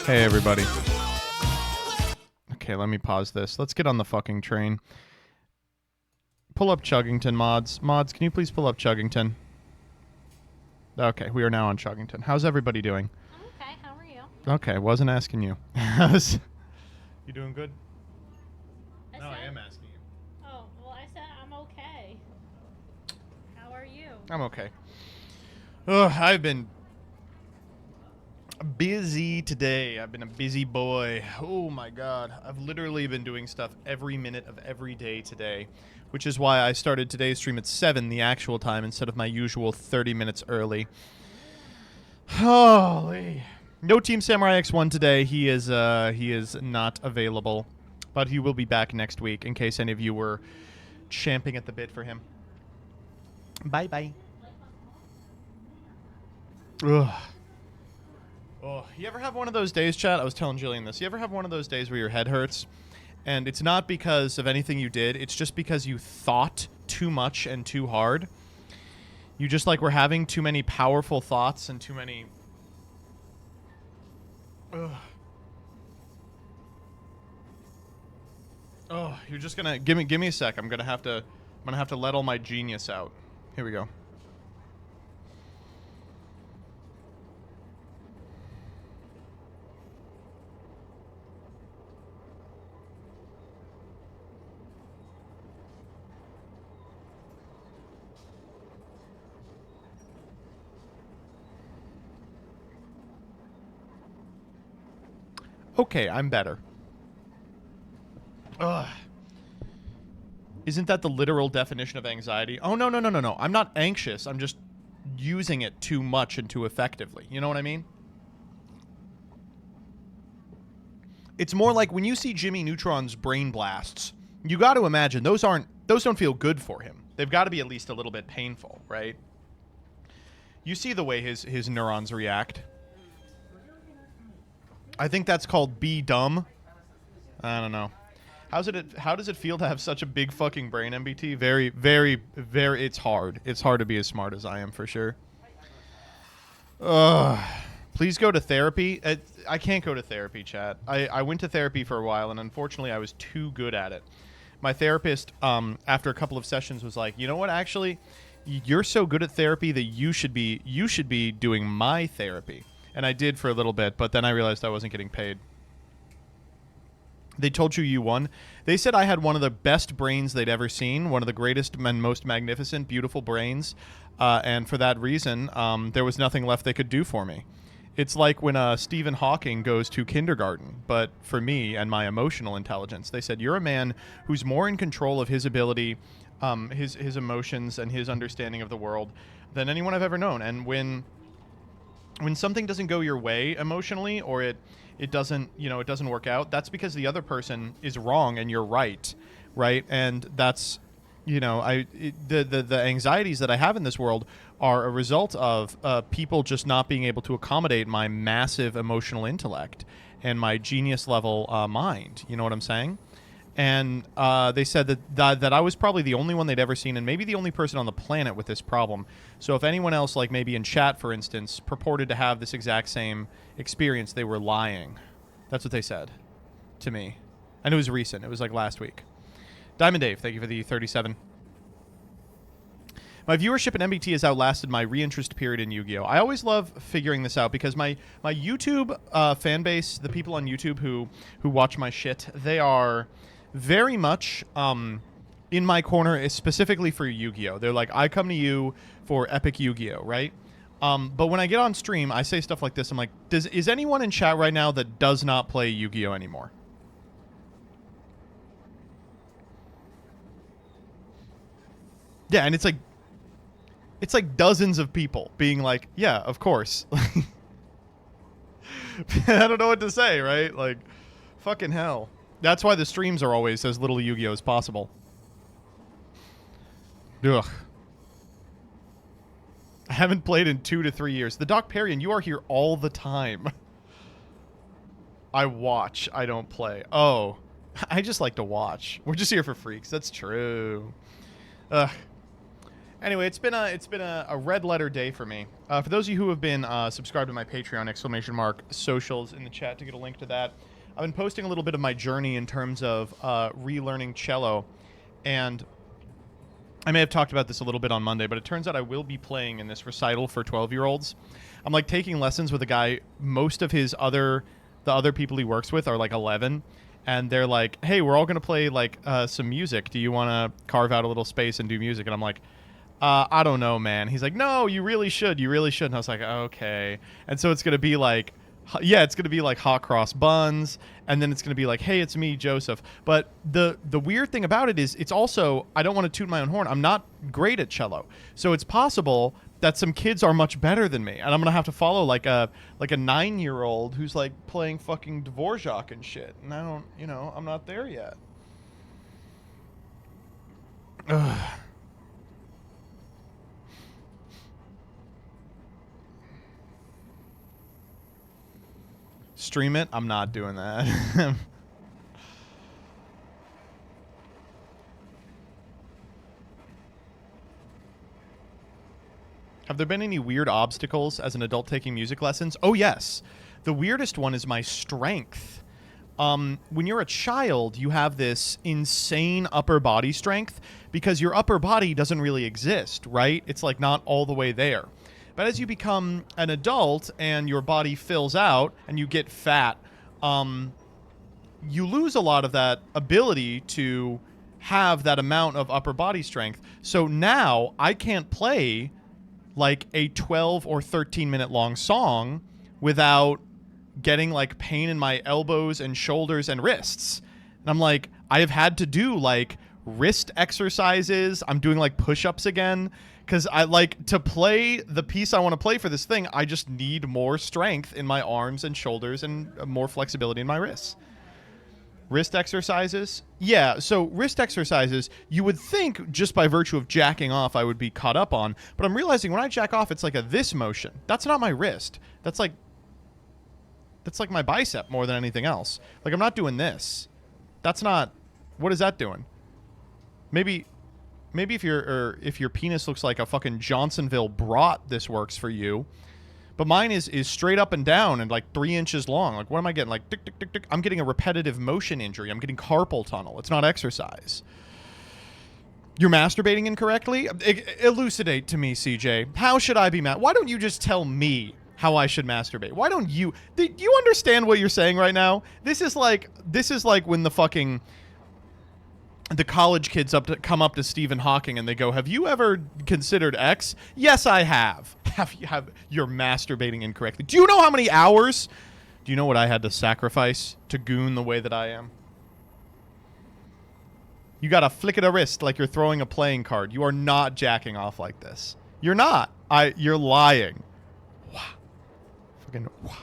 Hey, everybody. Okay, let me pause this. Let's get on the fucking train. Pull up Chuggington, mods. Mods, can you please pull up Chuggington? Okay, we are now on Chuggington. How's everybody doing? I'm okay. How are you? Okay, wasn't asking you. You doing good? I No, I said, am asking you. oh, well, I said I'm okay. How are you? I'm okay. Ugh, I've been busy today. I've been a busy boy. Oh my god. I've literally been doing stuff every minute of every day today, which is why I started today's stream at 7 the actual time instead of my usual 30 minutes early. Holy. No Team Samurai X1 today. He is not available, but he will be back next week in case any of you were champing at the bit for him. Bye-bye. Ugh. Oh, you ever have one of those days, chat? I was telling Jillian this. You ever have one of those days where your head hurts? And it's not because of anything you did. It's just because you thought too much and too hard. You just, like, were having too many powerful thoughts and too many... Ugh. Oh, you're just gonna... Give me a sec. I'm gonna have to let all my genius out. Here we go. Okay, I'm better. Ugh. Isn't that the literal definition of anxiety? Oh, no. I'm not anxious. I'm just using it too much and too effectively. You know what I mean? It's more like when you see Jimmy Neutron's brain blasts, you got to imagine those don't feel good for him. They've got to be at least a little bit painful, right? You see the way his neurons react. I think that's called be dumb. I don't know. How does it feel to have such a big fucking brain, MBT? Very, very, very. It's hard. It's hard to be as smart as I am, for sure. Please go to therapy. I can't go to therapy, chat. I went to therapy for a while, and unfortunately, I was too good at it. My therapist, after a couple of sessions, was like, you know what? Actually, you're so good at therapy that you should be doing my therapy. And I did for a little bit, but then I realized I wasn't getting paid. They told you won. They said I had one of the best brains they'd ever seen, one of the greatest and most magnificent, beautiful brains. And for that reason, there was nothing left they could do for me. It's like when Stephen Hawking goes to kindergarten, but for me and my emotional intelligence. They said, you're a man who's more in control of his ability, his emotions, and his understanding of the world than anyone I've ever known. And when something doesn't go your way emotionally, or it doesn't work out, that's because the other person is wrong and you're right? And that's, the anxieties that I have in this world are a result of people just not being able to accommodate my massive emotional intellect and my genius level mind. You know what I'm saying? And they said that I was probably the only one they'd ever seen, and maybe the only person on the planet with this problem. So if anyone else, like maybe in chat, for instance, purported to have this exact same experience, they were lying. That's what they said to me. And it was recent. It was like last week. Diamond Dave, thank you for the 37. My viewership in MBT has outlasted my reinterest period in Yu-Gi-Oh! I always love figuring this out because my YouTube fan base, the people on YouTube who watch my shit, they are very much in my corner, specifically for Yu-Gi-Oh! They're like, I come to you for epic Yu-Gi-Oh! Right? But when I get on stream, I say stuff like this. I'm like, is anyone in chat right now that does not play Yu-Gi-Oh! Anymore? Yeah, and it's like dozens of people being like, yeah, of course. I don't know what to say, right? Like, fucking hell. That's why the streams are always as little Yu-Gi-Oh! As possible. Ugh. I haven't played in 2 to 3 years. The Doc Perrian, you are here all the time. I watch. I don't play. Oh. I just like to watch. We're just here for freaks. That's true. Ugh. Anyway, it's been a red letter day for me. For those of you who have been subscribed to my Patreon, !socials in the chat to get a link to that. I've been posting a little bit of my journey in terms of relearning cello, and I may have talked about this a little bit on Monday, but it turns out I will be playing in this recital for 12-year-olds. I'm like taking lessons with a guy. Most of the other people he works with are like 11, and they're like, "Hey, we're all gonna play like some music. Do you want to carve out a little space and do music?" And I'm like, I don't know, man. He's like, "No, you really should. You really should." And I was like, "Okay." And so it's gonna be like, it's gonna be like hot cross buns, and then it's gonna be like, "Hey, it's me, Joseph." But the weird thing about it is, it's also, I don't want to toot my own horn. I'm not great at cello, so it's possible that some kids are much better than me, and I'm gonna have to follow like a 9-year-old who's like playing fucking Dvorak and shit. And I don't, I'm not there yet. Ugh. Stream it? I'm not doing that. Have there been any weird obstacles as an adult taking music lessons? Oh, yes. The weirdest one is my strength. When you're a child, you have this insane upper body strength because your upper body doesn't really exist, right? It's like not all the way there. But as you become an adult and your body fills out and you get fat, you lose a lot of that ability to have that amount of upper body strength. So now I can't play like a 12 or 13 minute long song without getting like pain in my elbows and shoulders and wrists. And I'm like, I have had to do like wrist exercises. I'm doing like push-ups again. Because I like to play the piece I want to play for this thing. I just need more strength in my arms and shoulders and more flexibility in my wrists. Wrist exercises? Yeah, so wrist exercises, you would think just by virtue of jacking off I would be caught up on. But I'm realizing when I jack off, it's like a this motion. That's not my wrist. That's like my bicep more than anything else. Like I'm not doing this. That's not... What is that doing? Maybe if your penis looks like a fucking Johnsonville brat, this works for you. But mine is straight up and down and like 3 inches long. Like, what am I getting? Like, tick, tick, tick, tick. I'm getting a repetitive motion injury. I'm getting carpal tunnel. It's not exercise. You're masturbating incorrectly? Elucidate to me, CJ. How should I be Why don't you just tell me how I should masturbate? Why don't you... Do you understand what you're saying right now? This is like when the college kids come up to Stephen Hawking and they go, "Have you ever considered X?" "Yes, I have." You're masturbating incorrectly. Do you know how many hours? Do you know what I had to sacrifice to goon the way that I am? You got to flick at a wrist like you're throwing a playing card. You are not jacking off like this. You're not. You're lying. Wow. Fucking wow.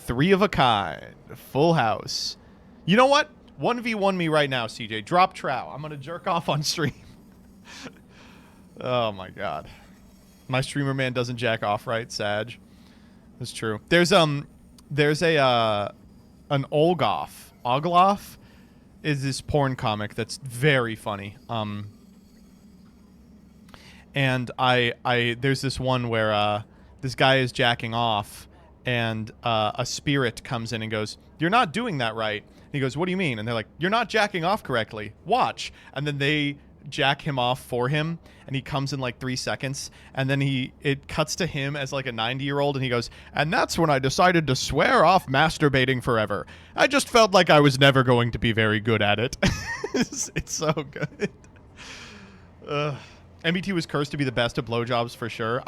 3 of a kind. Full house. You know what? 1v1 me right now, CJ. Drop trow. I'm going to jerk off on stream. Oh, my God. My streamer man doesn't jack off, right, Sag? That's true. There's an Olgoff is this porn comic that's very funny. And there's this one where this guy is jacking off and a spirit comes in and goes, "You're not doing that right." He goes, "What do you mean?" And they're like, "You're not jacking off correctly. Watch." And then they jack him off for him, and he comes in like 3 seconds, and then it cuts to him as like a 90-year-old, and he goes, "And that's when I decided to swear off masturbating forever. I just felt like I was never going to be very good at it." It's so good. MBT was cursed to be the best at blowjobs for sure.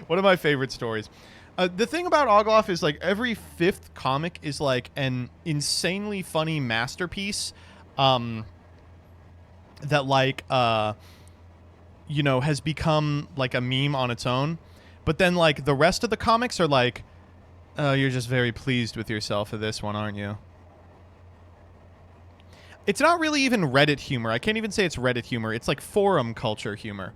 One of my favorite stories. The thing about Ogloff is like every 5th comic is like an insanely funny masterpiece that like has become like a meme on its own. But then like the rest of the comics are like, "Oh, you're just very pleased with yourself for this one, aren't you?" It's not really even Reddit humor. I can't even say it's Reddit humor. It's like forum culture humor.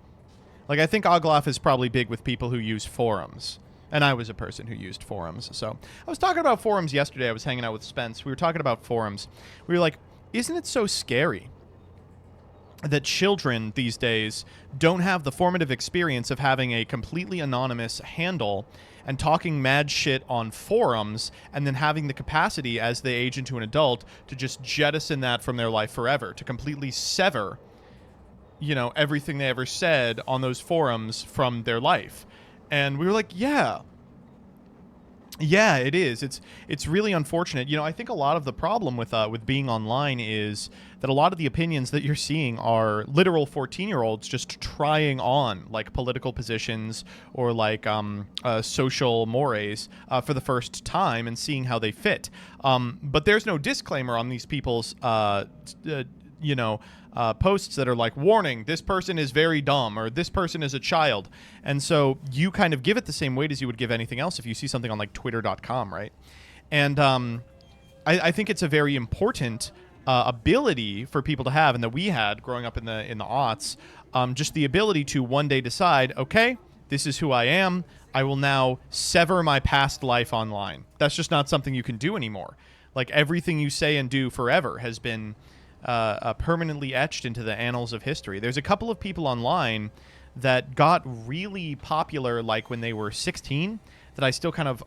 Like I think Ogloff is probably big with people who use forums. And I was a person who used forums. So I was talking about forums yesterday. I was hanging out with Spence. We were talking about forums. We were like, isn't it so scary that children these days don't have the formative experience of having a completely anonymous handle and talking mad shit on forums, and then having the capacity as they age into an adult to just jettison that from their life forever, to completely sever, you know, everything they ever said on those forums from their life. And we were like, yeah, it is. It's really unfortunate. You know, I think a lot of the problem with being online is that a lot of the opinions that you're seeing are literal 14-year-olds just trying on like political positions or like social mores for the first time and seeing how they fit. But there's no disclaimer on these people's posts that are like, warning, this person is very dumb, or this person is a child. And so you kind of give it the same weight as you would give anything else if you see something on like twitter.com, right? And I think it's a very important ability for people to have, and that we had growing up in the aughts, just the ability to one day decide, okay, this is who I am. I will now sever my past life online. That's just not something you can do anymore. Like, everything you say and do forever has been permanently etched into the annals of history. There's a couple of people online that got really popular like when they were 16 that I still kind of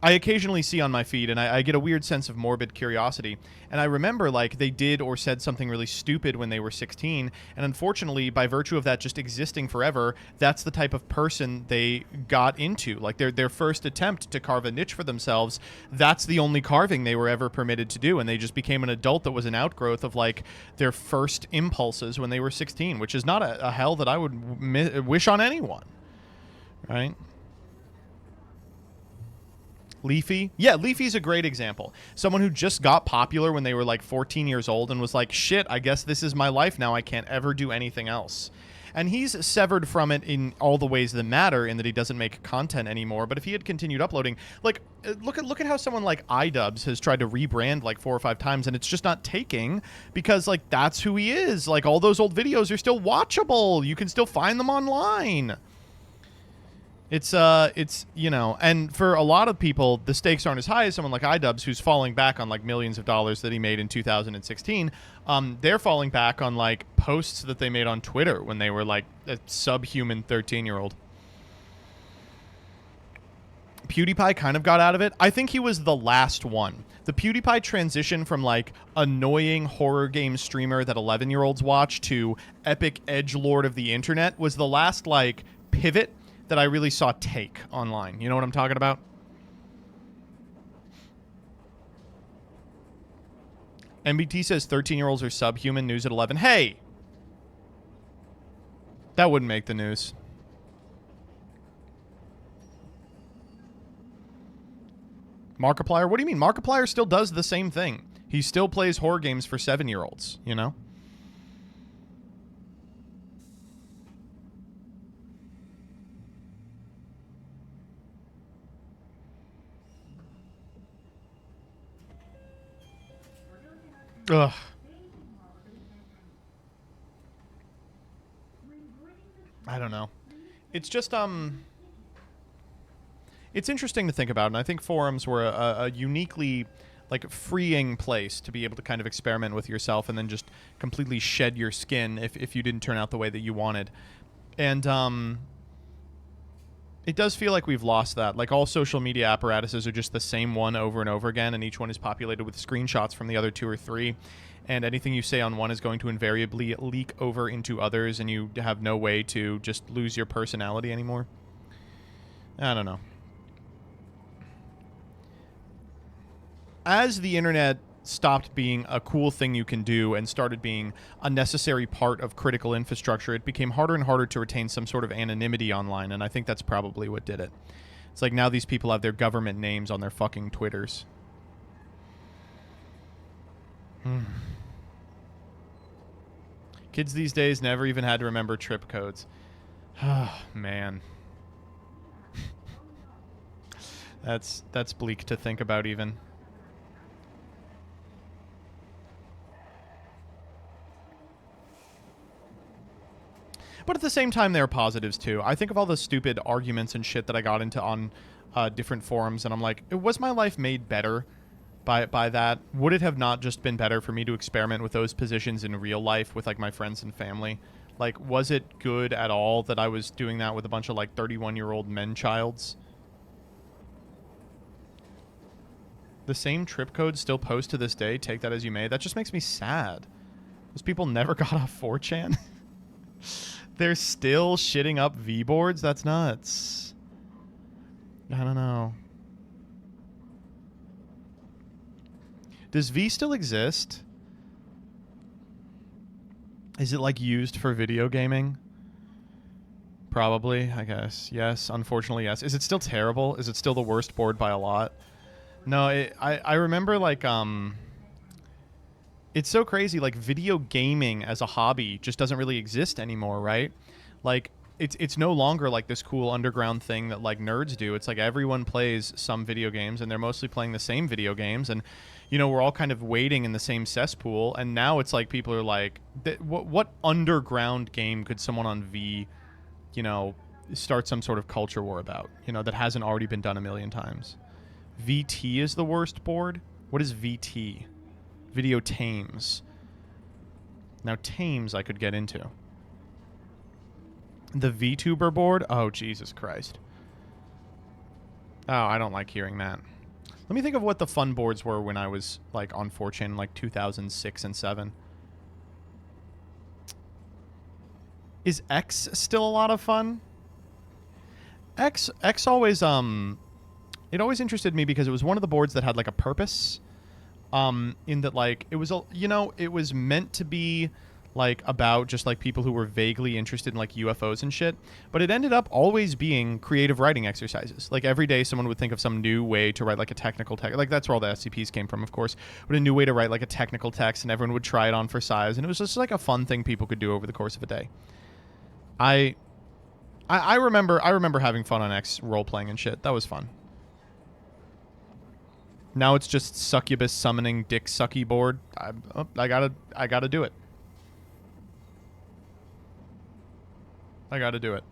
I occasionally see on my feed, and I get a weird sense of morbid curiosity. And I remember, like, they did or said something really stupid when they were 16, and unfortunately, by virtue of that just existing forever, that's the type of person they got into. Like, their first attempt to carve a niche for themselves, that's the only carving they were ever permitted to do, and they just became an adult that was an outgrowth of, like, their first impulses when they were 16, which is not a hell that I would wish on anyone, right? Leafy? Yeah, Leafy's a great example. Someone who just got popular when they were like 14 years old and was like, shit, I guess this is my life now. I can't ever do anything else. And he's severed from it in all the ways that matter, in that he doesn't make content anymore. But if he had continued uploading, like, look at how someone like iDubbbz has tried to rebrand like 4 or 5 times, and it's just not taking, because like that's who he is. Like, all those old videos are still watchable. You can still find them online. It's you know, and for a lot of people, the stakes aren't as high as someone like iDubbbz, who's falling back on like millions of dollars that he made in 2016. They're falling back on like posts that they made on Twitter when they were like a subhuman 13-year-old. PewDiePie kind of got out of it. I think he was the last one. The PewDiePie transition from like annoying horror game streamer that 11-year-olds watch to epic edgelord of the internet was the last like pivot that I really saw take online. You know what I'm talking about? MBT says 13-year-olds are subhuman. News at 11. Hey! That wouldn't make the news. Markiplier? What do you mean? Markiplier still does the same thing. He still plays horror games for 7-year-olds, you know? Ugh. I don't know. It's just, it's interesting to think about, and I think forums were a uniquely, like, freeing place to be able to kind of experiment with yourself and then just completely shed your skin if you didn't turn out the way that you wanted. And, it does feel like we've lost that. Like, all social media apparatuses are just the same one over and over again, and each one is populated with screenshots from the other 2 or 3. And anything you say on one is going to invariably leak over into others, and you have no way to just lose your personality anymore. I don't know. As the internet stopped being a cool thing you can do and started being a necessary part of critical infrastructure, it became harder and harder to retain some sort of anonymity online, and I think that's probably what did it. It's like now these people have their government names on their fucking Twitters. Kids these days never even had to remember trip codes. Oh, man. That's bleak to think about even. But at the same time, there are positives, too. I think of all the stupid arguments and shit that I got into on different forums, and I'm like, was my life made better by that? Would it have not just been better for me to experiment with those positions in real life with like my friends and family? Like, was it good at all that I was doing that with a bunch of like 31-year-old men-childs? The same trip codes still post to this day. Take that as you may. That just makes me sad. Those people never got off 4chan. They're still shitting up V boards? That's nuts. I don't know. Does V still exist? Is it like used for video gaming? Probably, I guess. Yes, unfortunately, yes. Is it still terrible? Is it still the worst board by a lot? No, I remember like it's so crazy, like video gaming as a hobby just doesn't really exist anymore, right? Like it's no longer like this cool underground thing that like nerds do. It's like everyone plays some video games and they're mostly playing the same video games, and you know, we're all kind of wading in the same cesspool. And now it's like people are like, what underground game could someone on V, you know, start some sort of culture war about, you know, that hasn't already been done a million times? VT is the worst board? What is VT? Video Tames. Now, Tames I could get into. The VTuber board? Oh, Jesus Christ. Oh, I don't like hearing that. Let me think of what the fun boards were when I was, like, on 4chan in, like, 2006 and 7. Is X still a lot of fun? X always, it always interested me because it was one of the boards that had, like, a purpose. In that, like, it was, you know, it was meant to be, like, about just, like, people who were vaguely interested in, like, UFOs and shit. But it ended up always being creative writing exercises. Like, every day someone would think of some new way to write, like, a technical text. Like, that's where all the SCPs came from, of course. But a new way to write, like, a technical text, and everyone would try it on for size. And it was just, like, a fun thing people could do over the course of a day. I remember having fun on X role-playing and shit. That was fun. Now it's just succubus summoning dick sucky board. I gotta do it. I gotta do it.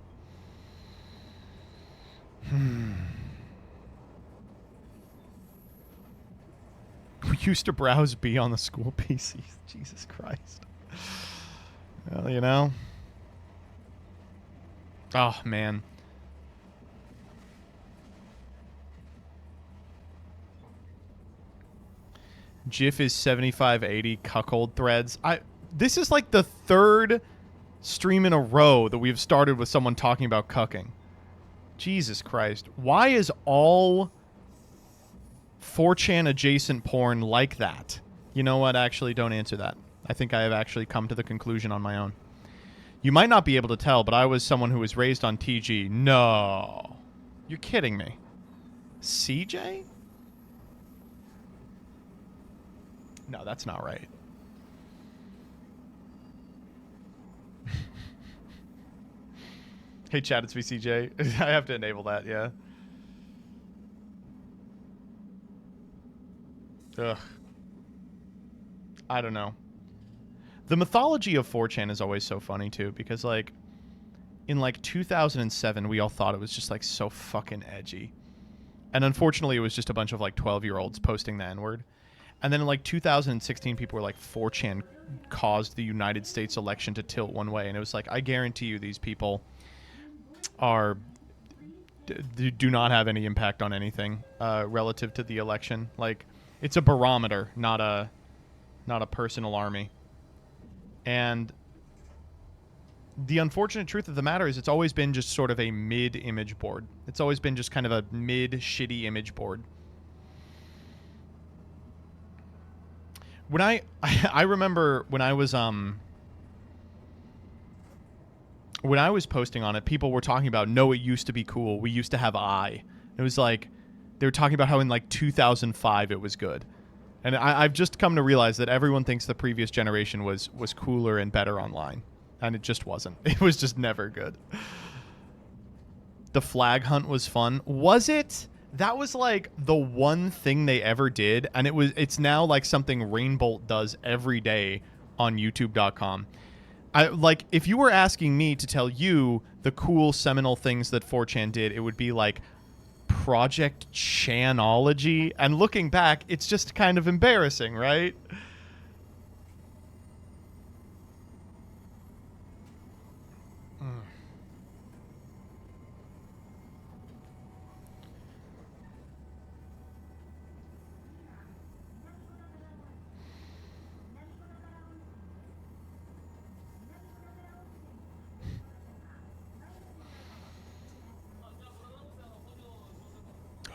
We used to browse B on the school PCs. Jesus Christ. Well, you know. Oh, man. GIF is 7580 cuckold threads. This is like the third stream in a row that we've started with someone talking about cucking. Jesus Christ. Why is all 4chan adjacent porn like that? You know what? Actually, don't answer that. I think I have actually come to the conclusion on my own. You might not be able to tell, but I was someone who was raised on TG. No. You're kidding me. CJ? No, that's not right. Hey, chat, it's VCJ. I have to enable that, yeah. Ugh. I don't know. The mythology of 4chan is always so funny, too, because, like, in, like, 2007, we all thought it was just, like, so fucking edgy. And unfortunately, it was just a bunch of, like, 12-year-olds posting the N-word. And then in, like, 2016, people were like, 4chan caused the United States election to tilt one way. And it was like, I guarantee you these people do not have any impact on anything relative to the election. Like, it's a barometer, not a personal army. And the unfortunate truth of the matter is it's always been just sort of a mid-image board. It's always been just kind of a mid-shitty image board. When I remember when I was posting on it, people were talking about, no, it used to be cool. We used to have I. It was like they were talking about how in like 2005 it was good. And I've just come to realize that everyone thinks the previous generation was cooler and better online. And it just wasn't. It was just never good. The flag hunt was fun. Was it? That was like the one thing they ever did, and it's now like something Rainbolt does every day on youtube.com. Like, if you were asking me to tell you the cool seminal things that 4chan did, it would be like Project Chanology, and looking back, it's just kind of embarrassing, right?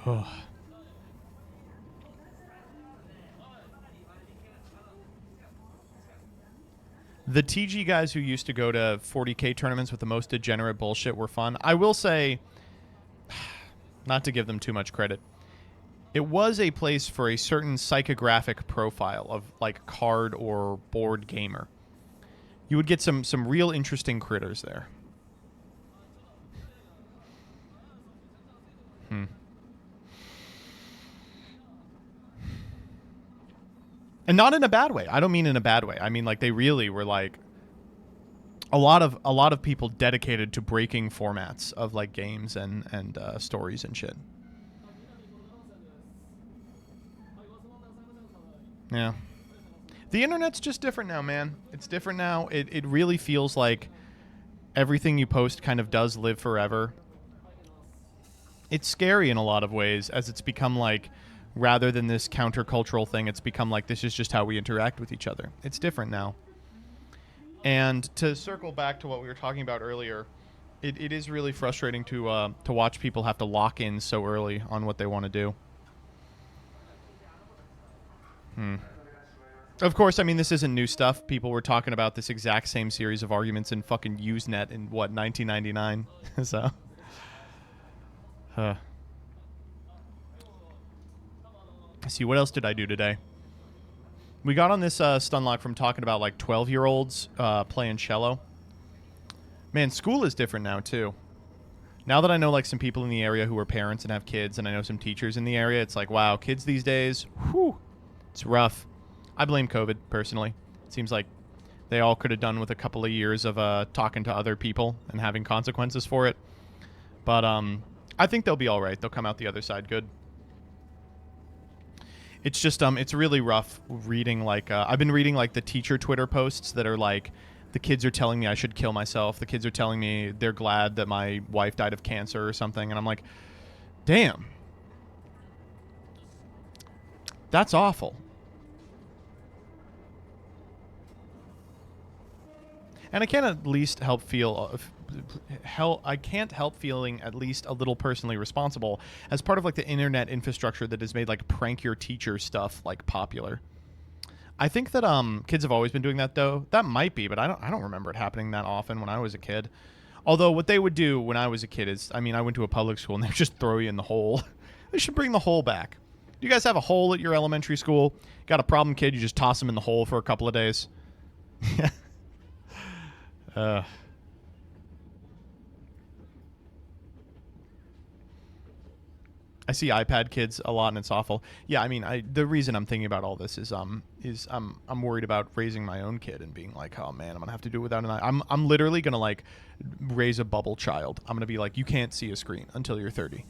Oh. The TG guys who used to go to 40K tournaments with the most degenerate bullshit were fun. I will say, not to give them too much credit, it was a place for a certain psychographic profile of like card or board gamer. You would get some real interesting critters there. And not in a bad way. I don't mean in a bad way. I mean like they really were like a lot of people dedicated to breaking formats of like games and stories and shit. Yeah. The internet's just different now, man. It's different now. It really feels like everything you post kind of does live forever. It's scary in a lot of ways as it's become like, rather than this countercultural thing, it's become like this is just how we interact with each other. It's different now. And to circle back to what we were talking about earlier, it is really frustrating to watch people have to lock in so early on what they want to do. Of course, I mean, this isn't new stuff. People were talking about this exact same series of arguments in fucking Usenet in, what, 1999? So... Let's see, what else did I do today? We got on this Stunlock from talking about, like, 12-year-olds playing cello. Man, school is different now, too. Now that I know, like, some people in the area who are parents and have kids, and I know some teachers in the area, it's like, wow, kids these days, whew, it's rough. I blame COVID, personally. It seems like they all could have done with a couple of years of talking to other people and having consequences for it. But I think they'll be all right. They'll come out the other side good. It's just it's really rough reading, like I've been reading like the teacher Twitter posts that are like, the kids are telling me I should kill myself. The kids are telling me they're glad that my wife died of cancer or something, and I'm like, damn, that's awful. And I can't at least help feel I can't help feeling at least a little personally responsible as part of like the internet infrastructure that has made like prank your teacher stuff like popular. I think that kids have always been doing that though. That might be, but I don't remember it happening that often when I was a kid. Although what they would do when I was a kid is, I mean, I went to a public school and they would just throw you in the hole. They should bring the hole back. Do you guys have a hole at your elementary school? Got a problem kid, you just toss him in the hole for a couple of days. I see iPad kids a lot, and it's awful. Yeah, I mean, the reason I'm thinking about all this is I'm worried about raising my own kid and being like, oh man, I'm gonna have to do it without an eye. I'm literally gonna like raise a bubble child. I'm gonna be like, you can't see a screen until you're 30.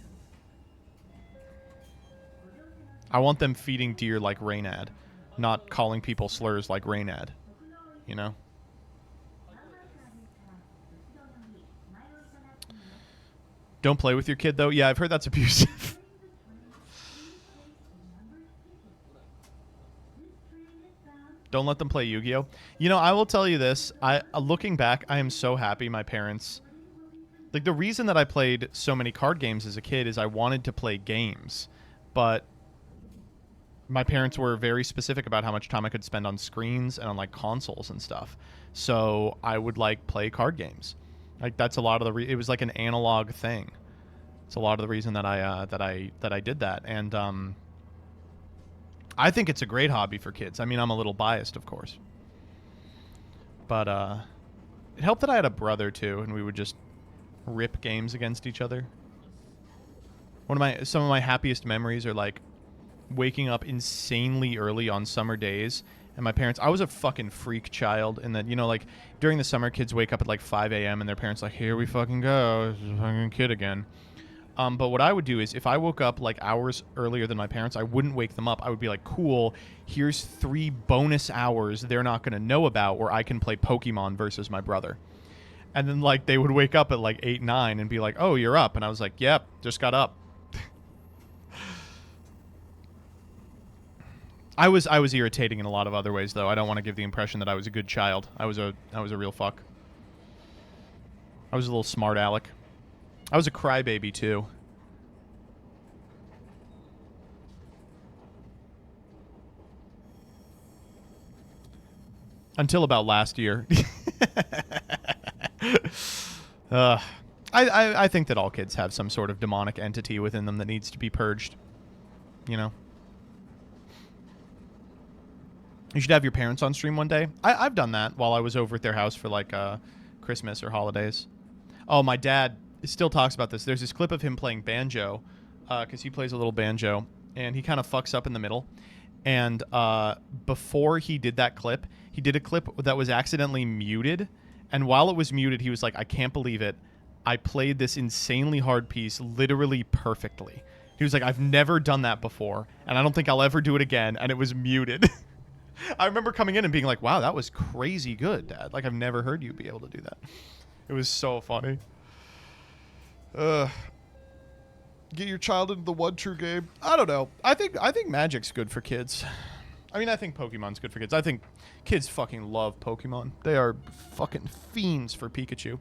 I want them feeding deer like Raynad, not calling people slurs like Raynad. You know. Don't play with your kid though. Yeah, I've heard that's abusive. Don't let them play Yu-Gi-Oh. You know, I will tell you this. Looking back, I am so happy my parents... Like, the reason that I played so many card games as a kid is I wanted to play games. But my parents were very specific about how much time I could spend on screens and on, like, consoles and stuff. So I would, like, play card games. Like, that's a lot of the... it was like an analog thing. It's a lot of the reason that I did that. And, I think it's a great hobby for kids. I mean, I'm a little biased, of course. But it helped that I had a brother, too, and we would just rip games against each other. Some of my happiest memories are, like, waking up insanely early on summer days. And my parents... I was a fucking freak child in that, you know, like, during the summer, kids wake up at, like, 5 a.m. and their parents like, here we fucking go. This is a fucking kid again. But what I would do is if I woke up like hours earlier than my parents, I wouldn't wake them up. I would be like, cool, here's 3 bonus hours they're not going to know about where I can play Pokemon versus my brother. And then like they would wake up at like 8, 9 and be like, oh, you're up. And I was like, yep, just got up. I was irritating in a lot of other ways, though. I don't want to give the impression that I was a good child. I was a real fuck. I was a little smart aleck. I was a crybaby, too. Until about last year. I think that all kids have some sort of demonic entity within them that needs to be purged. You know? You should have your parents on stream one day. I've done that while I was over at their house for, like, Christmas or holidays. Oh, my dad still talks about this. There's this clip of him playing banjo, because he plays a little banjo, and he kind of fucks up in the middle. And before he did that clip, he did a clip that was accidentally muted. And while it was muted, he was like, I can't believe it. I played this insanely hard piece literally perfectly. He was like, I've never done that before, and I don't think I'll ever do it again. And it was muted. I remember coming in and being like, wow, that was crazy good, Dad. Like, I've never heard you be able to do that. It was so funny. Get your child into the one true game. I don't know. I think Magic's good for kids. I mean, I think Pokemon's good for kids. I think kids fucking love Pokemon. They are fucking fiends for Pikachu.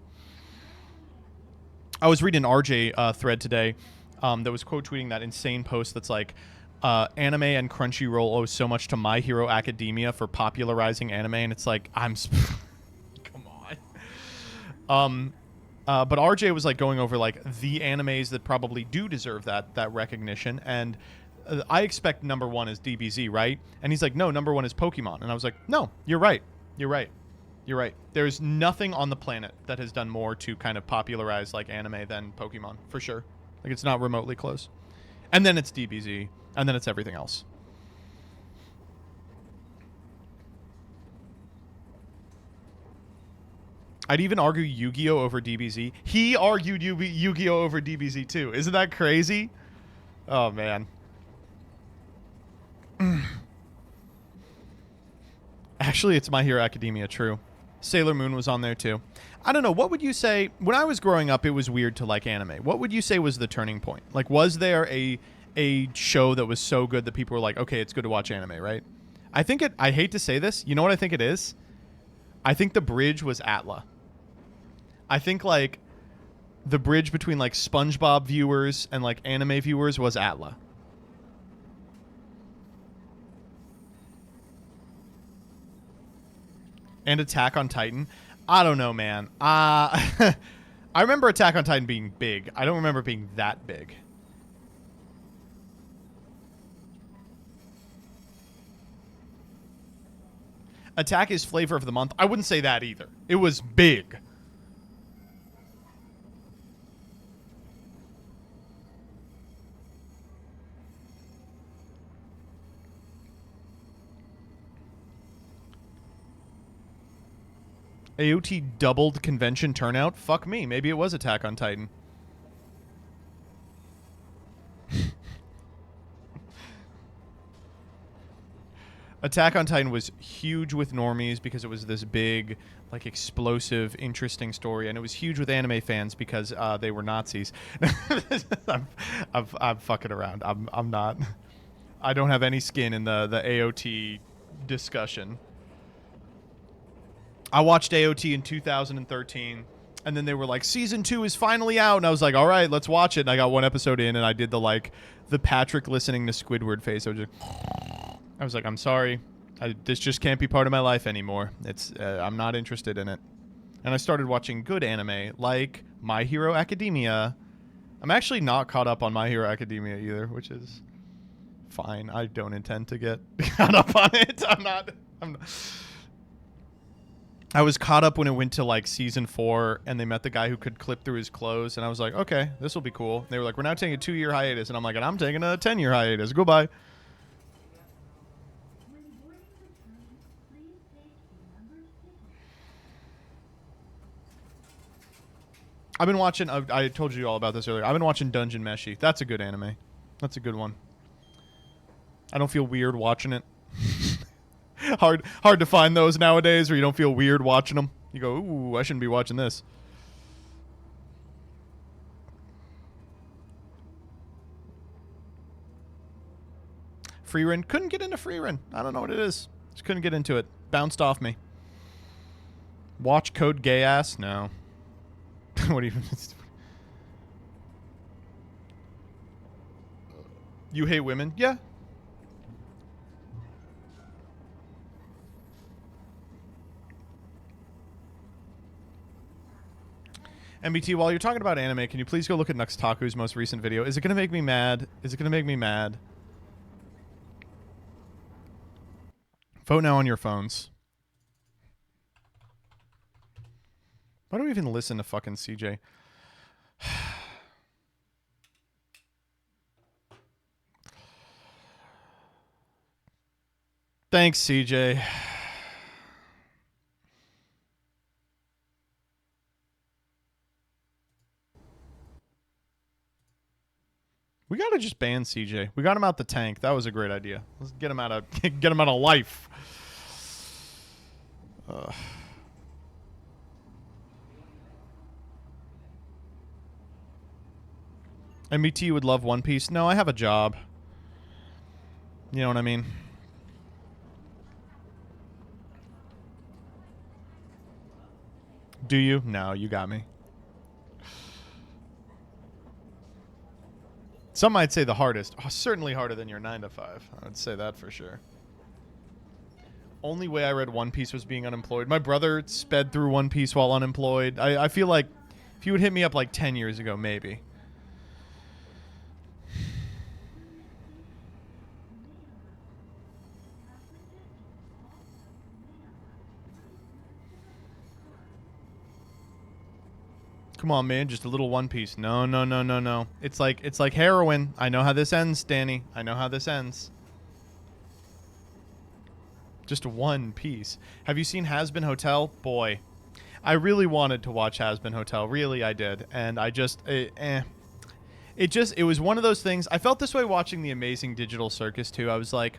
I was reading an RJ thread today that was quote tweeting that insane post that's like, anime and Crunchyroll owe so much to My Hero Academia for popularizing anime, and it's like, come on. But RJ was like going over like the animes that probably do deserve that recognition, and I expect number 1 is DBZ, right? And he's like, no, number 1 is Pokemon, and I was like, no, you're right. There's nothing on the planet that has done more to kind of popularize like anime than Pokemon, for sure. Like, it's not remotely close. And then it's DBZ, and then it's everything else. I'd even argue Yu-Gi-Oh! Over DBZ. He argued Yu-Gi-Oh! Over DBZ, too. Isn't that crazy? Oh, man. Actually, it's My Hero Academia, true. Sailor Moon was on there, too. I don't know. What would you say... When I was growing up, it was weird to like anime. What would you say was the turning point? Like, was there a show that was so good that people were like, okay, it's good to watch anime, right? I hate to say this. You know what I think it is? I think the bridge was Atla. I think, like, the bridge between, like, SpongeBob viewers and, like, anime viewers was Atla. And Attack on Titan. I don't know, man. I remember Attack on Titan being big. I don't remember it being that big. Attack is flavor of the month. I wouldn't say that either. It was big. AOT doubled convention turnout? Fuck me. Maybe it was Attack on Titan. Attack on Titan was huge with normies because it was this big, like, explosive, interesting story, and it was huge with anime fans because they were Nazis. I'm fucking around. I'm not. I don't have any skin in the AOT discussion. I watched AOT in 2013, and then they were like, Season 2 is finally out, and I was like, all right, let's watch it. And I got one episode in, and I did the Patrick listening to Squidward face. I was like, I'm sorry. This just can't be part of my life anymore. I'm not interested in it. And I started watching good anime, like My Hero Academia. I'm actually not caught up on My Hero Academia either, which is fine. I don't intend to get caught up on it. I'm not. I was caught up when it went to, like, Season 4, and they met the guy who could clip through his clothes, and I was like, okay, this will be cool. They were like, we're now taking a 2-year hiatus, and I'm like, and I'm taking a 10-year hiatus. Goodbye. I've been watching. I told you all about this earlier. I've been watching Dungeon Meshi. That's a good anime. That's a good one. I don't feel weird watching it. hard to find those nowadays where you don't feel weird watching them. You go, ooh, I shouldn't be watching this. Freerun. Couldn't get into Freerun. I don't know what it is. Just couldn't get into it. Bounced off me. Watch Code Gay Ass? No. What do you... You hate women? Yeah. MBT, while you're talking about anime, can you please go look at Nuxtaku's most recent video? Is it going to make me mad? Is it going to make me mad? Vote now on your phones. Why do we even listen to fucking CJ? Thanks, CJ. We gotta just ban CJ. We got him out the tank. That was a great idea. Let's get him out of get him out of life. MBT would love One Piece. No, I have a job. You know what I mean? Do you? No, you got me. Some might say the hardest. Oh, certainly harder than your 9 to 5. I would say that for sure. Only way I read One Piece was being unemployed. My brother sped through One Piece while unemployed. I feel like if you would hit me up like 10 years ago, maybe. Come on, man, just a little One Piece. No, no, no, no, no. It's like heroin. I know how this ends, Danny. I know how this ends. Just One Piece. Have you seen Has-Been Hotel? Boy, I really wanted to watch Has-Been Hotel. Really, I did. And I just, it was one of those things. I felt this way watching The Amazing Digital Circus, too. I was like,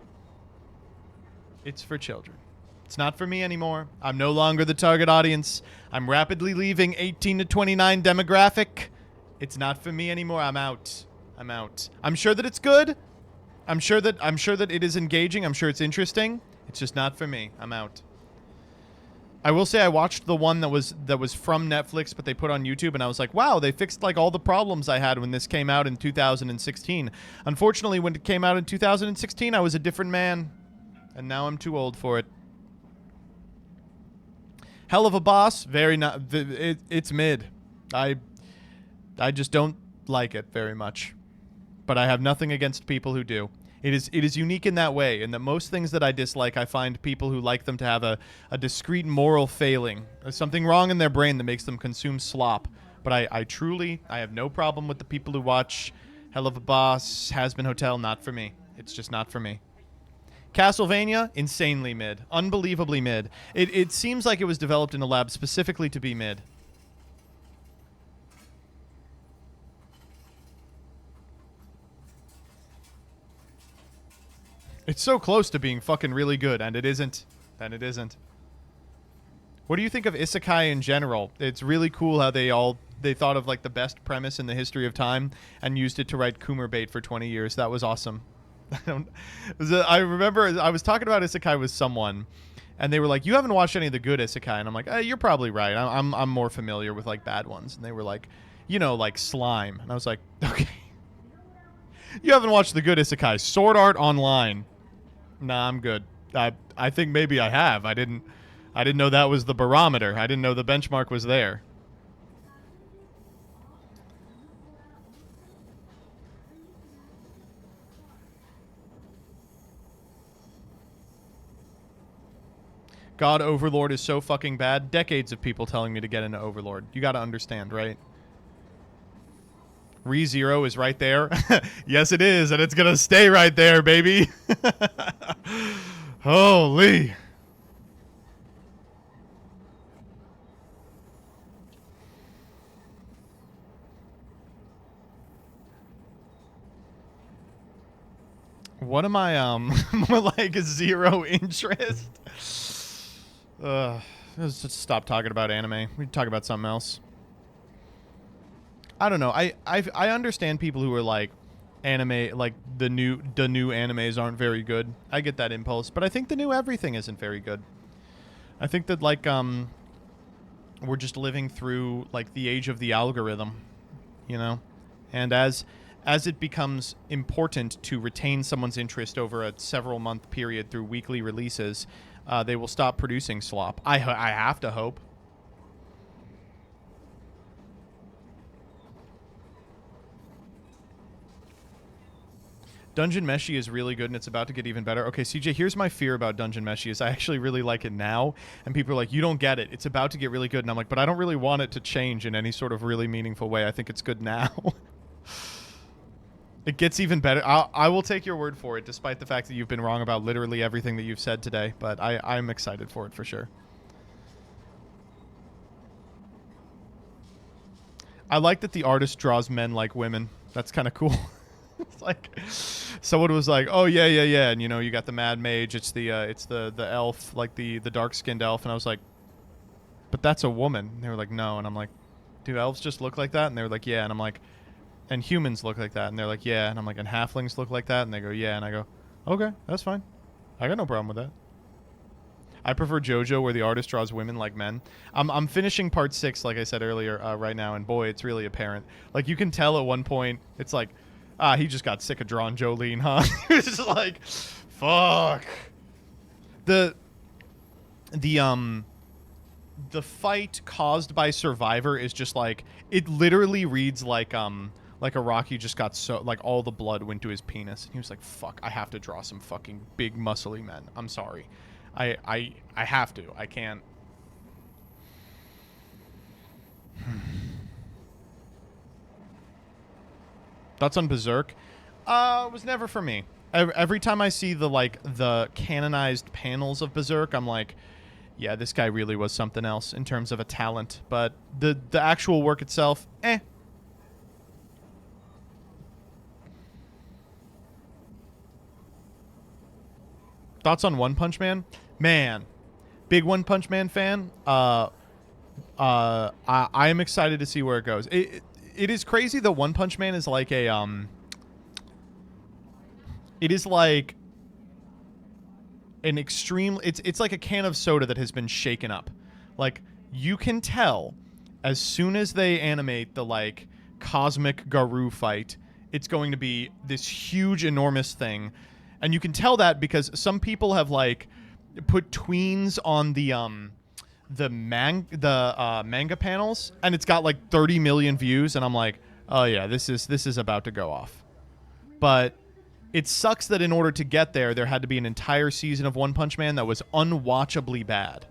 it's for children. It's not for me anymore. I'm no longer the target audience. I'm rapidly leaving 18 to 29 demographic. It's not for me anymore. I'm out. I'm out. I'm sure that it's good. I'm sure that it is engaging. I'm sure it's interesting. It's just not for me. I'm out. I will say I watched the one that was from Netflix, but they put on YouTube, and I was like, wow, they fixed like all the problems I had when this came out in 2016. Unfortunately, when it came out in 2016, I was a different man, and now I'm too old for it. Hell of a Boss, very not. It's mid. I just don't like it very much, but I have nothing against people who do. It is unique in that way, in that most things that I dislike, I find people who like them to have a discrete moral failing, something wrong in their brain that makes them consume slop. But I truly have no problem with the people who watch Hell of a Boss, Has-Been Hotel. Not for me. It's just not for me. Castlevania, insanely mid. Unbelievably mid. It seems like it was developed in a lab specifically to be mid. It's so close to being fucking really good, and it isn't. And it isn't. What do you think of isekai in general? It's really cool how they thought of like the best premise in the history of time and used it to write Coomer bait for 20 years. That was awesome. I remember I was talking about isekai with someone, and they were like, "You haven't watched any of the good isekai," and I'm like, "You're probably right. I'm more familiar with like bad ones." And they were like, like Slime, and I was like, "Okay, you haven't watched the good isekai, Sword Art Online." Nah, I'm good. I think maybe I have. I didn't know that was the barometer. I didn't know the benchmark was there. God Overlord is so fucking bad. Decades of people telling me to get into Overlord. You got to understand, right? ReZero is right there. Yes, it is, and it's going to stay right there, baby. Holy. What am I, more like zero interest? Let's just stop talking about anime. We can talk about something else. I don't know. I understand people who are like anime, like the new animes aren't very good. I get that impulse, but I think the new everything isn't very good. I think that like we're just living through like the age of the algorithm, you know? And as it becomes important to retain someone's interest over a several month period through weekly releases, they will stop producing slop. I have to hope. Dungeon Meshi is really good and it's about to get even better. Okay, CJ, here's my fear about Dungeon Meshi is I actually really like it now, and people are like, you don't get it. It's about to get really good. And I'm like, but I don't really want it to change in any sort of really meaningful way. I think it's good now. It gets even better. I will take your word for it, despite the fact that you've been wrong about literally everything that you've said today. But I'm excited for it for sure. I like that the artist draws men like women. That's kind of cool. It's like someone was like, "Oh yeah, yeah, yeah," and you know, you got the Mad Mage. It's the elf, like the dark skinned elf, and I was like, "But that's a woman." And they were like, "No," and I'm like, "Do elves just look like that?" And they were like, "Yeah," and I'm like, "And humans look like that?" And they're like, "Yeah," and I'm like, "And halflings look like that?" And they go, "Yeah," and I go, "Okay, that's fine. I got no problem with that." I prefer JoJo, where the artist draws women like men. I'm finishing part 6, like I said earlier, right now, and boy, it's really apparent. Like you can tell at one point, it's like, he just got sick of drawing Jolene, huh? It's just like, fuck. The the um the fight caused by Survivor is just like, it literally reads like Iraqi just got so, like all the blood went to his penis, and he was like, fuck, I have to draw some fucking big muscly men. I'm sorry. I have to. I can't. Thoughts on Berserk? It was never for me. Every time I see the canonized panels of Berserk, I'm like, yeah, this guy really was something else in terms of a talent. But the actual work itself, eh. Thoughts on One Punch Man? Man, big One Punch Man fan. I am excited to see where it goes. It is crazy that One Punch Man is like it is like an extreme. It's like a can of soda that has been shaken up. Like you can tell as soon as they animate the like cosmic Garou fight, it's going to be this huge, enormous thing, and you can tell that because some people have like put tweens on the manga panels, and it's got like 30 million views, and I'm like, oh yeah, this is about to go off. But it sucks that in order to get there had to be an entire season of One Punch Man that was unwatchably bad.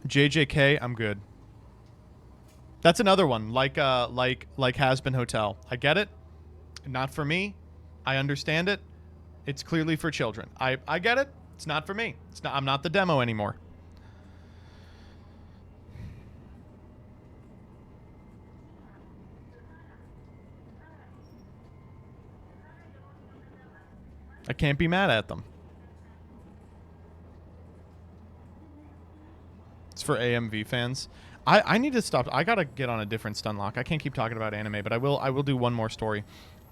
JJK, I'm good. That's another one, like Has Been Hotel. I get it. Not for me. I understand it. It's clearly for children. I get it. It's not for me. It's not. I'm not the demo anymore. I can't be mad at them. It's for AMV fans. I need to stop. I gotta get on a different Stunlock. I can't keep talking about anime, but I will do one more story.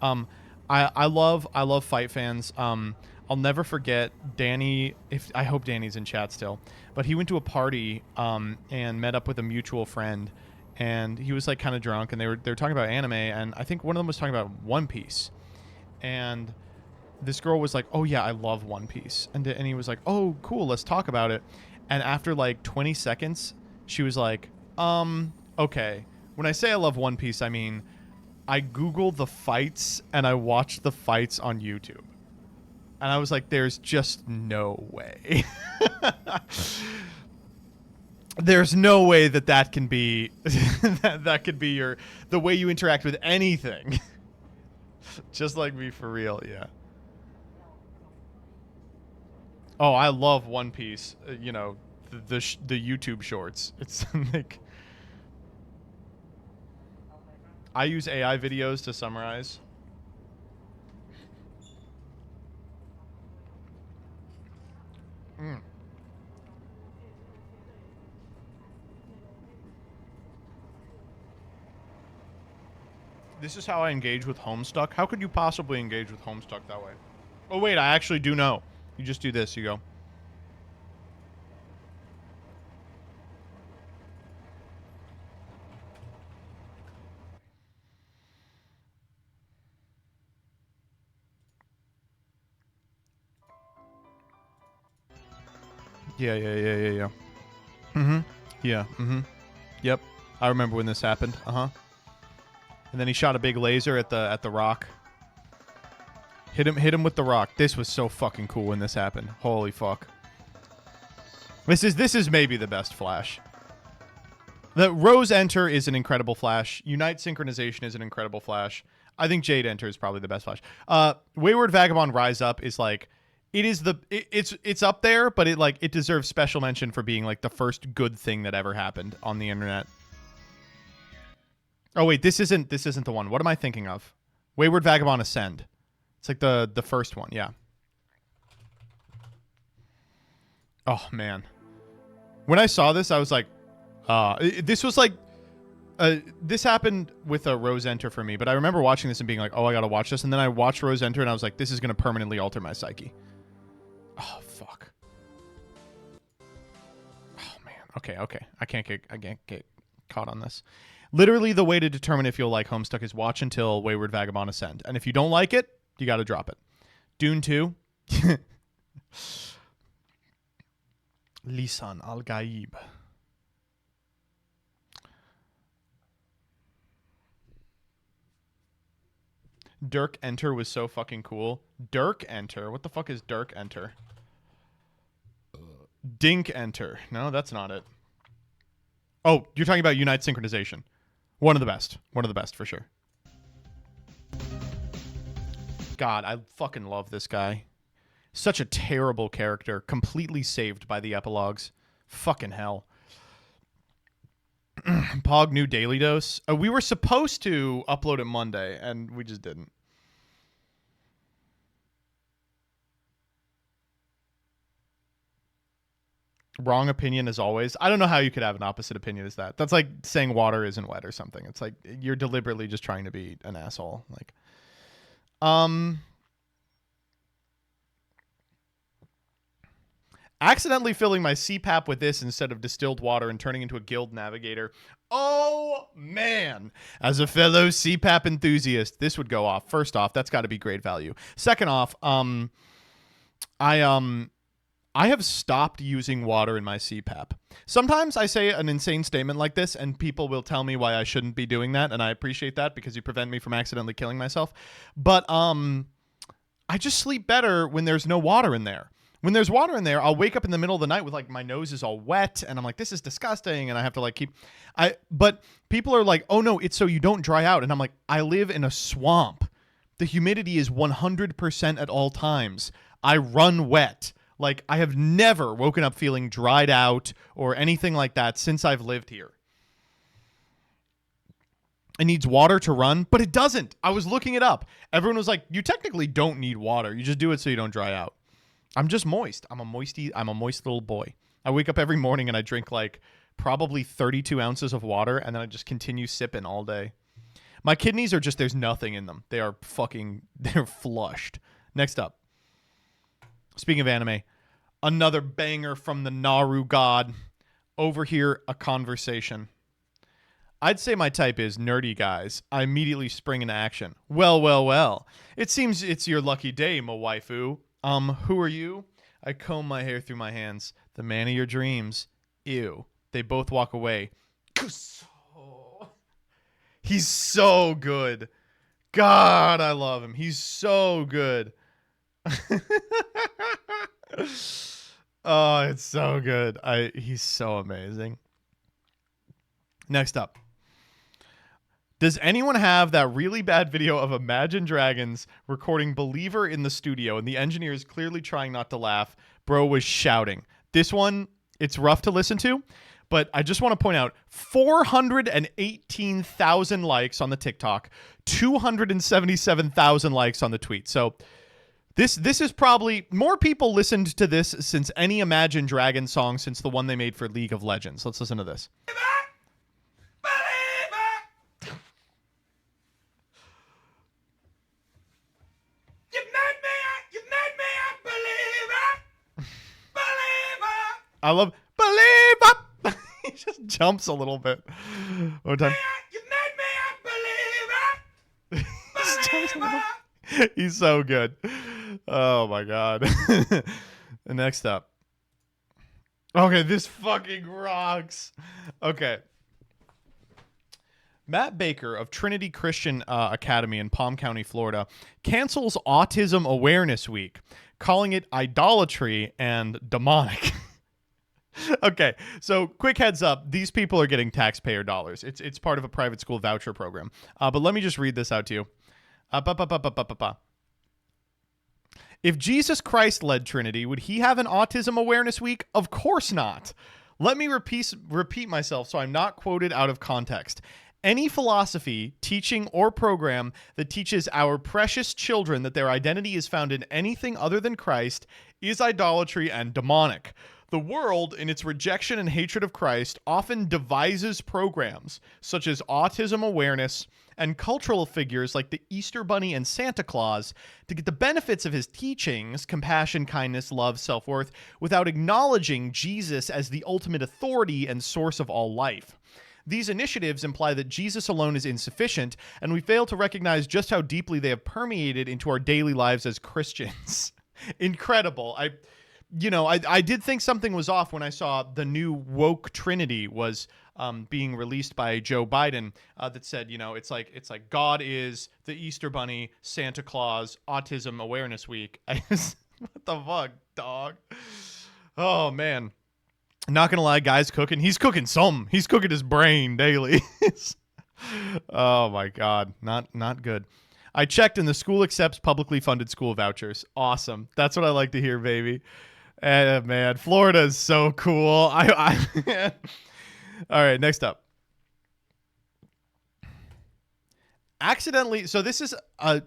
I love fight fans. I'll never forget Danny. If I hope Danny's in chat still, but he went to a party and met up with a mutual friend, and he was like kind of drunk, and they were talking about anime, and I think one of them was talking about One Piece, and this girl was like, "Oh yeah, I love One Piece," and he was like, "Oh cool, let's talk about it." And after like 20 seconds, she was like, okay. When I say I love One Piece, I mean I Googled the fights and I watched the fights on YouTube. And I was like, there's just no way. There's no way that can be that could be the way you interact with anything. Just like me for real, yeah. Oh, I love One Piece. You know, the YouTube shorts. It's like I use AI videos to summarize. This is how I engage with Homestuck. How could you possibly engage with Homestuck that way? Oh, wait, I actually do know. You just do this. You go. Yeah. Mm-hmm. Yeah. Mm-hmm. Yep. I remember when this happened. Uh-huh. And then he shot a big laser at the rock. Hit him with the rock. This was so fucking cool when this happened. Holy fuck. This is maybe the best Flash. The Rose Enter is an incredible Flash. Unite Synchronization is an incredible Flash. I think Jade Enter is probably the best Flash. Wayward Vagabond Rise Up is like it's up there, but it deserves special mention for being like the first good thing that ever happened on the internet. Oh wait, this isn't the one. What am I thinking of? Wayward Vagabond Ascend. It's like the first one, yeah. Oh man. When I saw this, I was like, this was like this happened with a Rose Enter for me, but I remember watching this and being like, oh, I gotta watch this. And then I watched Rose Enter and I was like, this is gonna permanently alter my psyche. Oh fuck. Oh man. Okay. I can't get caught on this. Literally, the way to determine if you'll like Homestuck is watch until Wayward Vagabond Ascend. And if you don't like it, you got to drop it. Dune 2. Lisan Al-Gaib. Dirk Enter was so fucking cool. Dirk Enter? What the fuck is Dirk Enter? Dink Enter. No, that's not it. Oh, you're talking about Unite Synchronization. One of the best. One of the best, for sure. God, I fucking love this guy. Such a terrible character. Completely saved by the epilogues. Fucking hell. Pog new daily dose. We were supposed to upload it Monday, and we just didn't. Wrong opinion as always. I don't know how you could have an opposite opinion as that. That's like saying water isn't wet or something. It's like you're deliberately just trying to be an asshole. Like, accidentally filling my CPAP with this instead of distilled water and turning into a guild navigator. Oh man, as a fellow CPAP enthusiast, this would go off. First off, that's got to be great value. Second off, I have stopped using water in my CPAP. Sometimes I say an insane statement like this, and people will tell me why I shouldn't be doing that, and I appreciate that because you prevent me from accidentally killing myself. But I just sleep better when there's no water in there. When there's water in there, I'll wake up in the middle of the night with like my nose is all wet, and I'm like, this is disgusting, and I have to like But people are like, oh no, it's so you don't dry out, and I'm like, I live in a swamp. The humidity is 100% at all times. I run wet. Like, I have never woken up feeling dried out or anything like that since I've lived here. It needs water to run, but it doesn't. I was looking it up. Everyone was like, you technically don't need water. You just do it so you don't dry out. I'm just moist. I'm a moist little boy. I wake up every morning and I drink like probably 32 ounces of water, and then I just continue sipping all day. My kidneys are just, there's nothing in them. They're flushed. Next up. Speaking of anime, another banger from the Naru god. Over here, a conversation. I'd say my type is nerdy guys. I immediately spring into action. Well. It seems it's your lucky day, my waifu. Who are you? I comb my hair through my hands. The man of your dreams. Ew. They both walk away. He's so good. God, I love him. He's so good. Oh, it's so good. He's so amazing. Next up. Does anyone have that really bad video of Imagine Dragons recording Believer in the studio and the engineer is clearly trying not to laugh? Bro was shouting. This one, it's rough to listen to, But I just want to point out 418,000 likes on the TikTok, 277,000 likes on the tweet. So this is probably more people listened to this since any Imagine Dragons song since the one they made for League of Legends. Let's listen to this. I love Believer. He just jumps a little bit. One more time. He's so good. Oh my god. Next up. Okay, this fucking rocks. Okay. Matt Baker of Trinity Christian Academy in Palm County, Florida, cancels Autism Awareness Week, calling it idolatry and demonic. Okay, so quick heads up. These people are getting taxpayer dollars. It's part of a private school voucher program. But let me just read this out to you. If Jesus Christ led Trinity, would he have an Autism Awareness Week? Of course not. Let me repeat myself so I'm not quoted out of context. Any philosophy, teaching, or program that teaches our precious children that their identity is found in anything other than Christ is idolatry and demonic. The world, in its rejection and hatred of Christ, often devises programs such as autism awareness and cultural figures like the Easter Bunny and Santa Claus to get the benefits of his teachings, compassion, kindness, love, self-worth, without acknowledging Jesus as the ultimate authority and source of all life. These initiatives imply that Jesus alone is insufficient, and we fail to recognize just how deeply they have permeated into our daily lives as Christians. Incredible. I did think something was off when I saw the new woke Trinity was being released by Joe Biden that said, it's like God is the Easter Bunny, Santa Claus, Autism Awareness Week. What the fuck, dog? Oh, man. Not gonna lie, guy's cooking. He's cooking some. He's cooking his brain daily. Oh, my God. Not good. I checked and the school accepts publicly funded school vouchers. Awesome. That's what I like to hear, baby. Man, Florida is so cool. All right, next up. Accidentally, so this is I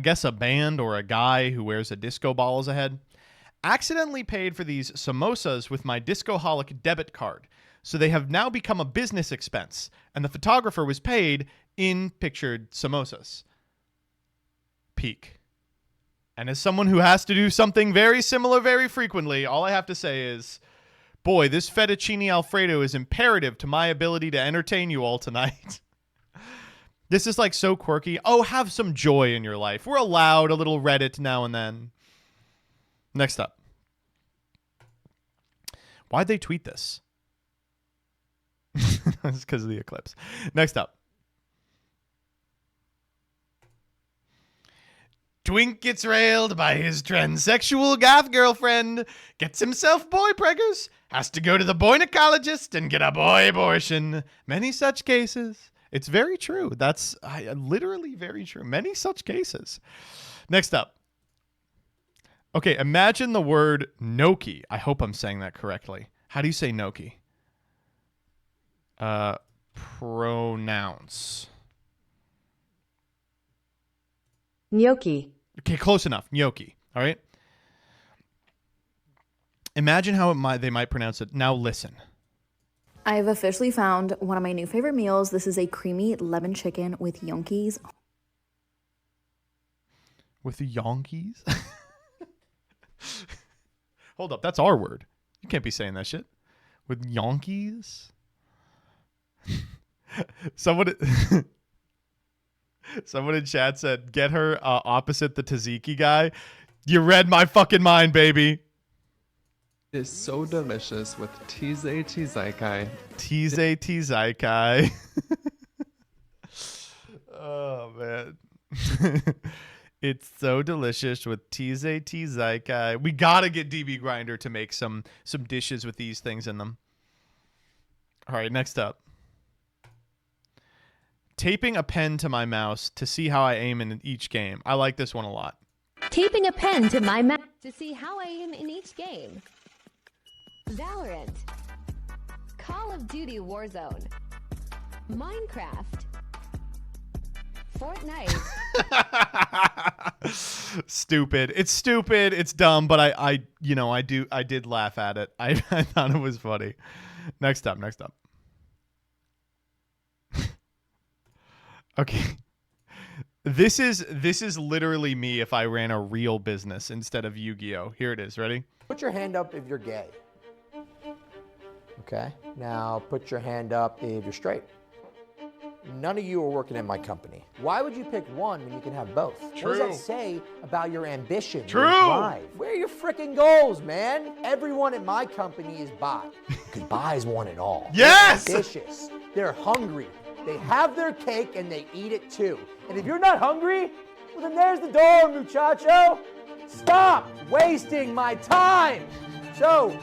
guess a band or a guy who wears a disco ball as a head. Accidentally paid for these samosas with my Discoholic debit card. So they have now become a business expense, and the photographer was paid in pictured samosas. Peak. And as someone who has to do something very similar very frequently, all I have to say is, boy, this fettuccine Alfredo is imperative to my ability to entertain you all tonight. This is like so quirky. Oh, have some joy in your life. We're allowed a little Reddit now and then. Next up. Why'd they tweet this? It's because of the eclipse. Next up. Twink gets railed by his transsexual goth girlfriend, gets himself boy preggers, has to go to the boynecologist and get a boy abortion. Many such cases. It's very true. That's literally very true. Many such cases. Next up. Okay, imagine the word gnocchi. I hope I'm saying that correctly. How do you say gnocchi? Pronounce. Gnocchi. Okay, close enough. Gnocchi. All right. Imagine how they might pronounce it. Now listen. I've officially found one of my new favorite meals. This is a creamy lemon chicken with yonkis. With the yonkies? Hold up, that's our word. You can't be saying that shit. With yonkies? Someone in chat said, get her opposite the tzatziki guy. You read my fucking mind, baby. It's so delicious with tzatziki. Tzatziki. Oh, man. It's so delicious with tzatziki. We gotta get DB Grinder to make some dishes with these things in them. All right, next up. Taping a pen to my mouse to see how I aim in each game. I like this one a lot. Taping a pen to my mouse to see how I aim in each game. Valorant. Call of Duty Warzone, Minecraft, Fortnite. Stupid. It's stupid. It's dumb, but I did laugh at it. I thought it was funny. Next up. Okay. This is literally me if I ran a real business instead of Yu-Gi-Oh. Here it is. Ready? Put your hand up if you're gay. Okay. Now put your hand up if you're straight. None of you are working at my company. Why would you pick one when you can have both? True. What does that say about your ambition? True. Your drive? Where are your freaking goals, man? Everyone at my company is bi. Because bi's want it all. Yes! They're ambitious. They're hungry. They have their cake and they eat it too. And if you're not hungry, well then there's the door, muchacho. Stop wasting my time. So,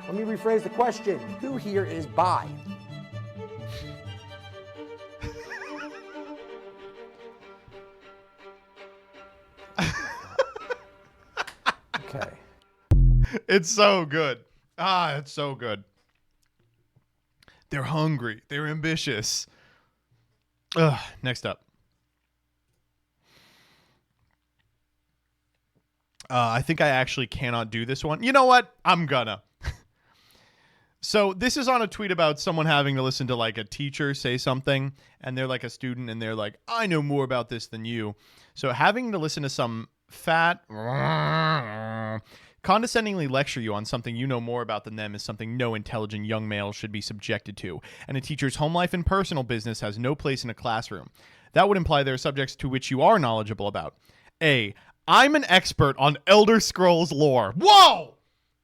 let me rephrase the question. Who here is bi? Okay. It's so good. It's so good. They're hungry. They're ambitious. Next up. I think I actually cannot do this one. You know what? I'm gonna. So this is on a tweet about someone having to listen to like a teacher say something, and they're like a student, and they're like, I know more about this than you. So having to listen to some fat condescendingly lecture you on something you know more about than them is something no intelligent young male should be subjected to, and a teacher's home life and personal business has no place in a classroom. That would imply there are subjects to which you are knowledgeable about. A. I'm an expert on Elder Scrolls lore. Whoa!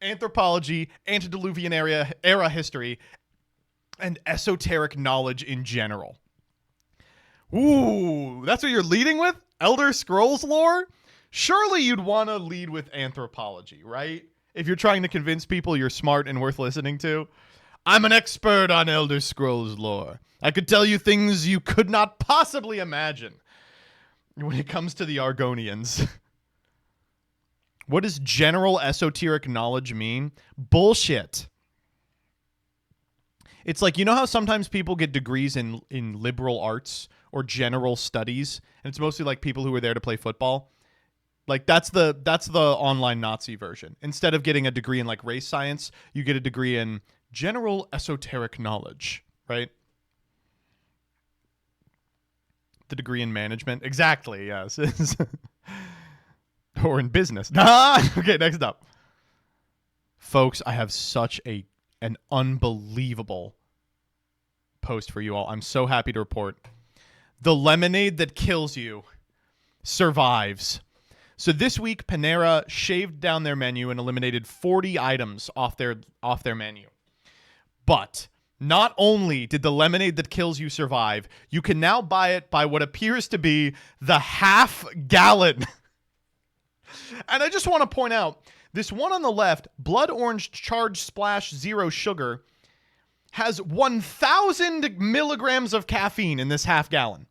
Anthropology, antediluvian era history, and esoteric knowledge in general. Ooh, that's what you're leading with? Elder Scrolls lore? Surely you'd want to lead with anthropology, right? If you're trying to convince people you're smart and worth listening to. I'm an expert on Elder Scrolls lore. I could tell you things you could not possibly imagine when it comes to the Argonians. What does general esoteric knowledge mean? Bullshit. It's like, you know how sometimes people get degrees in liberal arts or general studies, and it's mostly like people who are there to play football? Like that's the online Nazi version. Instead of getting a degree in like race science, you get a degree in general esoteric knowledge, right? The degree in management. Exactly, yes. Or in business. Okay, next up. Folks, I have such an unbelievable post for you all. I'm so happy to report. The lemonade that kills you survives. So this week, Panera shaved down their menu and eliminated 40 items off their menu. But not only did the lemonade that kills you survive, you can now buy it by what appears to be the half gallon. And I just want to point out, this one on the left, Blood Orange Charged Splash Zero Sugar, has 1,000 milligrams of caffeine in this half gallon.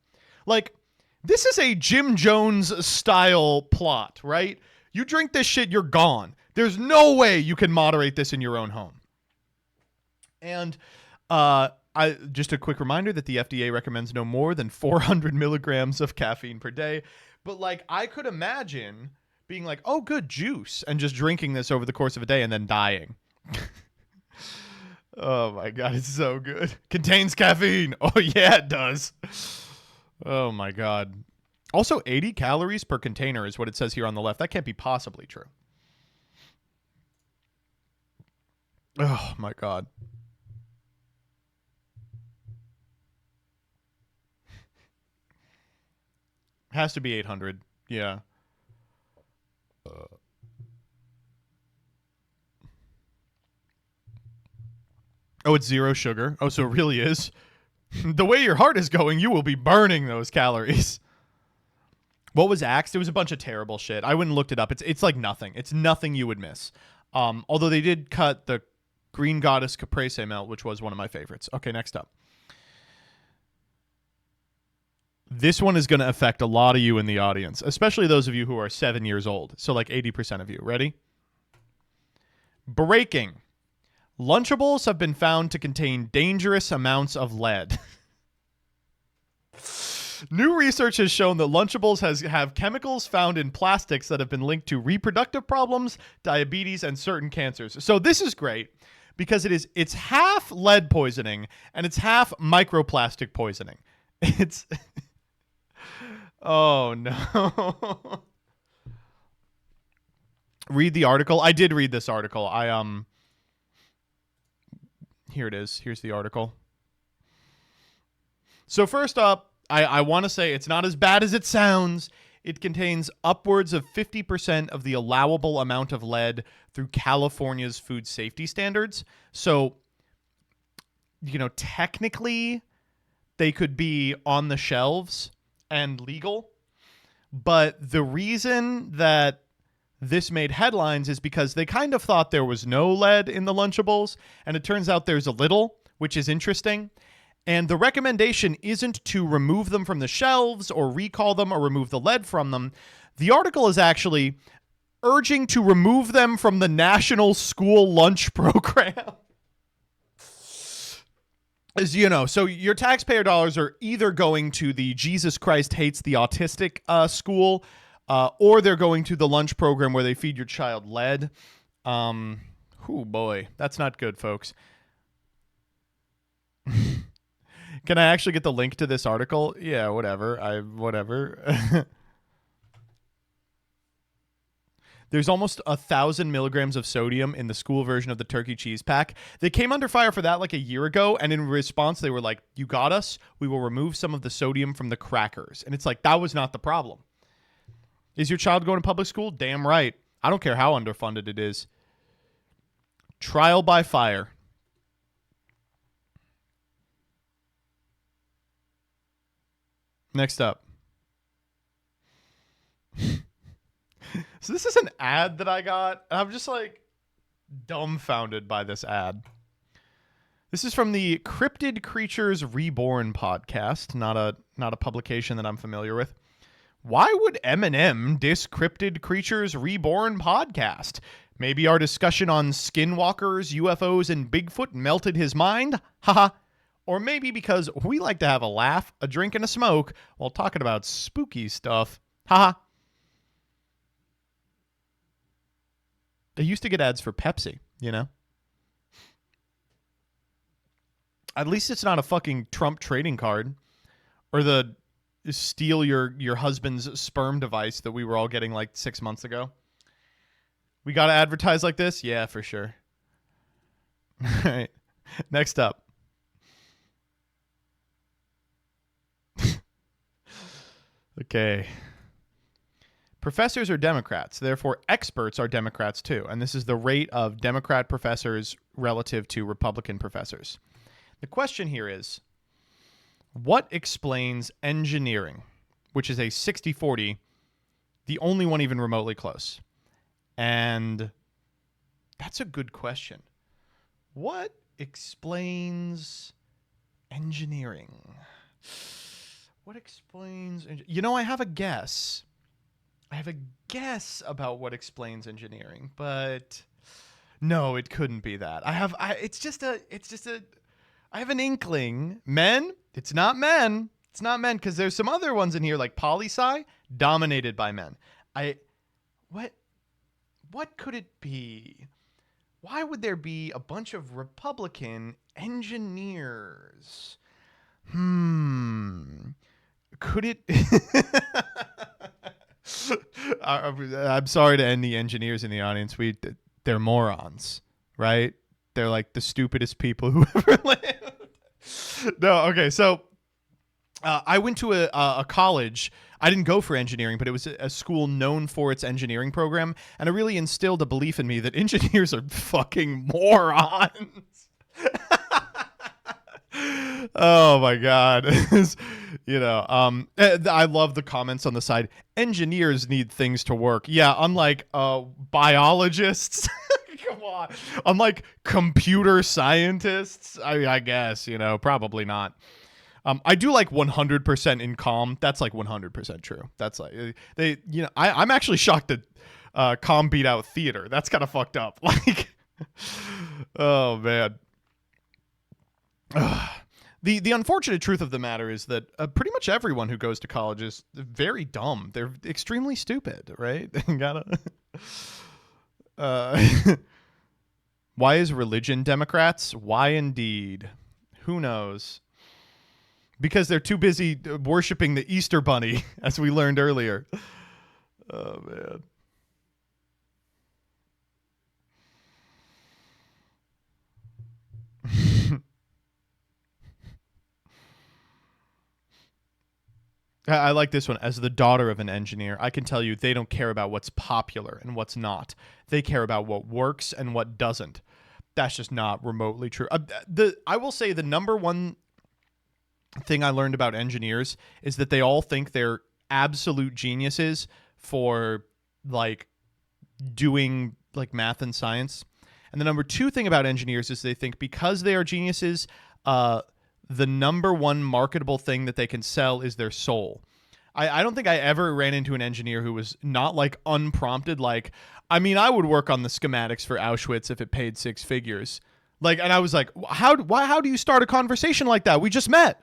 Like, this is a Jim Jones style plot, right? You drink this shit, you're gone. There's no way you can moderate this in your own home. And just a quick reminder that the FDA recommends no more than 400 milligrams of caffeine per day. But like, I could imagine being like, oh, good, juice, and just drinking this over the course of a day and then dying. Oh my God, it's so good. Contains caffeine. Oh yeah, it does. Oh my God. Also, 80 calories per container is what it says here on the left. That can't be possibly true. Oh my God. Has to be 800. Yeah. Oh, it's zero sugar. Oh, so it really is. The way your heart is going, you will be burning those calories. What was axed? It was a bunch of terrible shit. I wouldn't looked it up. It's like nothing. It's nothing you would miss. Although they did cut the Green Goddess Caprese Melt, which was one of my favorites. Okay, next up. This one is going to affect a lot of you in the audience, especially those of you who are 7 years old. So like 80% of you. Ready? Breaking. Lunchables have been found to contain dangerous amounts of lead. New research has shown that Lunchables have chemicals found in plastics that have been linked to reproductive problems, diabetes, and certain cancers. So this is great because it's half lead poisoning and it's half microplastic poisoning. It's oh no. Read the article. I did read this article. Here it is. Here's the article. So first up, I want to say it's not as bad as it sounds. It contains upwards of 50% of the allowable amount of lead through California's food safety standards. So, technically, they could be on the shelves and legal. But the reason that this made headlines is because they kind of thought there was no lead in the Lunchables, and it turns out there's a little, which is interesting. And the recommendation isn't to remove them from the shelves or recall them or remove the lead from them. The article is actually urging to remove them from the National School Lunch Program. As you know, so your taxpayer dollars are either going to the Jesus Christ Hates the Autistic school, or they're going to the lunch program where they feed your child lead. Oh boy, that's not good, folks. Can I actually get the link to this article? Yeah, whatever. There's almost 1,000 milligrams of sodium in the school version of the turkey cheese pack. They came under fire for that like a year ago, and in response, they were like, you got us. We will remove some of the sodium from the crackers. And it's like, that was not the problem. Is your child going to public school? Damn right. I don't care how underfunded it is. Trial by fire. Next up. So this is an ad that I got. And I'm just like dumbfounded by this ad. This is from the Cryptid Creatures Reborn podcast, not a publication that I'm familiar with. Why would Eminem diss Cryptid Creatures Reborn podcast? Maybe our discussion on skinwalkers, UFOs, and Bigfoot melted his mind? Haha. Or maybe because we like to have a laugh, a drink, and a smoke while talking about spooky stuff. Haha. They used to get ads for Pepsi, At least it's not a fucking Trump trading card or the steal your husband's sperm device that we were all getting like 6 months ago. We got to advertise like this? Yeah, for sure. All right. Next up. Okay. Professors are Democrats, therefore experts are Democrats too. And this is the rate of Democrat professors relative to Republican professors. The question here is, what explains engineering, which is a 60-40, the only one even remotely close? And that's a good question. What explains engineering? What explains... I have a guess. I have a guess about what explains engineering, but no, it couldn't be that. I have an inkling. Men? It's not men. It's not men, because there's some other ones in here like poli-sci, dominated by men. What could it be? Why would there be a bunch of Republican engineers? Could it... I'm sorry to any engineers in the audience. They're morons, right? They're like the stupidest people who ever lived. No, okay. So I went to a college. I didn't go for engineering, but it was a school known for its engineering program, and it really instilled a belief in me that engineers are fucking morons. Oh my God. I love the comments on the side. Engineers need things to work. Yeah, unlike biologists. Come on. Unlike computer scientists, I guess, probably not. I do like 100% in calm. That's like 100% true. That's like I'm actually shocked that calm beat out theater. That's kind of fucked up. Like Oh man. The unfortunate truth of the matter is that pretty much everyone who goes to college is very dumb. They're extremely stupid, right? Gotta. Why is religion Democrats? Why indeed? Who knows? Because they're too busy worshiping the Easter Bunny, as we learned earlier. Oh man. I like this one. As the daughter of an engineer, I can tell you they don't care about what's popular and what's not. They care about what works and what doesn't. That's just not remotely true. I will say the number one thing I learned about engineers is that they all think they're absolute geniuses for like doing like math and science. And the number two thing about engineers is they think because they are geniuses, the number one marketable thing that they can sell is their soul. I don't think I ever ran into an engineer who was not like unprompted. Like, I mean, I would work on the schematics for Auschwitz if it paid 6 figures. Like, and I was like, how do you start a conversation like that? We just met.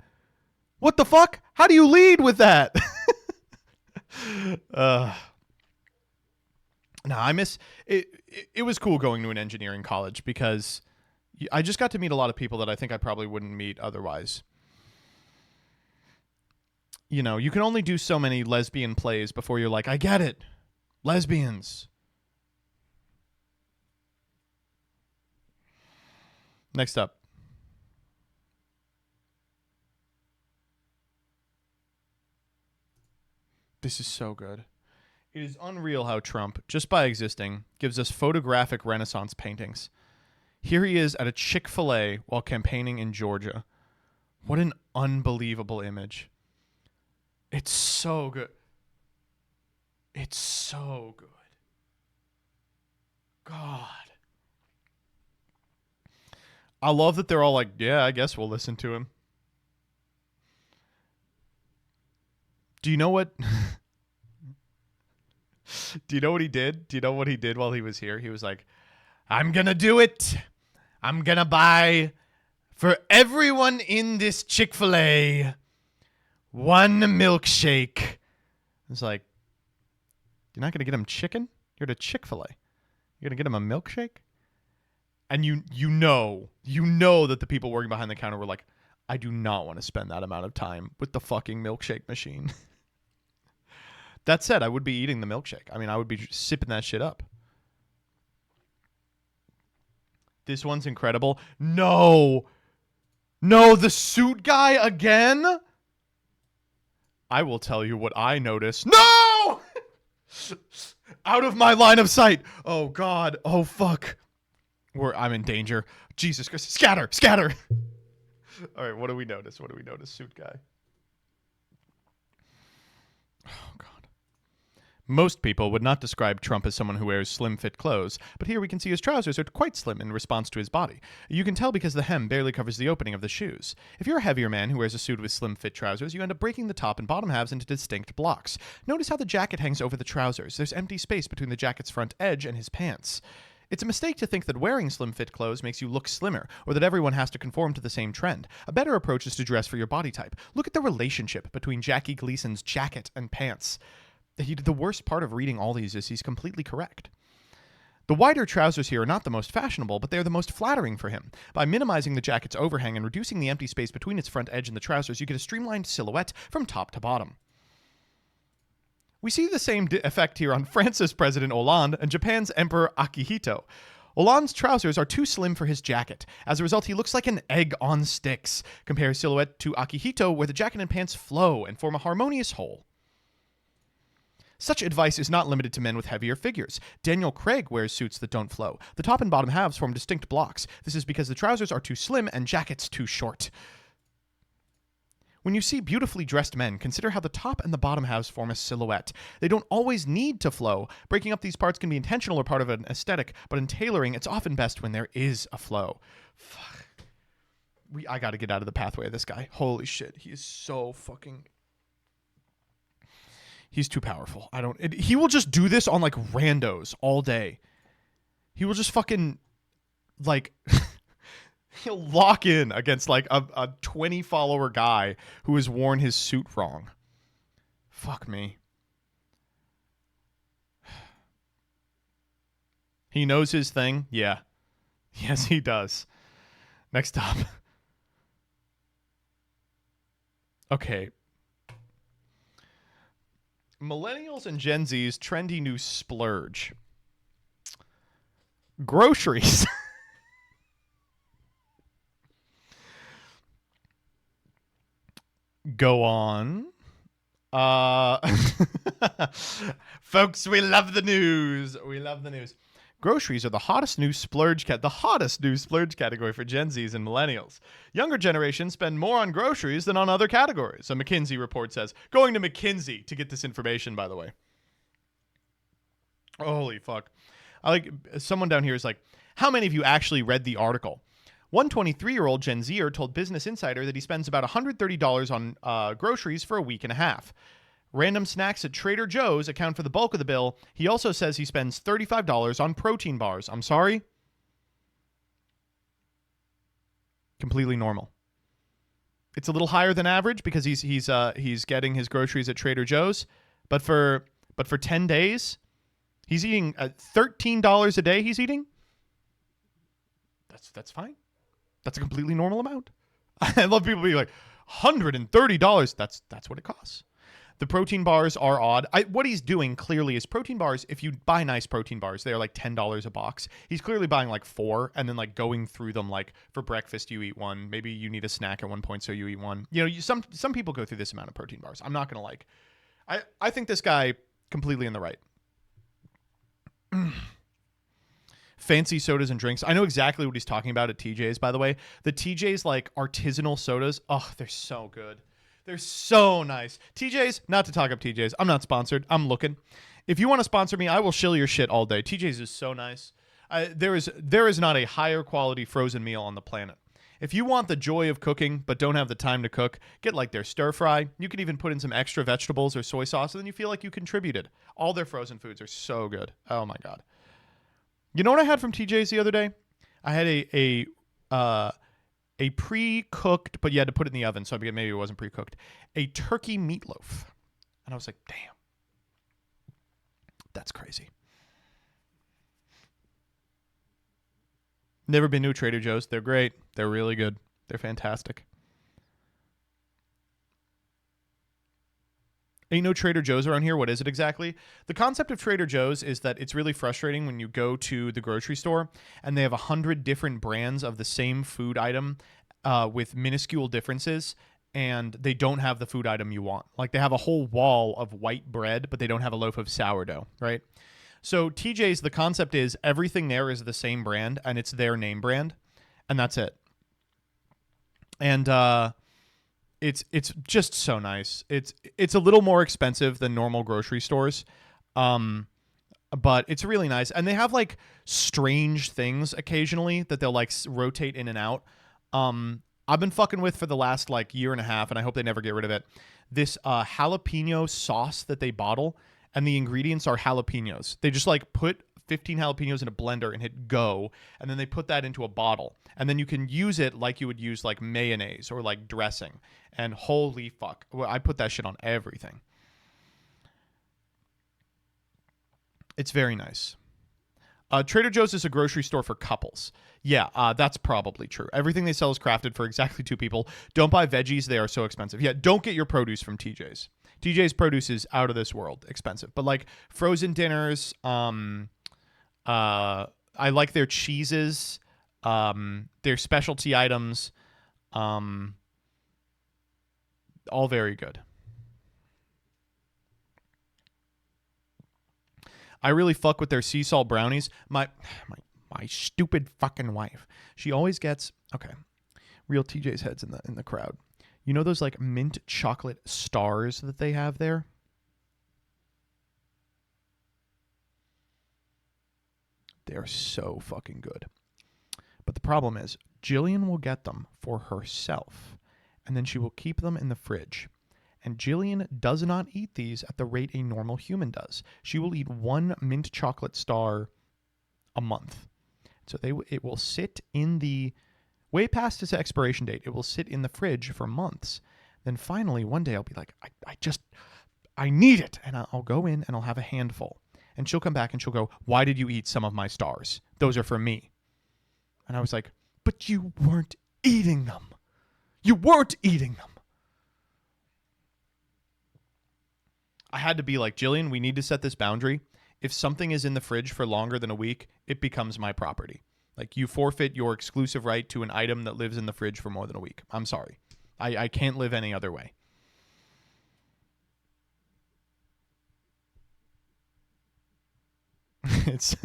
What the fuck? How do you lead with that? No, I miss it. It was cool going to an engineering college because I just got to meet a lot of people that I think I probably wouldn't meet otherwise. You know, you can only do so many lesbian plays before you're like, I get it. Lesbians. Next up. This is so good. It is unreal how Trump, just by existing, gives us photographic Renaissance paintings. Here he is at a Chick-fil-A while campaigning in Georgia. What an unbelievable image. It's so good. It's so good. God. I love that they're all like, yeah, I guess we'll listen to him. Do you know what... Do you know what he did? Do you know what he did while he was here? He was like, I'm going to do it. I'm going to buy for everyone in this Chick-fil-A one milkshake. It's like, you're not going to get him chicken? You're at a Chick-fil-A. You're going to get him a milkshake? And you know that the people working behind the counter were like, I do not want to spend that amount of time with the fucking milkshake machine. That said, I would be eating the milkshake. I mean, I would be sipping that shit up. This one's incredible. No, the suit guy again? I will tell you what I noticed. No! Out of my line of sight. Oh, God. Oh, fuck. I'm in danger. Jesus Christ. Scatter. All right, what do we notice? Suit guy. Oh, God. Most people would not describe Trump as someone who wears slim-fit clothes, but here we can see his trousers are quite slim in response to his body. You can tell because the hem barely covers the opening of the shoes. If you're a heavier man who wears a suit with slim-fit trousers, you end up breaking the top and bottom halves into distinct blocks. Notice how the jacket hangs over the trousers. There's empty space between the jacket's front edge and his pants. It's a mistake to think that wearing slim-fit clothes makes you look slimmer, or that everyone has to conform to the same trend. A better approach is to dress for your body type. Look at the relationship between Jackie Gleason's jacket and pants. The worst part of reading all these is he's completely correct. The wider trousers here are not the most fashionable, but they are the most flattering for him. By minimizing the jacket's overhang and reducing the empty space between its front edge and the trousers, you get a streamlined silhouette from top to bottom. We see the same effect here on France's President Hollande and Japan's Emperor Akihito. Hollande's trousers are too slim for his jacket. As a result, he looks like an egg on sticks. Compare his silhouette to Akihito, where the jacket and pants flow and form a harmonious whole. Such advice is not limited to men with heavier figures. Daniel Craig wears suits that don't flow. The top and bottom halves form distinct blocks. This is because the trousers are too slim and jackets too short. When you see beautifully dressed men, consider how the top and the bottom halves form a silhouette. They don't always need to flow. Breaking up these parts can be intentional or part of an aesthetic, but in tailoring, it's often best when there is a flow. Fuck. I gotta get out of the pathway of this guy. Holy shit, he is so fucking... He's too powerful. He will just do this on like randos all day. He will just fucking like he'll lock in against like a 20 follower guy who has worn his suit wrong. Fuck me. He knows his thing? Yeah. Yes, he does. Next up. Okay. Millennials and Gen Z's trendy new splurge. Groceries. Go on. Folks, we love the news. We love the news. Groceries are the hottest new splurge category for Gen Zs and millennials. Younger generations spend more on groceries than on other categories, a McKinsey report says. Going to McKinsey to get this information, by the way. Holy fuck. I like someone down here is like, how many of you actually read the article? One 23-year-old Gen Zer told Business Insider that he spends about $130 on groceries for a week and a half. Random snacks at Trader Joe's account for the bulk of the bill. He also says he spends $35 on protein bars. I'm sorry? Completely normal. It's a little higher than average because he's getting his groceries at Trader Joe's, but for 10 days, he's eating $13 a day he's eating? That's fine. That's a completely normal amount. I love people being like, $130. That's what it costs. The protein bars are odd. What he's doing clearly is protein bars. If you buy nice protein bars, they're like $10 a box. He's clearly buying like 4 and then like going through them. Like for breakfast, you eat one. Maybe you need a snack at one point, so you eat one. You know, some people go through this amount of protein bars. I'm not gonna like. I think this guy completely in the right. Fancy sodas and drinks. I know exactly what he's talking about at TJ's, by the way. The TJ's like artisanal sodas. Oh, they're so good. They're so nice. TJ's, not to talk up TJ's. I'm not sponsored. I'm looking. If you want to sponsor me, I will shill your shit all day. TJ's is so nice. There is not a higher quality frozen meal on the planet. If you want the joy of cooking but don't have the time to cook, get like their stir fry. You can even put in some extra vegetables or soy sauce, and then you feel like you contributed. All their frozen foods are so good. Oh my God. You know what I had from TJ's the other day? I had a pre-cooked, but you had to put it in the oven, so maybe it wasn't pre-cooked, a turkey meatloaf. And I was like, damn. That's crazy. Never been to a Trader Joe's. They're great. They're really good. They're fantastic. Ain't no Trader Joe's around here. What is it exactly? The concept of Trader Joe's is that it's really frustrating when you go to the grocery store and they have 100 different brands of the same food item with minuscule differences, and they don't have the food item you want. Like they have a whole wall of white bread, but they don't have a loaf of sourdough, right? So TJ's, the concept is everything there is the same brand, and it's their name brand, and that's it. And it's just so nice. It's a little more expensive than normal grocery stores, but it's really nice. And they have like strange things occasionally that they'll like rotate in and out. I've been fucking with for the last like year and a half, and I hope they never get rid of it. This jalapeno sauce that they bottle, and the ingredients are jalapenos. They just like put 15 jalapenos in a blender and hit go, and then they put that into a bottle, and then you can use it like you would use like mayonnaise or like dressing. And holy fuck, well, I put that shit on everything. It's very nice. Trader Joe's is a grocery store for couples. Yeah, that's probably true. Everything they sell is crafted for exactly 2 people. Don't buy veggies. They are so expensive. Yeah, don't get your produce from TJ's. TJ's produce is out of this world expensive. But like frozen dinners, I like their cheeses, their specialty items, all very good. I really fuck with their sea salt brownies. My stupid fucking wife. She always gets real TJ's heads in the crowd. You know those like mint chocolate stars that they have there? They're so fucking good. But the problem is, Jillian will get them for herself, and then she will keep them in the fridge. And Jillian does not eat these at the rate a normal human does. She will eat 1 mint chocolate star a month. So it will sit in the way past its expiration date. It will sit in the fridge for months. Then finally one day I'll be like, I need it, and I'll go in and I'll have a handful. And she'll come back and she'll go, "Why did you eat some of my stars? Those are for me." And I was like, "But you weren't eating them. You weren't eating them." I had to be like, "Jillian, we need to set this boundary. If something is in the fridge for longer than a week, it becomes my property. Like, you forfeit your exclusive right to an item that lives in the fridge for more than a week. I'm sorry. I can't live any other way." It's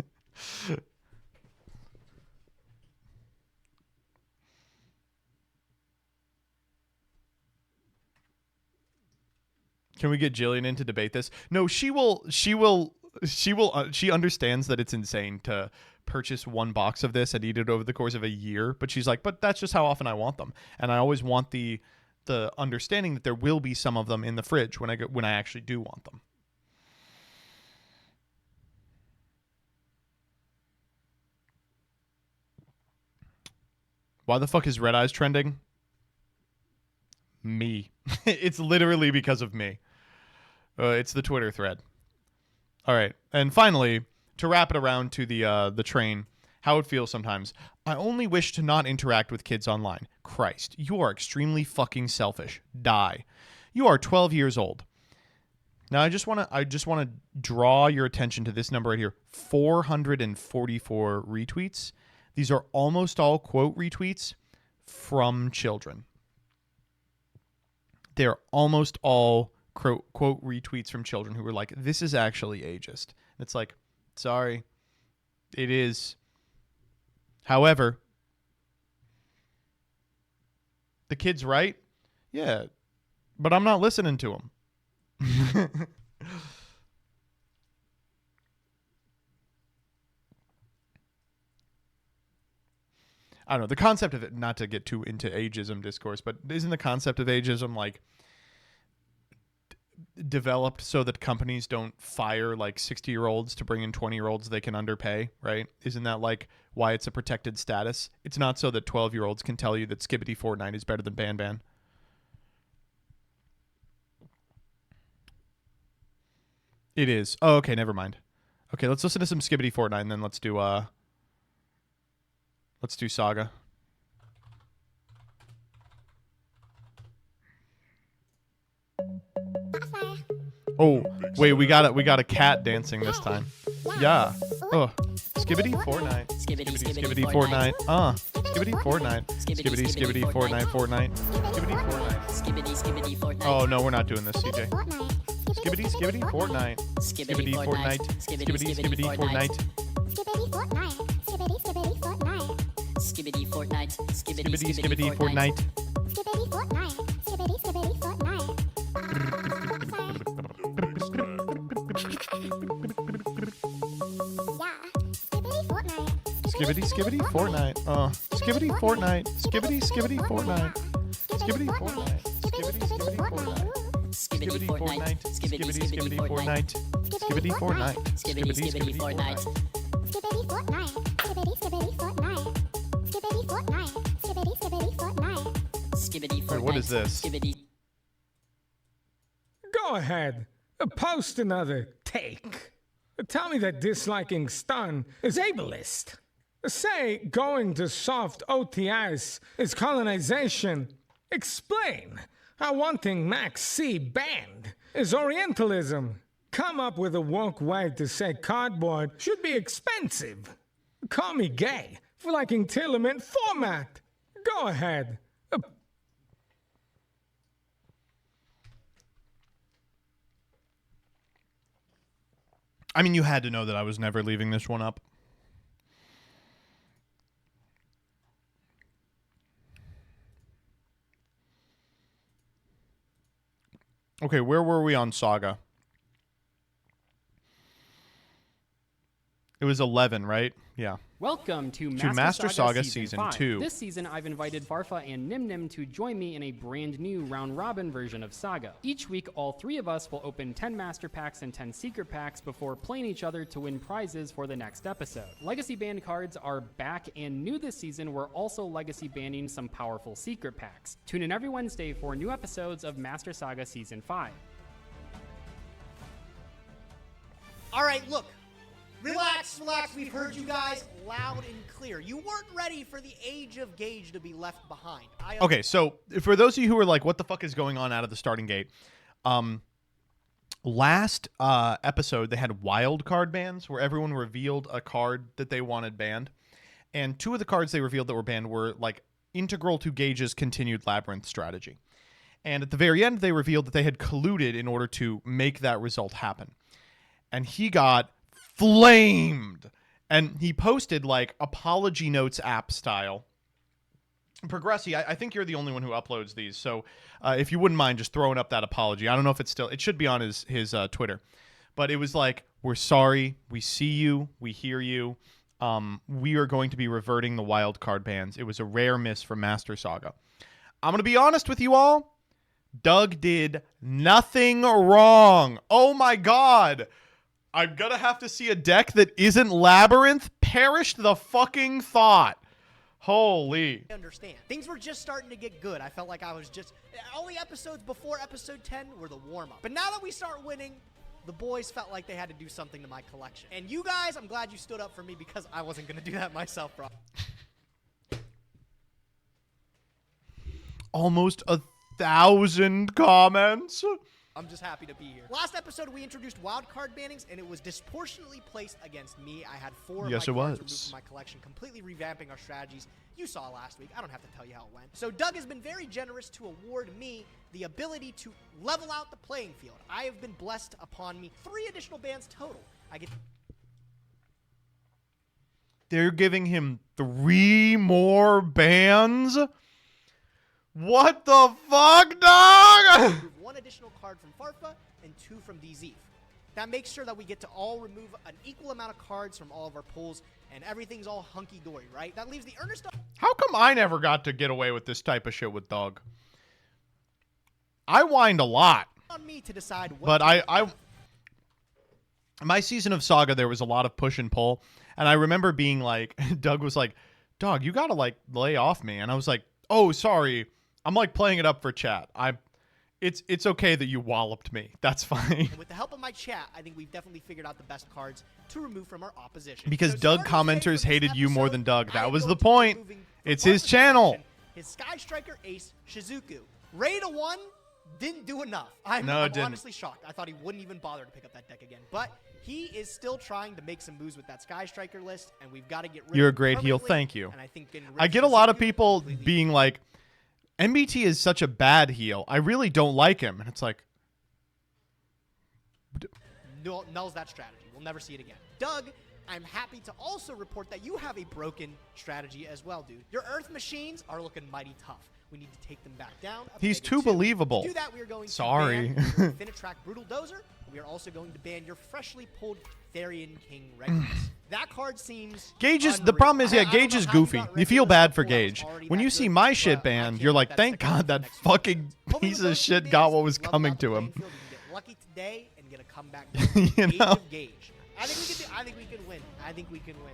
Can we get Jillian in to debate this? No, she understands that it's insane to purchase one box of this and eat it over the course of a year, but she's like, "But that's just how often I want them." And I always want the understanding that there will be some of them in the fridge when I actually do want them. Why the fuck is Red Eyes trending? Me. It's literally because of me. It's the Twitter thread. All right. And finally, to wrap it around to the train, how it feels sometimes. I only wish to not interact with kids online. Christ, you are extremely fucking selfish. Die. You are 12 years old. Now I just want to draw your attention to this number right here. 444 retweets. These are almost all quote retweets from children. They're almost all quote retweets from children who were like, "This is actually ageist." And it's like, sorry, it is. However, the kid's right. Yeah, but I'm not listening to him. I don't know. The concept of it, not to get too into ageism discourse, but isn't the concept of ageism like developed so that companies don't fire like 60-year-olds to bring in 20-year-olds they can underpay, right? Isn't that like why it's a protected status? It's not so that 12-year-olds can tell you that Skibbity Fortnite is better than Ban Ban. It is. Oh, okay, never mind. Okay, let's listen to some Skibbity Fortnite and then let's do Saga. Oh, wait, we got a cat dancing this time. Yeah. Oh. Skibbity Fortnite. Skibbity Fortnite. Skibbity Fortnite. Skibbity Fortnite. Skibbity Fortnite. Oh, no, we're not doing this, CJ. Skibbity Fortnite. Skibbity Fortnite. Skibbity Fortnite. Skibbity Fortnite. Skibbity Fortnite. Skibbity Fortnite. Skibbity Fortnite. Skibbity Fortnite. Skibbity Fortnite. Skibbity Fortnite. Skibbity Fortnite. Skibbity Fortnite. Skibbity Fortnite. Skibbity Fortnite. Wait, what is this? Go ahead. Post another take. Tell me that disliking stun is ableist. Say going to soft OTIs is colonization. Explain how wanting Max C banned is Orientalism. Come up with a woke way to say cardboard should be expensive. Call me gay for liking Tillerman format. Go ahead. I mean, you had to know that I was never leaving this one up. Okay, where were we on Saga? It was 11, right? Yeah. Welcome to Master Saga Season Season 5. 2. This season, I've invited Farfa and Nim Nim to join me in a brand new round-robin version of Saga. Each week, all three of us will open 10 Master Packs and 10 Secret Packs before playing each other to win prizes for the next episode. Legacy Band cards are back, and new this season, we're also Legacy Banding some powerful Secret Packs. Tune in every Wednesday for new episodes of Master Saga Season 5. All right, look. Relax, relax. We've heard you guys loud and clear. You weren't ready for the age of Gage to be left behind. Okay, so for those of you who are like, what the fuck is going on out of the starting gate? Last episode, they had wild card bans where everyone revealed a card that they wanted banned. And two of the cards they revealed that were banned were like integral to Gage's continued Labyrinth strategy. And at the very end, they revealed that they had colluded in order to make that result happen. And he got flamed. And he posted like apology notes app style. Progressi, I think you're the only one who uploads these. So if you wouldn't mind just throwing up that apology. I don't know if it's still, it should be on his Twitter. But it was like, we're sorry. We see you. We hear you. We are going to be reverting the wild card bans. It was a rare miss from Master Saga. I'm going to be honest with you all. Doug did nothing wrong. Oh my God. I'm going to have to see a deck that isn't Labyrinth. Perished the fucking thought. Holy. I understand. Things were just starting to get good. I felt like I was just... All the episodes before episode 10 were the warm-up. But now that we start winning, the boys felt like they had to do something to my collection. And you guys, I'm glad you stood up for me because I wasn't going to do that myself, bro. Almost 1,000 comments. I'm just happy to be here. Last episode, we introduced wildcard bannings, and it was disproportionately placed against me. I had 4 of my cards removed from my collection, completely revamping our strategies. You saw last week. I don't have to tell you how it went. So Doug has been very generous to award me the ability to level out the playing field. I have been blessed upon me 3 additional bans total. They're giving him 3 more bans? What the fuck, dog? 1 additional card from Farfa and 2 from DZ. That makes sure that we get to all remove an equal amount of cards from all of our pulls, and everything's all hunky-dory, right? That leaves the Earnest... How come I never got to get away with this type of shit with Doug? I whined a lot. On me to decide what but I my season of Saga, there was a lot of push and pull, and I remember being like, Doug was like, dog, you gotta like lay off me. And I was like, oh, sorry. I'm like playing it up for chat. It's okay that you walloped me. That's fine. And with the help of my chat, I think we've definitely figured out the best cards to remove from our opposition. Because so Doug commenters hated you more than Doug. That was the point. It's his channel. His Sky Striker Ace Shizuku. Raid a 1 didn't do enough. I'm honestly shocked. I thought he wouldn't even bother to pick up that deck again. But he is still trying to make some moves with that Sky Striker list, and we've got to get rid of You're a great heel. Thank you. And I think I get a lot of people being like, MBT is such a bad heel. I really don't like him. And it's like... Nulls that strategy. We'll never see it again. Doug, I'm happy to also report that you have a broken strategy as well, dude. Your Earth machines are looking mighty tough. We need to take them back down. He's too believable. To do that, we are going to ban your Infinitrack Brutal Dozer. We are also going to ban your freshly pulled Therian King Regulus. That card seems the problem is, Gage is goofy. You feel bad for Gage. When you see my shit banned, you're like, thank God that fucking piece of shit got what was coming to him. Get lucky today and get a comeback. You know? Gage. I think we can win. I think we can win.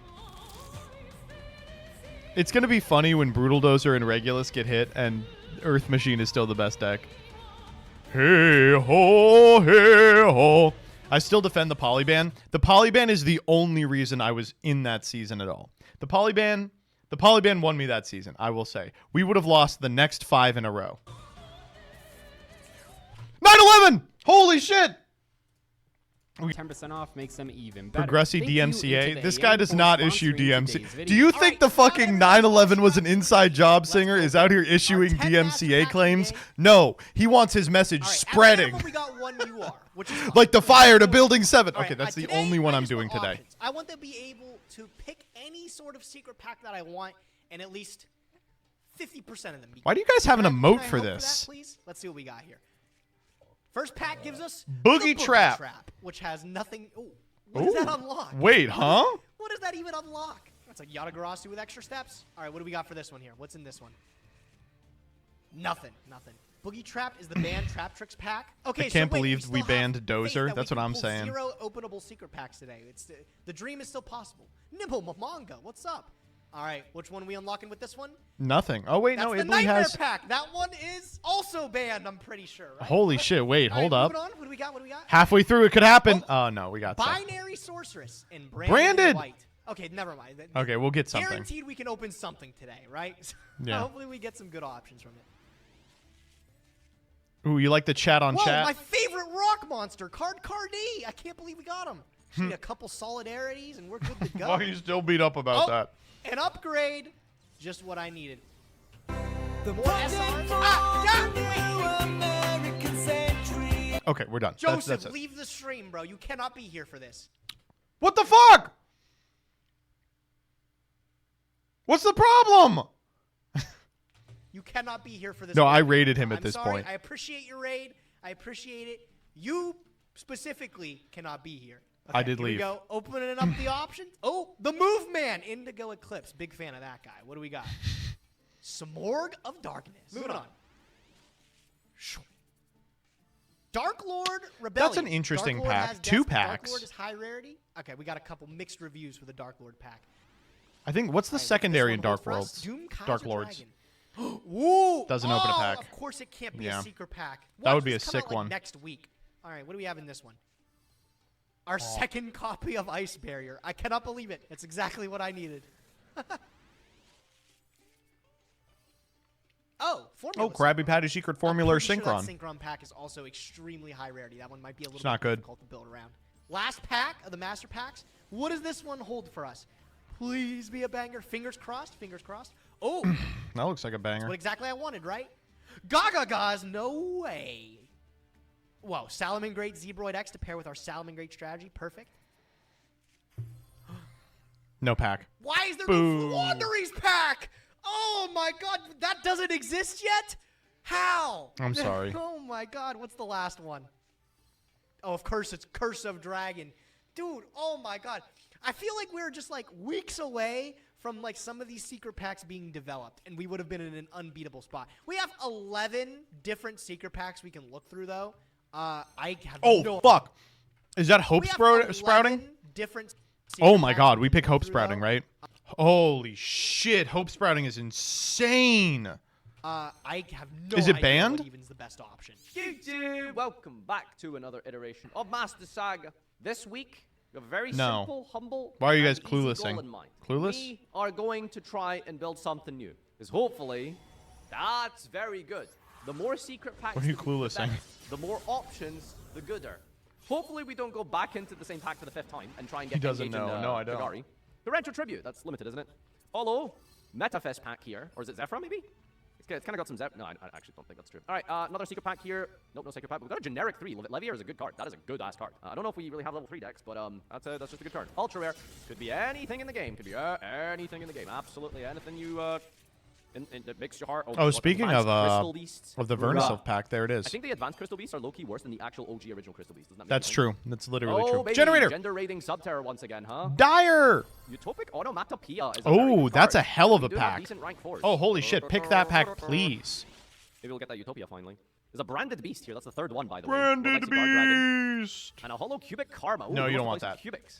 It's going to be funny when Brutal Dozer and Regulus get hit and Earth Machine is still the best deck. Hey ho, hey ho. I still defend the Polyban. The Polyban is the only reason I was in that season at all. The Polyban won me that season, I will say. We would have lost the next 5 in a row. 9/11! Holy shit! 10% off makes them even better. Progressi DMCA. This guy does not issue DMCA. Do you think the fucking 9/11 was an inside job singer is out here issuing DMCA claims? No, he wants his message spreading. We got one UR, which is like the fire to Building 7. Okay, that's the only one I'm doing today. I want to be able to pick any sort of secret pack that I want, and at least 50% of them. Why do you guys have an emote for this? Please? Let's see what we got here. First pack gives us Boogie Trap, which has nothing. Ooh, what does that unlock? Wait, huh? What does that even unlock? That's like Yatagarasu with extra steps. All right, what do we got for this one here? What's in this one? Nothing. Boogie Trap is the banned Trap Tricks pack. Okay, I can't so wait, believe we banned Dozer. That That's we what can I'm pull saying. 0 openable secret packs today. It's the dream is still possible. Nimble Mamanga, what's up? All right, which one are we unlocking with this one? Nothing. Oh wait, That's no, the Italy Nightmare has. pack. That one is also banned. I'm pretty sure. Right? Holy shit! Wait, All right, hold up. moving on. What do we got? Halfway through, it could happen. Oh, no, we got some. Binary Sorceress and Branded! White. Okay, never mind. Okay, we'll get something. Guaranteed we can open something today, right? Yeah. Hopefully we get some good options from it. Ooh, you like the chat on Whoa, chat? my favorite rock monster, Cardi. I can't believe we got him. Just need a couple solidarities and we're good to go. Why are you still beat up about that? An upgrade. Just what I needed. The more SR. Ah, wait. Okay, we're done. Joseph, that's it. leave the stream, bro. You cannot be here for this. What the fuck? What's the problem? You cannot be here for this. No, raid. I raided him at I'm this sorry. point. I appreciate your raid. I appreciate it. You specifically cannot be here. Okay, I did here leave. We go. Opening up the options. Oh, the Move Man, Indigo Eclipse. Big fan of that guy. What do we got? Samorg of Darkness. Moving on. Dark Lord Rebellion. That's an interesting Dark Lord pack. has 2 Dark packs. Lord is high rarity. Okay, we got a couple mixed reviews for the Dark Lord pack. I think, what's the secondary in Dark Worlds? Doom Kaiser Dark Lords. Dragon. Woo! Doesn't open a pack. Of course it can't be Yeah. a secret pack. That Watch would be this a come sick out, like, one. next week. All right, what do we have in this one? Our second copy of Ice Barrier. I cannot believe it. It's exactly what I needed. Formula. Krabby Patty Secret Formula I'm pretty Synchron. Sure that Synchron pack is also extremely high rarity. That one might be a little not bit good. difficult to build around. Last pack of the Master Packs. What does this one hold for us? Please be a banger. Fingers crossed. Fingers crossed. Oh, That looks like a banger. what exactly I wanted, right? Gaga, no way. Whoa, Salamangreat Zebroid X to pair with our Salamangreat strategy. Perfect. No pack. Why is there Boo. no Wanderings pack? Oh my god, that doesn't exist yet? How? I'm sorry. Oh my god, what's the last one? Oh, of course, it's Curse of Dragon. Dude, oh my god. I feel like we're just like weeks away from like some of these secret packs being developed, and we would have been in an unbeatable spot. We have 11 different secret packs we can look through, though. I have no fuck. Is that Hope We have Sprouting? 11 different Oh secret my packs god, we we can pick look Hope through, Sprouting, though. right? Holy shit, Hope Sprouting is insane. I have no Is it idea banned? what even is the best option. YouTube! Welcome back to another iteration of Master Saga. This week, we have a very No. simple, humble, Why are you and guys easy goal cluelessing? in mind. Clueless? We are going to try and build something new. Because hopefully, that's very good. The more secret packs, What are you the cluelessing? better. The more options, the gooder. Hopefully, we don't go back into the same pack for the 5th time and try and get He doesn't engaged in, know. No, I don't. Dragari. The Retro Tribute, that's limited, isn't it? Follow Metafest pack here. Or is it Zephyra, maybe? It's kind of got some Zep. No, I actually don't think that's true. All right, another secret pack here. Nope, no secret pack. We've got a generic 3. Levier is a good card. That is a good-ass card. I don't know if we really have level 3 decks, but that's just a good card. Ultra rare. Could be anything in the game. Could be anything in the game. Absolutely anything you, that makes your heart... Oh, speaking of the Hoorah. Vernisylph pack, there it is. I think the advanced Crystal Beasts are low-key worse than the actual OG original Crystal Beast. Doesn't that make That's sense? true. That's literally Oh, true. baby, Generator! Gender rating Subterror once again, huh? Dire! Utopic Onomatopoeia is a very Oh, good that's card. a hell of a We do have pack. decent rank 4s. Oh, holy shit. Pick that pack, please. Maybe we'll get that Utopia finally. There's a branded beast here. That's the 3rd one, by the way. Branded Lexi Guard Dragon. Beast! And a hollow cubic karma. Ooh, No, you don't multiple want places Cubics.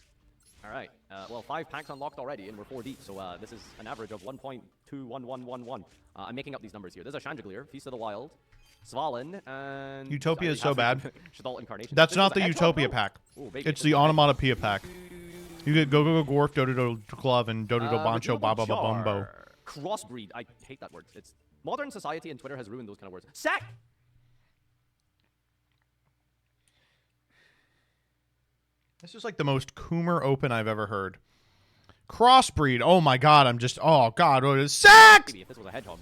All right. Well, 5 packs unlocked already, and we're 4 deep. So this is an average of 1.21111. I'm making up these numbers here. There's a Chandelure, Feast of the Wild, Svalin, and... Utopia is so bad. Shadalt Incarnation. That's This not is the a Hedgehog, Utopia bro. pack. Ooh, baby, It's this the is a Onomatopoeia pack. You get Go Gorf, Dododo Glove, and Dododo Bancho, Baba Bumbo. Jar. Crossbreed. I hate that word. It's modern society and Twitter has ruined those kind of words. Sack! This is like the most Coomer open I've ever heard. Crossbreed. Oh my god, I'm just... Oh god, what is... Sack! Maybe if this was a hedgehog.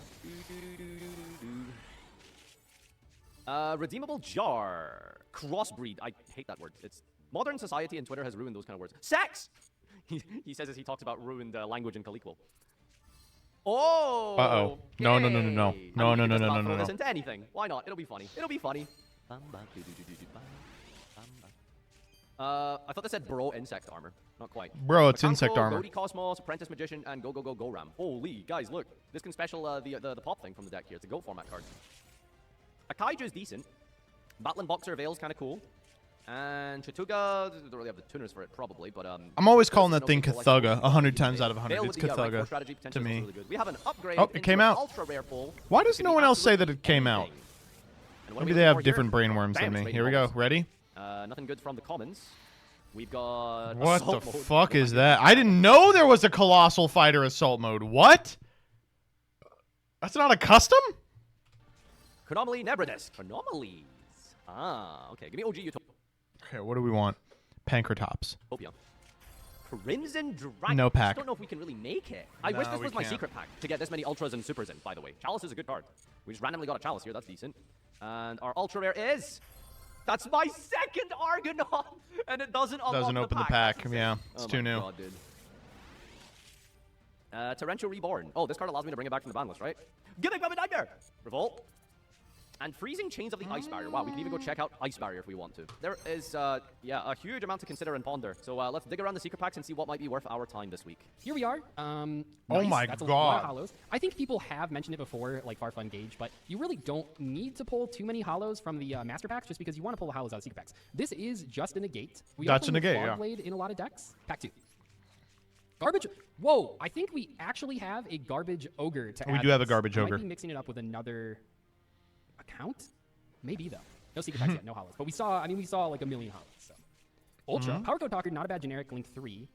Redeemable jar. Crossbreed. I hate that word. It's modern society and Twitter has ruined those kind of words. Sex! He says as he talks about ruined language in Caliquo. Oh! Uh-oh. No, no, no, no, no. okay. No, I mean, no, we no, can no, just no, not throw no, this no. into anything. Why not? It'll be funny. It'll be funny. I thought this said bro insect armor. Not quite. Bro, it's Makanko, insect armor. Bodhi Cosmos, Apprentice Magician, and Go Ram. Holy, guys, look. This can special the pop thing from the deck here. It's a Go format card. Akaiju's decent. Battling Boxer Veil's kind of cool. And Chatuga, don't really have the tuners for it, probably, but I'm always calling that thing Cthugga 100 times out of 100. It's Cthugga to me. Really good. We have an upgrade Oh, it came out. Ultra rare pull. Why does no one else say that it came out? Maybe they have different brainworms than me. Here we go. Ready? Nothing good from the commons. We've got What the Assault Mode. fuck is that? I didn't know there was a Colossal Fighter Assault Mode. What? That's not a custom? Chronomaly Nebradisc. Chronomalies. Ah, okay. Give me OG Utopia. Okay, what do we want? Pankratops. Crimson Dragon. No I pack. just don't know if we can really make it. I wish this was my secret pack to get this many ultras and supers in, by the way. Chalice is a good card. We just randomly got a Chalice here. That's decent. And our ultra rare is... That's my second Argonaut! And it doesn't unlock Doesn't open the pack. Yeah, it's too new. God, dude. Torrential Reborn. Oh, this card allows me to bring it back from the ban list, right? Gimmick Weapon Nightmare! Revolt. And Freezing Chains of the Ice Barrier. Wow, we can even go check out Ice Barrier if we want to. There is, yeah, a huge amount to consider and ponder. So let's dig around the secret packs and see what might be worth our time this week. Here we are. Oh Nice. my That's God. a lot of hollows. I think people have mentioned it before, like Farfa and Gage, but you really don't need to pull too many hollows from the master packs just because you want to pull the hollows out of secret packs. This is just a negate. We That's also a negate, Fog yeah. Blade in a lot of decks. Pack 2. Garbage. Whoa, I think we actually have a garbage ogre to add. We do have a this. garbage I ogre. might be mixing it up with another account. Maybe though. No secret packs yet, no hollows. But we saw, I mean, we saw like a million hollows. So. Ultra, Power Code Talker, not a bad generic, Link 3.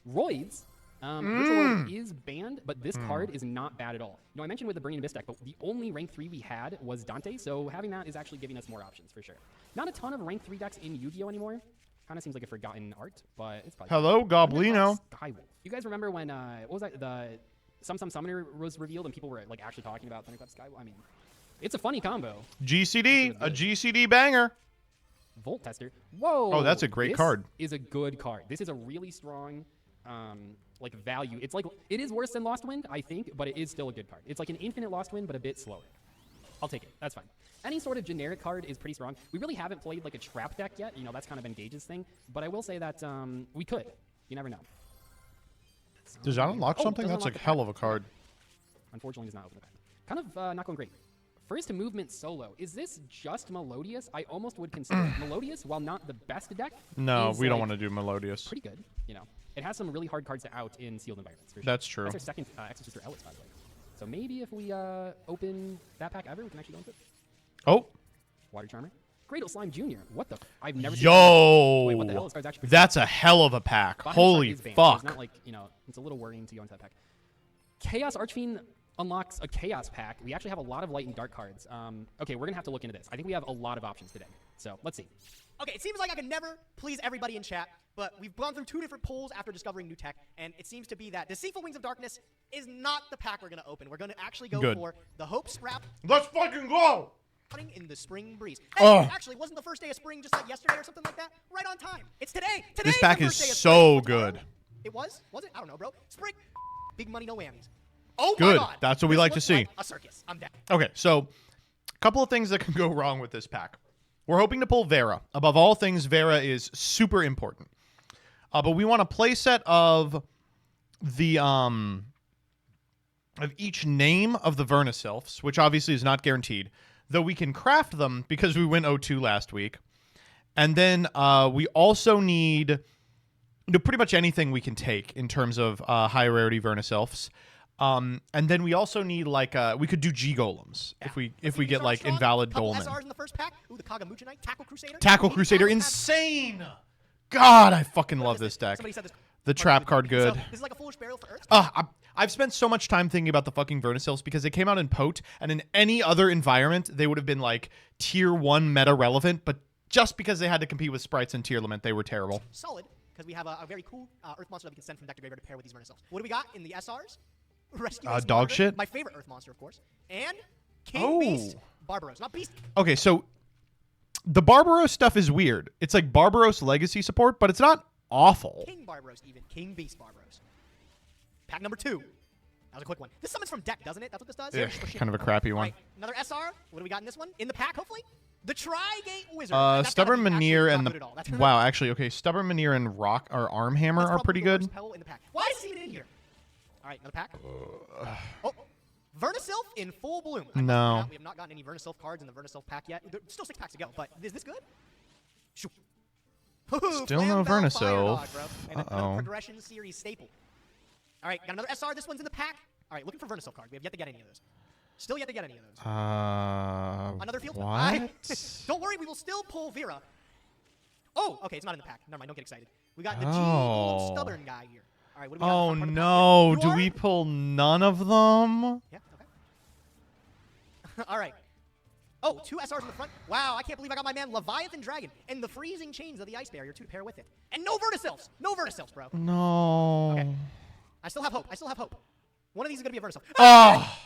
Roids, Virtual World is banned, but this card is not bad at all. You know, I mentioned with the Burning Abyss deck, but the only rank 3 we had was Dante, so having that is actually giving us more options for sure. Not a ton of rank 3 decks in Yu-Gi-Oh anymore. Kind of seems like a forgotten art, but it's probably... Hello, Goblino. Skywolf. You guys remember when, what was that, the Some Summoner was revealed and people were like actually talking about Thunderclap Skywolf? I mean, it's a funny combo. GCD, a GCD banger. Volt Tester. Whoa. Oh, that's a great card. This is a good card. This is a really strong, like value. It's like, it is worse than Lost Wind, I think, but it is still a good card. It's like an infinite Lost Wind, but a bit slower. I'll take it. That's fine. Any sort of generic card is pretty strong. We really haven't played like a trap deck yet. You know, that's kind of Engage's thing. But I will say that we could. You never know. Does that unlock something? That's a hell of a card. Unfortunately, does not open the pack. Kind of not going great. First movement solo. Is this just Melodious? I almost would consider it Melodious, while not the best deck. No, we don't want to do Melodious. Pretty good, you know. It has some really hard cards to out in sealed environments. For sure. That's true. That's our second Exorcister Ellis, by the way. So maybe if we open that pack ever, we can actually go into it. Oh. Water Charmer. Great Slime Jr. What the? I've never seen Yo. Wait, what the hell? This card's actually pretty That's a hell of a pack. Bottom Holy is banned, so fuck. it's not like, you know, it's a little worrying to go into that pack. Chaos Archfiend unlocks a Chaos pack. We actually have a lot of light and dark cards. Okay, we're going to have to look into this. I think we have a lot of options today. So let's see. Okay, it seems like I can never please everybody in chat, but we've gone through 2 different polls after discovering new tech, and it seems to be that Deceitful Wings of Darkness is not the pack we're going to open. We're going to actually go for the Hope Sprout. Let's fucking go! In the spring breeze. Hey, actually, wasn't the first day of spring just like yesterday or something like that? Right on time. It's today. This pack is so good. It was? Was it? I don't know, bro. Spring. Big money, no whammies. Oh Good. my God. That's what we like to see. Like a circus. I'm down. Okay, so a couple of things that can go wrong with this pack. We're hoping to pull Vera. Above all things, Vera is super important. But we want a playset of the of each name of the Vernisylphs, which obviously is not guaranteed, though we can craft them because we went 0-2 last week. And then we also need pretty much anything we can take in terms of high rarity Vernisylphs. And then we also need like we could do G golems if we get like invalid Dolmen. SRs in the first pack. Ooh, the Kagamuchinite, Tackle Crusader. Tackle Crusader, insane! God, I fucking love this deck. The trap card, good. So, this is like a foolish burial for Earth. I've spent so much time thinking about the fucking Vernisylphs because they came out in Pote, and in any other environment, they would have been like tier 1 meta relevant, but just because they had to compete with sprites and tier lament, they were terrible. Solid, because we have a very cool Earth monster that we can send from deck to graveyard to pair with these Vernisylphs. What do we got in the SRs? Rescue Ace dog Monitor, shit. My favorite Earth monster, of course. And King Beast Barbaros. Not Beast. Okay, so the Barbaros stuff is weird. It's like Barbaros legacy support, but it's not awful. King Barbaros, even. King Beast Barbaros. Pack number 2. That was a quick one. This summons from deck, doesn't it? That's what this does? Yeah, kind of a crappy one. Right, another SR. What do we got in this one? In the pack, hopefully? The Tri-Gate Wizard. Stubborn Manir and the wow, actually, okay, Stubborn Manir and Rock or Arm Hammer are pretty good. In the pack. Why is he even in here? All right, another pack. Oh, Vernisylph in full bloom. No, we have not gotten any Vernisylph cards in the Vernisylph pack yet. There's still 6 packs to go, but is this good? Shoot. Still no Vernisylph. Another progression series staple. All right, got another SR. This one's in the pack. All right, looking for Vernisylph card. We have yet to get any of those. Still yet to get any of those. Another field. What? Don't worry, we will still pull Vera. Oh, okay, it's not in the pack. Never mind, don't get excited. We got the G stubborn guy here. All right, what do we got? Oh no, do we pull none of them? Yeah, okay. All right. Oh, 2 SRs in the front. Wow, I can't believe I got my man Leviathan Dragon and the freezing chains of the ice barrier 2 to pair with it. And no Vernisylphs. No Vernisylphs, bro. No. Okay. I still have hope. I still have hope. One of these is going to be a Vernisylph. Oh.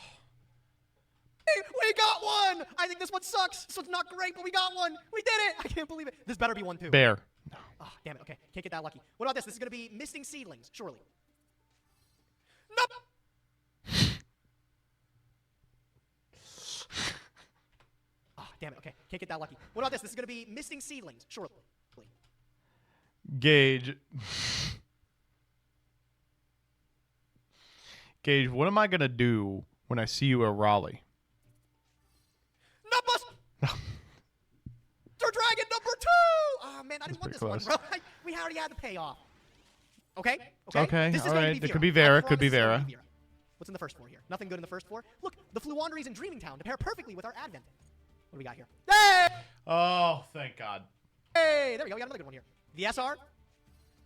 We got one! I think this one sucks. This one's not great, but we got one. We did it! I can't believe it. This better be one, too. Bear. No. Oh, damn it. Okay, can't get that lucky. What about this? This is going to be Misting Seedlings, surely. Nope! Oh, damn it. Okay, can't get that lucky. What about this? This is going to be Misting Seedlings, surely. Gage. Gage, what am I going to do when I see you at Raleigh? Dragon number 2! Oh, man, I didn't want this one, bro. We already had the payoff. Okay? Okay, this is all going right. to be It could be Vera. Could be Vera. What's in the first 4 here? Nothing good in the first 4. Look, the Fluwanderies in Dreaming Town to pair perfectly with our Advent. What do we got here? Hey! Oh, thank God. Hey, there we go. We got another good one here. The SR.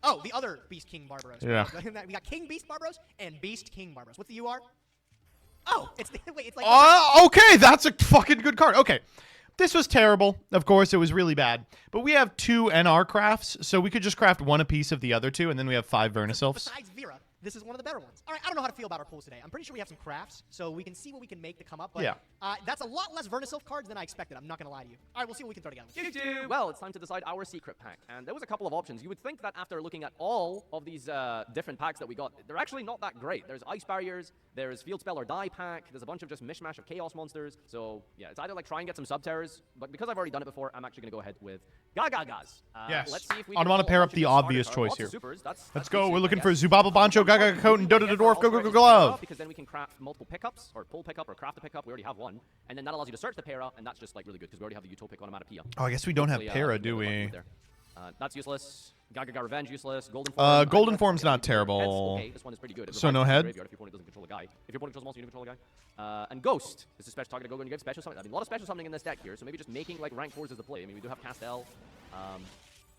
Oh, the other Beast King Barbaros. Yeah. We got King Beast Barbaros and Beast King Barbaros. What's the UR? Oh, it's wait, it's like. Okay, that's a fucking good card. Okay. This was terrible. Of course, it was really bad. But we have 2 NR crafts, so we could just craft 1 apiece of the other 2, and then we have 5 Vernisylphs. Besides Vera, this is one of the better ones. All right, I don't know how to feel about our pulls today. I'm pretty sure we have some crafts, so we can see what we can make to come up. But yeah. That's a lot less Vernisylph cards than I expected. I'm not going to lie to you. All right, we'll see what we can throw together. Well, it's time to decide our secret pack. And there was a couple of options. You would think that after looking at all of these different packs that we got, they're actually not that great. There's Ice Barriers, there's Field Spell or Die pack, there's a bunch of just mishmash of Chaos Monsters. So, yeah, it's either like try and get some Sub-Terrors, but because I've already done it before, I'm actually going to go ahead with Gagagas. Yes. Let's see if we I want to pair up the obvious choice here. Let's go. We're looking for Zubaba Bancho, Gagaga Coat, and Dota the Dwarf, go glove. Because then we can craft multiple pickups, or pull pickup, or craft a pickup. We already have one. And then that allows you to search the para, and that's just like really good, because we already have the Utopic Onomatopoeia. Oh, I guess we don't have para, do we? That's useless. Gagaga Revenge, useless. Golden Form. Golden Form's not terrible. Okay, this one is pretty good. So no head? If your opponent doesn't control a guy. If your opponent controls a monster, you control a guy. And Ghost. This is special target to go when you get special something. I mean, a lot of special something in this deck here, so maybe just making like rank 4s is the play. I mean, we do have Castel,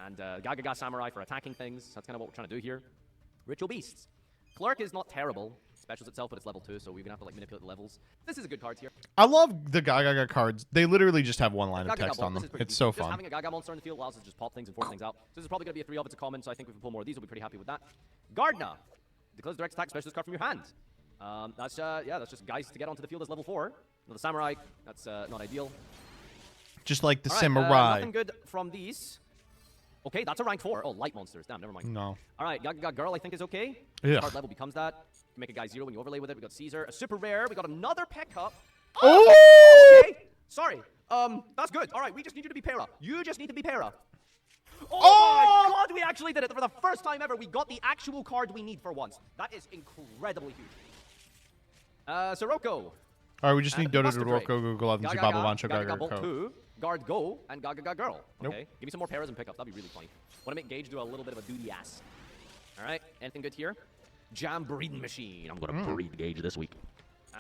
and Gagaga Samurai for attacking things. That's kind of what we're trying to do here. Ritual Beasts. Clerk is not terrible. Specials itself, but it's level 2, so we're gonna have to like manipulate the levels. This is a good card here. I love the Gagaga cards. They literally just have 1 line of text on them. It's so fun. Just having a Gaga monster in the field allows us to just pop things and force things out. So this is probably gonna be a 3 of. It's a common, so I think if we pull more of these, we'll be pretty happy with that. Gardener. Declares direct attack specialist card from your hand. That's just guys to get onto the field as level 4. The Samurai, that's not ideal. Just like the All right, Samurai. Nothing good from these. Okay, that's a rank 4. Oh, light monsters. Damn, never mind. No. All right, Gagaga Girl I think is okay. Yeah. Card level becomes that. You can make a guy 0 when you overlay with it. We got Caesar, a super rare. We got another pickup. Oh! Okay. Sorry. That's good. All right, we just need you to be para. You just need to be para. Oh my God, we actually did it. For the first time ever, we got the actual card we need for once. That is incredibly huge. Sirocco. All right, we just need Dota to Dwarf, go glove, and Zubaba Bancho, Gagaga Gagaga Bolt Coat. 2, Guard Go, and Gagaga Girl. Okay, Nope. give me some more paras and pickups. That'd be really funny. Want to make Gage do a little bit of a duty ass. All right, anything good here? Jam Breeding Machine. I'm going to breed Gage this week.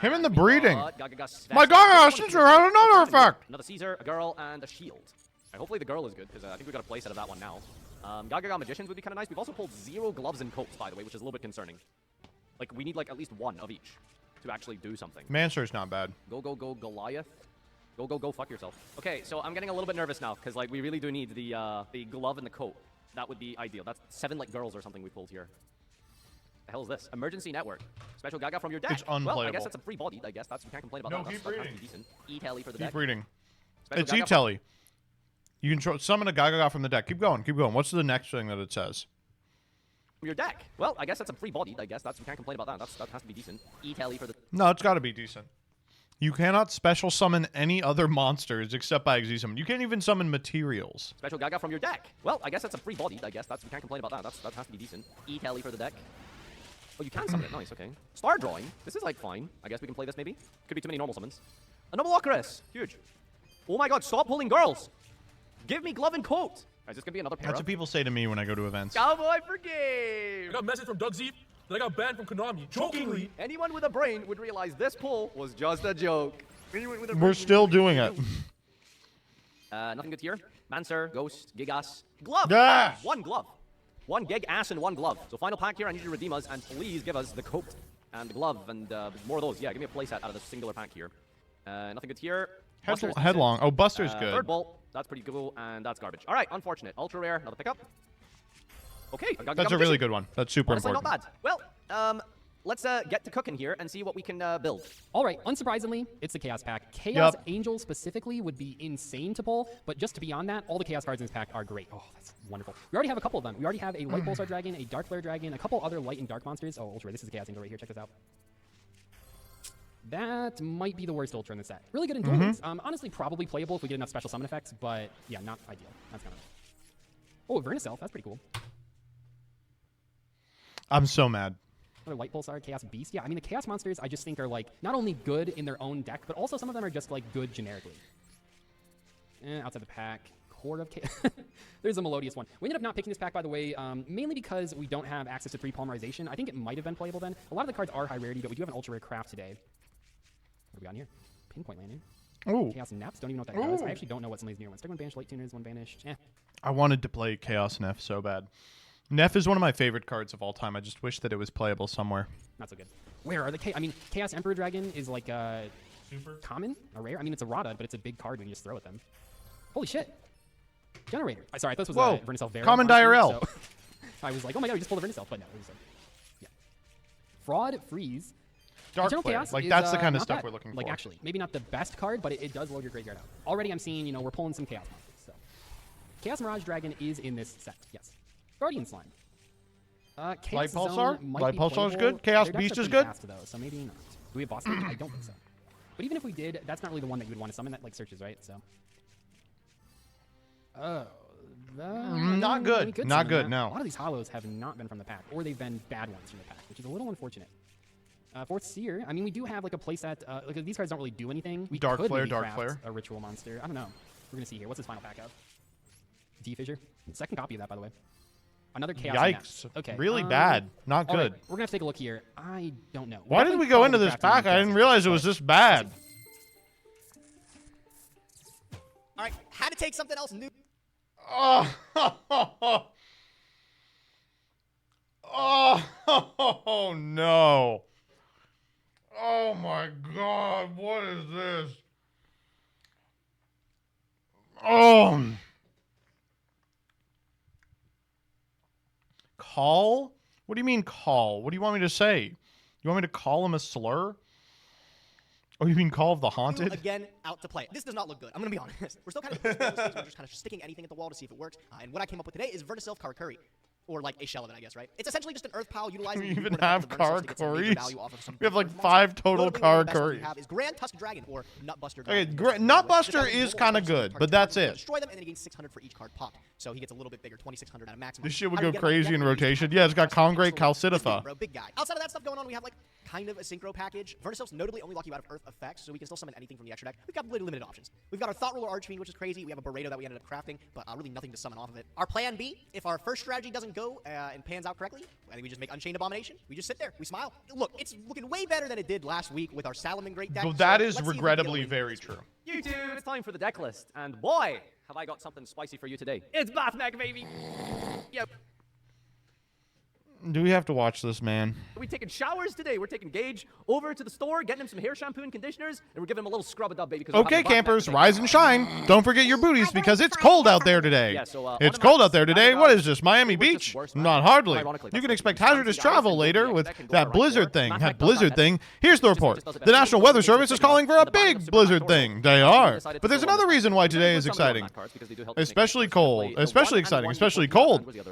Him and the breeding. Gagaga My Gagaga Caesar had another effect. Another Caesar, a girl, and a shield. Hopefully the girl is good, because I think we got a place out of that one now. Gagaga Magicians would be kind of nice. We've also pulled 0 gloves and coats, by the way, which is a little bit concerning. Like, we need like at least 1 of each to actually do something. Mansur's not bad. Go Goliath. Go fuck yourself. Okay, so I'm getting a little bit nervous now, because like we really do need the glove and the coat. That would be ideal. That's 7 like girls or something we pulled here. The hell is this? Emergency Network. Special Gaga from your deck. It's unplayable. Well, I guess that's a free bodied, I guess. We can't complain about that. Keep That's reading. decent. E-Telly for the deck. Keep reading. Special It's Gaga E-Telly. You can summon a Gagaga from the deck. Keep going. What's the next thing that it says? from your deck. Well, I guess that's a free bodied, I guess. We can't complain about that. That has to be decent. E-Telly for the... No, it's got to be decent. You cannot special summon any other monsters except by XZ summon. You can't even summon materials. Special Gaga from your deck. Well, I guess that's a free bodied. I guess we can't complain about that. That has to be decent. E-Telly for the deck. Oh, you can summon it. Nice, okay. Star Drawing. This is, like, fine. I guess we can play this, maybe. Could be too many normal summons. A Noble Ocarus. Huge. Oh my god, stop pulling girls. Give me glove and coat. Is this going to be another pair? That's what people say to me when I go to events. Cowboy for game. I got a message from Doug Zeep that I got banned from Konami. Jokingly. Anyone with a brain would realize this pull was just a joke. We're still doing it. Nothing good here. Mancer, Ghost, Gigas. Glove. Ah! One glove. One gig ass and one glove. So final pack here, I need you to redeem us and please give us the coat and the glove and more of those. Yeah, give me a playset out of this singular pack here. Nothing good here. Headlong. Oh, Buster's good. Third bolt. That's pretty cool, and that's garbage. All right, unfortunate. Ultra rare, another pickup. Okay, I got That's a really good one. That's super Honestly, important. not bad. Well, let's get to cooking here and see what we can build. All right, unsurprisingly, it's the Chaos pack. Chaos Angel specifically would be insane to pull, but just to be on that, all the Chaos cards in this pack are great. Oh, that's wonderful. We already have a couple of them. We already have a Light Pulsar Dragon, a Dark Flare Dragon, a couple other Light and Dark monsters. Oh, Ultra, this is the Chaos Angel right here. Check this out. That might be the worst Ultra in the set. Really good in Duel Links. Honestly, probably playable if we get enough special summon effects, but yeah, not ideal. That's kind of... Oh, Vernicelf. That's pretty cool. I'm so mad. Another Light Pulsar, Chaos Beast. Yeah, I mean, the Chaos monsters I just think are, like, not only good in their own deck, but also some of them are just, like, good generically. Outside the pack. Horde of Chaos. There's a Melodious one. We ended up not picking this pack, by the way, mainly because we don't have access to 3 Polymerization. I think it might have been playable then. A lot of the cards are high rarity, but we do have an Ultra Rare Craft today. What do we got in here? Pinpoint Landing. Ooh. Chaos Naps. Don't even know what that does. I actually don't know what some of these near ones. One banished, Light Tuners, one banished. I wanted to play Chaos Neff so bad. Neff is one of my favorite cards of all time. I just wish that it was playable somewhere. Not so good. Where are the I mean, Chaos Emperor Dragon is like a common, a rare. I mean, it's a Rada, but it's a big card when you just throw at them. Holy shit. Generator. Sorry, I thought this was a Vernicelf Vera. Common Direl. So I was like, oh my god, we just pulled a Vernicelf, but no, it was yeah. Fraud Freeze. Dark Flare. Chaos like, that's the kind of stuff bad. we're looking for. Like, actually, maybe not the best card, but it does load your graveyard out. Already I'm seeing, you know, we're pulling some Chaos monsters, so. Chaos Mirage Dragon is in this set, yes. Guardian Slime. Chaos Light Pulsar? Zone might Light be Pulsar is playable. good. Chaos Their decks Beast are is pretty good. fast, though, so maybe not. Do we have Boss Link? I don't think so. But even if we did, that's not really the one that you would want to summon that like searches, right? So. Oh. Not good. Not good, no. A lot of these hollows have not been from the pack, or they've been bad ones from the pack, which is a little unfortunate. Fourth Seer. I mean, we do have like a playset. Like these cards don't really do anything. We Dark could Flare, maybe Dark craft Flare. a ritual monster. I don't know. We're gonna see here. What's his final pack of? D-Fissure. Second copy of that, by the way. Another Chaos. Yikes. Nap. Okay. Really bad. Not good. Right. We're gonna have to take a look here. I don't know. Why did we go into this pack? I didn't realize it was this bad. All right, had to take something else new. Oh no. Oh my god, what is this? Call? What do you mean call? What do you want me to say? You want me to call him a slur? Oh, you mean Call of the Haunted? Again, out to play. This does not look good. I'm going to be honest. We're still kind of we're just kind of sticking anything at the wall to see if it works. And what I came up with today is Vertisilph Karakuri. Or like a shell of it, I guess, right? It's essentially just an earth pile utilizing. We even have Karakuris. We have like 5 total Karakuris. We Karakuris. have is Grand Tusk Dragon or Nutbuster Okay, Dragon. Nutbuster is kind of good, but that's it. Destroy them and then he gains 600 for each card popped. So he gets a little bit bigger, 2,600 at a maximum. This shit would go crazy in rotation. Yeah, it's got Congrate Calcidifa. Bro, big guy. Outside of that stuff going on, we have like kind of a synchro package. Vertisilphs notably only lock you out of earth effects, so we can still summon anything from the extra deck. We've got really limited options. We've got our Thought Ruler Archfiend, which is crazy. We have a Barreto that we ended up crafting, but really nothing to summon off of it. Our plan B, if our first strategy doesn't go and pans out correctly, I think we just make Unchained Abomination. We just sit there. We smile. Look, it's looking way better than it did last week with our Salamangreat deck. Well, that is regrettably very true. YouTube, it's time for the deck list. And boy, have I got something spicy for you today. It's Bathneck, baby. Yep. Do we have to watch this, man? We're taking showers today. We're taking Gage over to the store, getting him some hair shampoo and conditioners, and we're giving him a little scrub a dub, baby. Okay, campers, rise and shine. Don't forget your booties because it's cold out there today. Yeah, so, it's cold out there today. What is this, Miami Beach? Not hardly. You can expect hazardous travel later with that blizzard thing. That blizzard thing. Here's the report. The National Weather Service is calling for a big blizzard thing. They are. But there's another reason why today is exciting. Especially cold. Especially exciting. Especially cold. Because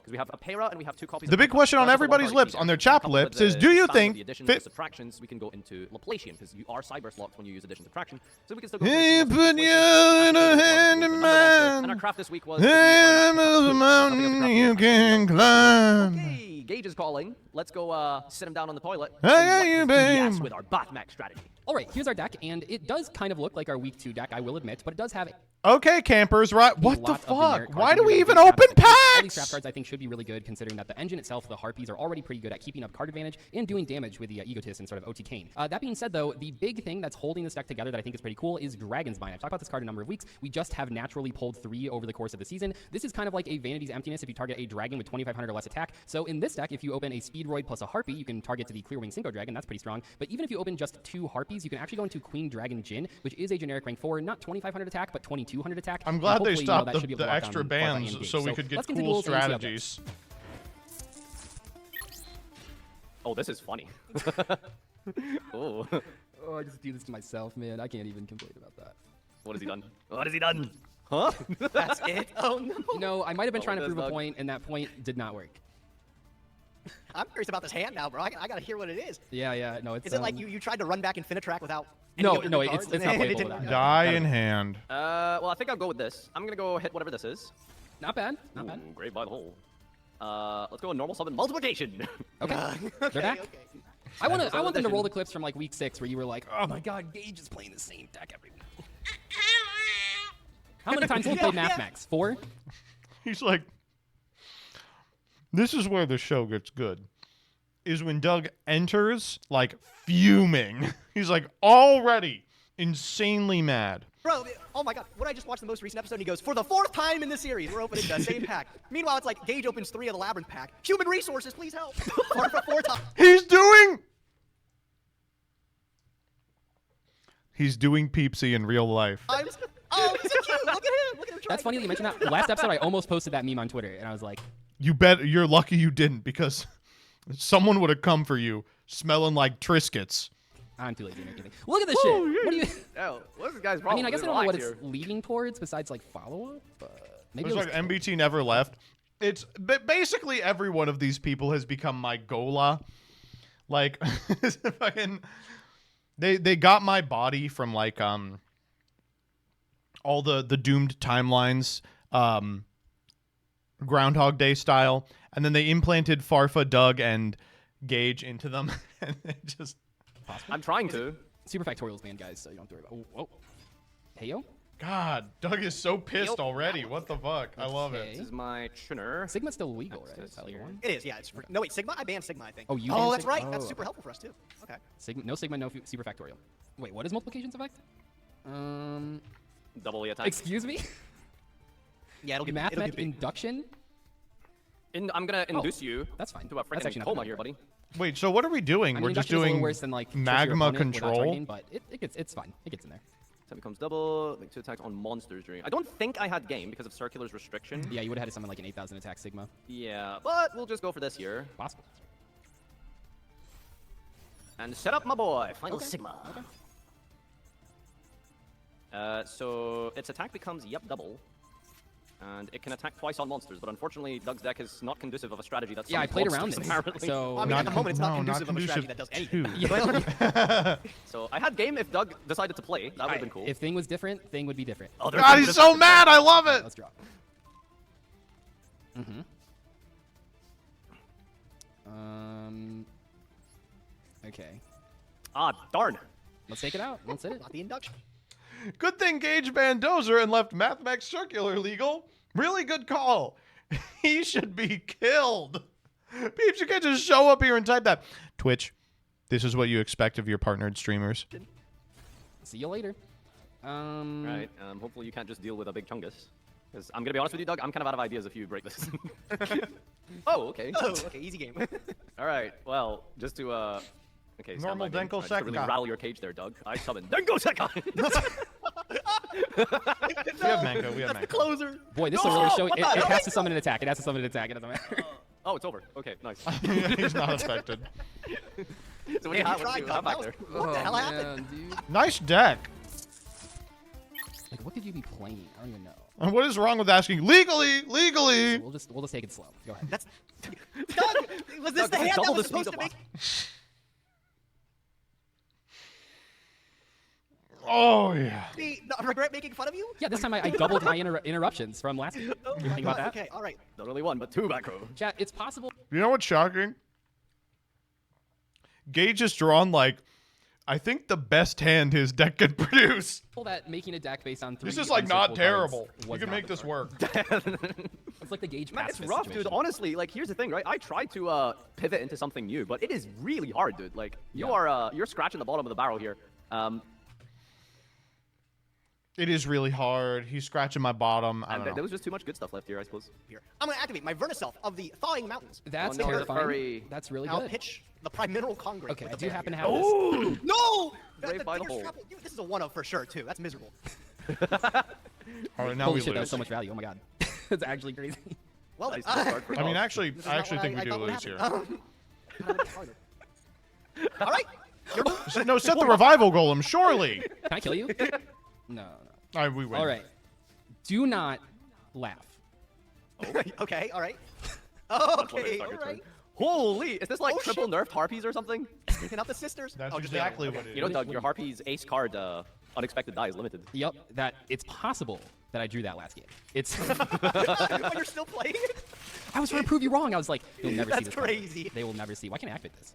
we have a Para and we have 2 copies The big question on everybody's lips, on their chapped lips, is do you think... subtractions, we can go into Laplacian, because you are cyber locked when you use addition subtraction. So we can still go... He put you in a hand of mine. And our craft this week was... A mountain you can climb. Okay, Gage is calling. Let's go sit him down on the toilet. Hey, you, babe. With our Batmax strategy. All right, here's our deck, and it does kind of look like our week 2 deck, I will admit, but it does have Okay, campers, right? What the fuck? Why do we even open open packs? All these packs? trap cards I think should be really good, considering that the engine itself, the Harpies, are already pretty good at keeping up card advantage and doing damage with the Egotist and sort of OT Kane. That being said, though, the big thing that's holding this deck together that I think is pretty cool is Dragon's Mine. I've talked about this card a number of weeks. We just have naturally pulled 3 over the course of the season. This is kind of like a Vanity's Emptiness if you target a dragon with 2,500 or less attack. So in this deck, if you open a Speedroid plus a Harpy, you can target to the Clearwing Synchro Dragon. That's pretty strong. But even if you open just 2 Harpies, you can actually go into Queen Dragon Jin, which is a generic rank 4, not 2,500 attack, but 2,200 attack. I'm glad they stopped the extra bands so we could get cool strategies. Oh, this is funny. Oh, I just do this to myself, man. I can't even complain about that. What has he done? What has he done? Huh? That's it? Oh, no. You know, I might have been trying to prove a point, and that point did not work. I'm curious about this hand now, bro. I gotta hear what it is. Yeah, no, it's... Is it like you tried to run back Infinitrack without... No, it's not playable with that. Die in hand. Well, I think I'll go with this. I'm gonna go hit whatever this is. Not bad, not bad. Great by the hole. Let's go with normal summon multiplication. Okay, they're back. Okay. I want them to roll the clips from like week 6 where you were like, oh my god, Gage is playing the same deck every week. How many times have you played Mathmax? 4? He's like, this is where the show gets good. Is when Doug enters, like, fuming. He's like, already insanely mad. Bro, oh my god, what I just watched the most recent episode, and he goes, for the 4th time in this series, we're opening the same pack. Meanwhile, it's like, Gage opens 3 of the Labyrinth pack. Human resources, please help. For 4 times. He's doing Peepsy in real life. Oh, he's so cute. Look at him. Look at him. That's funny that you mentioned that. Last episode, I almost posted that meme on Twitter, and I was like... You're lucky you didn't, because someone would have come for you smelling like Triscuits. I'm too lazy to make anything. Look at this shit. What do you... Oh, what's this guy's problem? I mean, I guess I don't know what it's leading towards besides, like, follow-up, but... Maybe it's like MBT never left. It's basically every one of these people has become my Gola. Like, fucking... They got my body from, like, all the doomed timelines, Groundhog Day style, and then they implanted Farfa, Doug, and Gage into them, and it just... Possible. I'm trying to. Super Factorial's banned, guys, so you don't have to worry about... Oh, whoa. Heyo? God, Doug is so pissed already. What the fuck? I love it. This is my Trinner. Sigma's still legal, right? It is, yeah. It's free. No, wait, Sigma? I banned Sigma, I think. Oh, you Oh, banned that's Sigma? right. That's Oh, super okay. helpful for us, too. Okay. No Sigma, no Super Factorial. Wait, what is multiplication's effect? Double the attack. Excuse me? Yeah, it'll get Mathmet induction? I'm gonna induce you. That's fine. To a That's actually freaking not coma bad. here, buddy. Wait, so what are we doing? I mean, We're just induction is a little doing worse than, like, magma opponent without control? targeting, but it's fine. It gets in there. So it becomes double, make 2 attacks on monsters during... I don't think I had game because of Circular's restriction. Yeah, you would have had to summon like an 8,000 attack Sigma. Yeah, but we'll just go for this here. Possible. And set up my boy, Final Okay. Sigma. Okay. So its attack becomes, double. And it can attack twice on monsters, but unfortunately Doug's deck is not conducive of a strategy that's... Yeah, I played around this, it, apparently. so... Well, I mean, at the moment, it's not conducive of a strategy that does anything. So I had game if Doug decided to play. That would have been cool. If Thing was different, Thing would be different. Oh, God, he's so mad! I love it! Let's drop. Okay. Ah, darn. Let's take it out. Let's hit it. Not the induction. Good thing Gage banned Dozer and left Mathmax Circular legal. Really good call. He should be killed. Peeps, you can't just show up here and type that. Twitch, this is what you expect of your partnered streamers. See you later. Right. Hopefully you can't just deal with a big chungus. Because I'm gonna be honest with you, Doug, I'm kind of out of ideas if you break this. Oh, okay. Oh, okay, easy game. All right. Well, just to okay. Normal Denko Just to really Sekka. rattle your cage there, Doug. I summon Denko Sekka. We have Mango. We have Mango. Closer. Boy, this will really show. It has to summon an attack. It has to summon an attack. It doesn't matter. Oh, it's over. Okay, nice. He's not affected. So what do you have? What back there? What the hell happened? Dude. Nice deck. Like, what could you be playing? I don't even know. And what is wrong with asking legally? So we'll just take it slow. Go ahead. That's Doug. Was this Doug, the hand that double was the speed supposed to of make? Oh yeah. Me not regret making fun of you? Yeah, this time I doubled my interruptions from last week. Oh Think my about God. that? Okay, all right. Not only one, but two back row. Chat, it's possible. You know what's shocking? Gage has drawn like, I think the best hand his deck could produce. That making a deck based on 3 This is like not unsearchable terrible. cards You was can not make the this card. work. It's like the Gage Man, it's pacifist rough, situation. dude. Honestly, like, here's the thing, right? I tried to pivot into something new, but it is really hard, dude. Like, you're scratching the bottom of the barrel here. It is really hard. He's scratching my bottom. I don't know. There was just too much good stuff left here, I suppose. Here. I'm gonna activate my Verniself of the Thawing Mountains. That's Oh, no, terrifying. furry. That's really I'll good. pitch the Prime Mineral Congrate. Okay, with I the do bear happen to here. have this. Oh! No! Brave by the Digger's hole. Trap- Dude, this is a 1-0 for sure, too. That's miserable. All right, now Holy we shit, that was lose. so much value. Oh my god. It's actually crazy. Well, Nice then. start for I mean, golf. actually, This is I not actually what think we do thought would lose here. happen. All right. No, set the revival golem, surely. Can I kill you? No. All right, we win. All right. Do not laugh. Okay, all right. That's what Okay, it's all target right. turn. Holy! Is this like Oh, triple shit. nerfed harpies or something? Picking up the sisters. That's Oh, just exactly okay. what it You know, is. Doug, your harpy's ace card, unexpected die is limited. Yep. That it's possible that I drew that last game. It's. When you're still playing it? I was trying to prove you wrong. I was like, you'll never see That's this. card. crazy. They will never see. Why can't I activate this?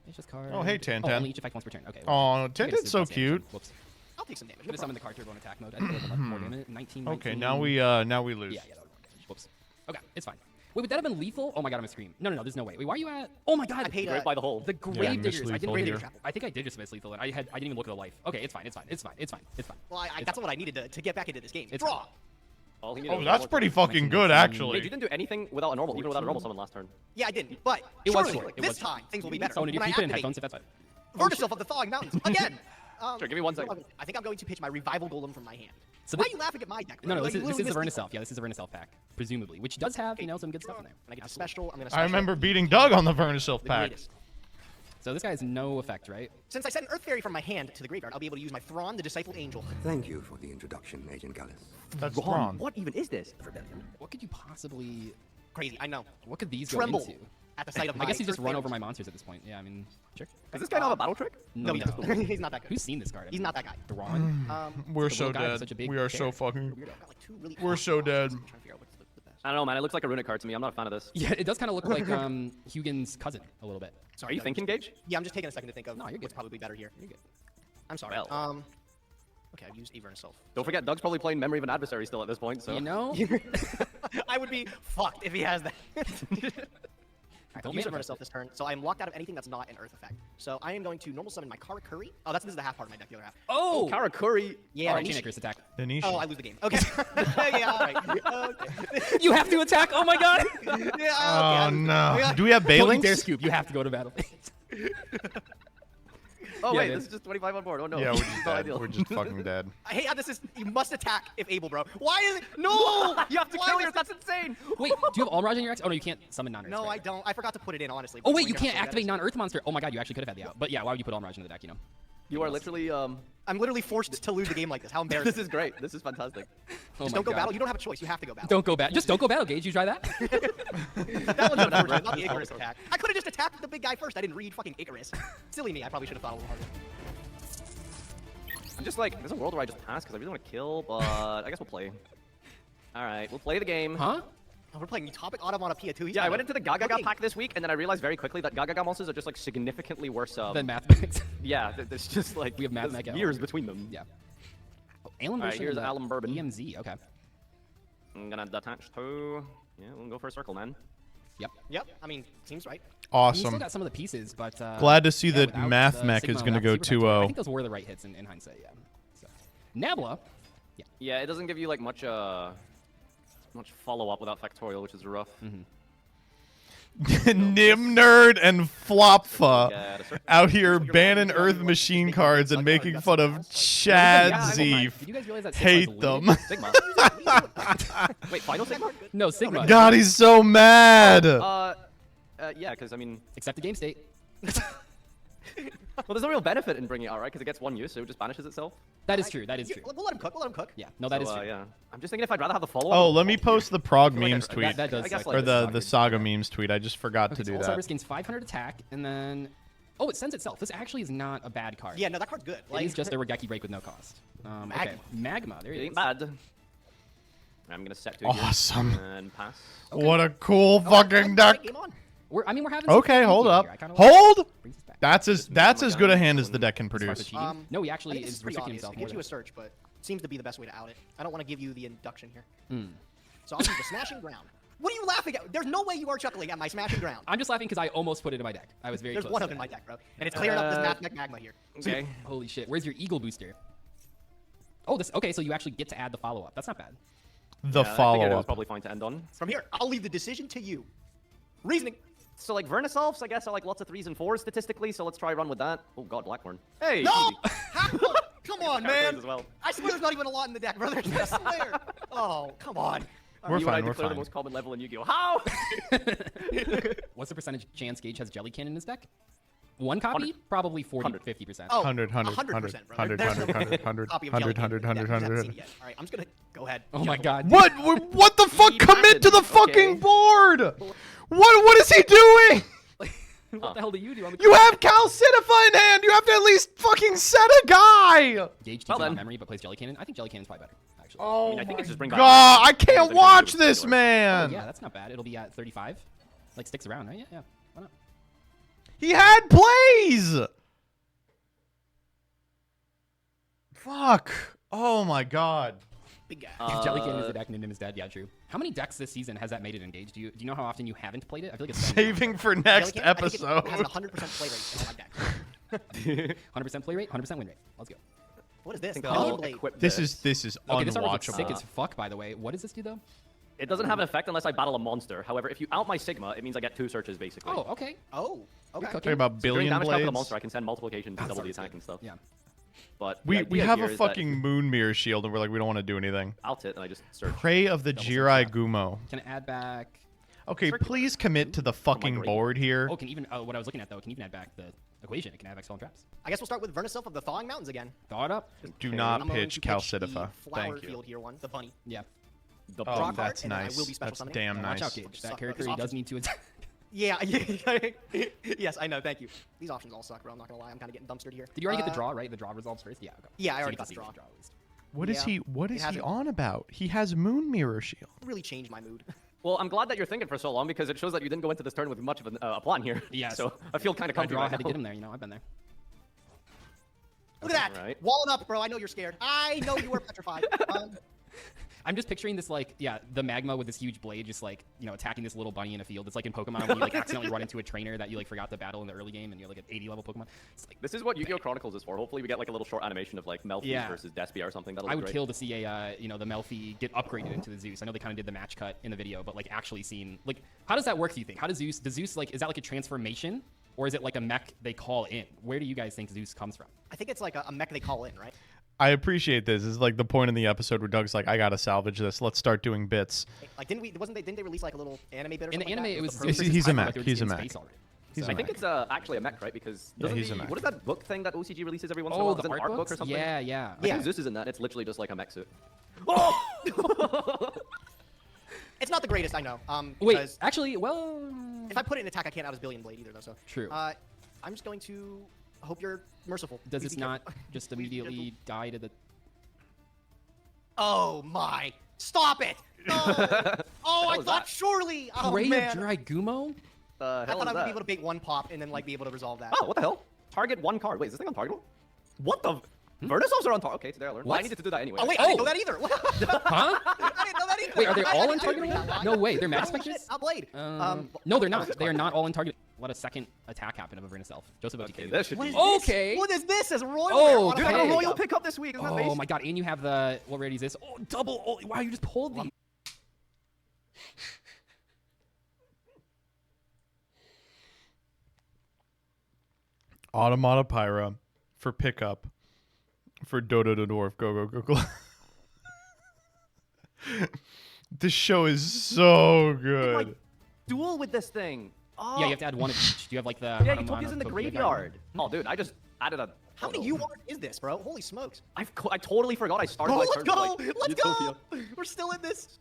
It's just card. Oh, hey, Tantan. only each effect once per turn. Okay. Oh, I guess Tintin's it's so less damage. cute. Whoops. I'll take some damage. I'm gonna summon the card turbo in attack mode. I think it'll more damage. 19. Okay, 19. now we lose. Yeah, that would more damage. Whoops. Okay, it's fine. Wait, would that have been lethal? Oh my god, I'm gonna scream. No, there's no way. Wait, why are you at? Oh my god. I paid Grave by the hole. The grave miss diggers. I lethal didn't. here. I think I did just miss lethal. And I didn't even look at the life. Okay, it's fine. It's fine. It's fine. It's fine. It's fine. Well, It's that's fine. what I needed to get back into this game. It's Draw. fine. All he needed Oh, was that's one more pretty turn. fucking good, Wait, actually. you didn't do anything without a normal, even without a normal summon last turn. Yeah, I didn't. But It was surely, short. It this was short. time things will be better. So when you I keep it in activate headphones, if that's fine. Vertiself of the Thawing Mountains again. Sure, give me 1 second. I think I'm going to pitch my Revival Golem from my hand. So Why this- are you laughing at my deck? No, bro? this Like, is you the literally Verniself. Yeah, this is the Verniself pack, presumably, which does have some good stuff in there. And I get to special. I'm gonna. I Special remember beating Doug on the Verniself the pack. greatest. So this guy has no effect, right? Since I sent an Earth Fairy from my hand to the graveyard, I'll be able to use my Thrawn, the Discipled Angel. Thank you for the introduction, Agent Gallus. That's Ron, wrong. what even is this? What could you possibly? Crazy, I know. What could these Tremble go into? at the sight of I my guess he's just Earth run Fairies. over my monsters at this point. Yeah, I mean, sure. Does this guy not have a battle trick? No, he doesn't. He's not that good. Who's seen this card? He's not that guy. Thrawn. We're the so little guy with dead. such a big We are so bear. fucking. Weirdo. I've got like 2 really We're so dead. I'm trying to figure out what's the best. I don't know, man. It looks like a runic card to me. I'm not a fan of this. Yeah, it does kind of look like Hugin's cousin a little bit. Are you thinking, Gage? Yeah, I'm just taking a second to think of No, you're good. what's probably better here. You're good. I'm sorry. Well. Okay, I've used Verniself. Don't forget, Doug's probably playing Memory of an Adversary still at this point, so. You know? I would be fucked if he has that. I've Don't used manifest Verniself this turn, so I am locked out of anything that's not an Earth effect. So I am going to normal summon my Karakuri. Oh, this is the half part of my deck, the other half. Oh! Karakuri. Yeah, All right, Nishi. Chain-Icarus attack. Danishi. Oh, I lose the game. Okay. Yeah, all right. Okay. You have to attack! Oh my god! Yeah, okay, Oh no. Do we have Don't you dare Balinks? scoop. You have to go to battle. Oh, Yeah, wait, man. this is just 25 on board. Oh, no. Yeah, we're just Not dead. ideal. We're just fucking dead. I hate how this is. You must attack if able, bro. Why is it? No! You have to Why kill is yours. That's insane. Wait, do you have Almiraj in your X? Oh no, you can't summon non-Earth. No, right? I don't. I forgot to put it in, honestly. Oh but wait, when you you're can't so activate dead, non-Earth monster. Oh my god, you actually could have had the out. But yeah, why would you put Almiraj in the deck? You know. You are literally, I'm literally forced to lose the game like this. How embarrassing. this is great. This is fantastic. Oh Just my don't go god. battle. You don't have a choice. You have to go battle. Don't go battle. Just don't go battle, Gage. You try that. That was unfortunate, not the Icarus attack. I could have just attacked the big guy first. I didn't read fucking Icarus. Silly me. I probably should have thought a little harder. I'm just like, there's a world where I just pass because I really want to kill, but I guess we'll play. All right, we'll play the game. Huh? Oh, we're playing Utopic Automata Pia 2. Yeah, I went into the Gaga pack this week, and then I realized very quickly that Gaga monsters are just like significantly worse. Then mathematics. Yeah, there's just like We have there's Mathmech years between them. Yeah. Oh, Alan All right, version here's of Alan Bourbon. EMZ. Okay. I'm gonna detach two. Yeah, we'll go for a circle, man. Yep. Yep. I mean, seems right. You still Awesome. got some of the pieces, but Glad to see yeah, that without Math the Mech Sigma, is gonna without go Super Factor, I 2-0. think those were the right hits in hindsight. Yeah. So. Nabla. Yeah, it doesn't give you like much follow up without Factorial, which is rough. Nim Nerd and Flopfa Yeah, that's right. out here banning Earth Machine cards and making fun of Chad Yeah, Zeef. Did you guys realize that Sigma is Hate limited? them. Sigma. Wait, final Sigma? No, Sigma. God, he's so mad. Yeah, because I mean, Except the game state. Well, there's no real benefit in bringing it out, right? Because it gets one use, so it just banishes itself. That is true. That is true. We'll let him cook. We'll let him cook. Yeah. No, that is true. Yeah. I'm just thinking if I'd rather have the follow-up. Oh, let me post the prog I feel like memes tweet. That does I guess, suck. like, Or the saga memes tweet. I just forgot to Okay, do so that. All Cyber gains 500 attack, and then... Oh, it sends itself. This actually is not a bad card. Yeah, no, that card's good. It is just a Regeki break with no cost. Okay. Magma. There It it ain't is. bad. I'm gonna set to Awesome. and pass. What a cool fucking deck. Game on. We're having Okay, some hold fun up. here. I kinda Hold! brings us back. That's as good a hand as the deck can produce. Cheating? No, he actually I think this is pretty restricting obvious. himself It more gives you than a search, but it seems to be the best way to out it. I don't want to give you the induction here. Hmm. So I'll use the smashing ground. What are you laughing at? There's no way you are chuckling at my smashing ground. I'm just laughing because I almost put it in my deck. I was very There's close. one to of them in that. my deck, bro. And it's clearing up this math magma here. Okay. Holy shit. Where's your Eagle booster? Oh, this. Okay, so you actually get to add the follow-up. That's not bad. The I figured it was follow-up. probably fine to end on. From here, I'll leave the decision to you. Reasoning. So like Vernisolfs, I guess, are like lots of 3s and 4s statistically. So let's try run with that. Oh god, Blackburn. Hey. No! easy. Come on, Characters man. as well. I swear there's not even a lot in the deck, brother. I swear. Oh, come on. We're You and I fine, we're declare the fine. most common level in Yu-Gi-Oh! How? What's the percentage chance Gage has Jelly Cannon in his deck? One copy? Probably 40, 50%. Oh, 100, 100, 100%, 100, brother. 100, There's no 100, 100, copy of 100, Jelly 100, Cannon in the 100, deck. We haven't 100. seen it yet. All right, I'm just gonna go ahead. Oh my god. What the fuck? Commit to the fucking Okay. board! What is he doing? What the hell do you do? You have Calcidifa in hand! You have to at least fucking set a guy! Gage teaches Well, about then. memory but plays Jelly Cannon. I think Jelly Cannon's probably better, actually. Oh I mean, I think it's just bring back. God, I can't There's watch nothing to do with this, it. man! Yeah, that's not bad. It'll be at 35. Like, sticks around, right? Yeah. Why not? He had plays! Fuck. Oh my god. Big guy. If Jelly Cannon is the deck, Nim is dead. Yeah, true. How many decks this season has that made it engaged? Do you know how often you haven't played it? I feel like it's Saving for next Jelly Cannon, I think episode. it has a 100% play rate in my deck. 100% play rate, 100% win rate. Let's go. What is this? think The I'll Honey Blade. equip This is Okay, this artwork looks sick unwatchable. as fuck, by the way. What does this do, though? It doesn't have an effect unless I battle a monster. However, if you out my Sigma, it means I get 2 searches basically. Oh, okay. Oh, okay. Talking about So during billion damage count for the blades. monster, I can send multiplication to double the sorry, attack and stuff. Yeah. But We the idea have here a is that fucking moon mirror shield and we're like, we don't want to do anything. out it and I just search. Prey of the Jirai Gumo. Can add back... Okay, please commit to the fucking board here. Oh, can even... Oh, what I was looking at, though, it can even add back the equation. It can add back Spell and Traps. I guess we'll start with Verniself of the Thawing Mountains again. Thaw it up. Do I'm not going pitch to Calcidifa. the flower Thank you. field here one, the bunny. Yeah. The Oh, Draw card, that's and then I nice. will be special That's summoning. damn Yeah, nice. watch out, Gage. That Suck, character, those he does options. need to attack. Yeah, yes, I know, thank you. These options all suck, bro, I'm not gonna lie, I'm kind of getting dumpstered here. Did you already get the draw, right? The draw resolves first? Yeah, okay. Yeah, I So already you got can the see draw. at least. What is Yeah, he? What it is he hasn't- on about? He has moon mirror shield. Really changed my mood. Well, I'm glad that you're thinking for so long because it shows that you didn't go into this turn with much of a plan here. Yes. So I feel kind of My comfy draw right had to now. get him there, you know, I've been there. Look at that! Right. Walling up, bro, I know you're scared. I know you were petrified. I'm just picturing this, like, yeah, the magma with this huge blade just, like, you know, attacking this little bunny in a field. It's like in Pokemon when you, like, accidentally run into a trainer that you, like, forgot to battle in the early game and you're, like, an 80 level Pokemon. It's like, This is what Yu-Gi-Oh! Chronicles is for. Hopefully we get like a little short animation of like Melfi Yeah. versus Despia or something. That'll I look would great. kill to see a, you know, the Melfi get upgraded into the Zeus. I know they kind of did the match cut in the video, but, like, actually seeing, like, how does that work, do you think? How does Zeus, like, is that like a transformation? Or is it like a mech they call in? Where do you guys think Zeus comes from? I think it's like a mech they call in, right? I appreciate this. This is like the point in the episode where Doug's like, I gotta salvage this. Let's start doing bits. Like, didn't they release like a little anime bit or In the something anime, like it was that? Zeus versus He's a Tiger, mech. like, they were He's just a in mech. space already. He's I a think mech. it's actually a mech, right? Because Yeah, doesn't he's a the- mech. what is that book thing that OCG releases every once in a Oh, while? the Is it an art book or books? something? Yeah, yeah. I Yeah. think Zeus is in that. It's literally just like a mech suit. It's not the greatest, I know. Wait, Because actually, well... if I put it in attack, I can't out his Billion Blade either, though. So True. I'm just going to hope you're merciful. Does Please this be not careful. just Please be immediately gentle. die to the... Oh my! Stop it! No! Oh, I was thought that? surely. Oh Prey man! of Dry Gumo? The I hell thought I is would be that? able to bait one pop and then like be able to resolve that. Oh, what the hell? Target one card. Wait, is this thing on target? What the? Vertisolves are on target. Okay, today I learned. Well, I What? needed to do that anyway. Oh wait, I didn't know that either. Huh? I didn't know that either. Wait, are they I all didn't- on I didn't target? read that. No way, they're max Oh, shit, specters? outplayed. No, they're not. They are not all in target. Let a second attack happen of a Verna Self. Joseph Okay, OTK. this should What be. is this? Okay. What is this? As royal? Oh, Dude, I okay. got a royal pickup this week. Isn't that Oh nice? my god, and you have the... What rarity is this? Oh, double... Oh, wow, you just pulled the... Automata Pyra for pickup for Dodo the Dwarf. Go, go, go, go. This show is so good. Like, duel with this thing. Oh. Yeah, you have to add one of each. Do you have like the... Yeah, he Hanamana took his in the Tokyo graveyard. Oh, dude, I just added a... How many URs is this, bro? Holy smokes. I totally forgot I started Oh, my let's turn go! with, like, Let's Utopia. go! We're still in this.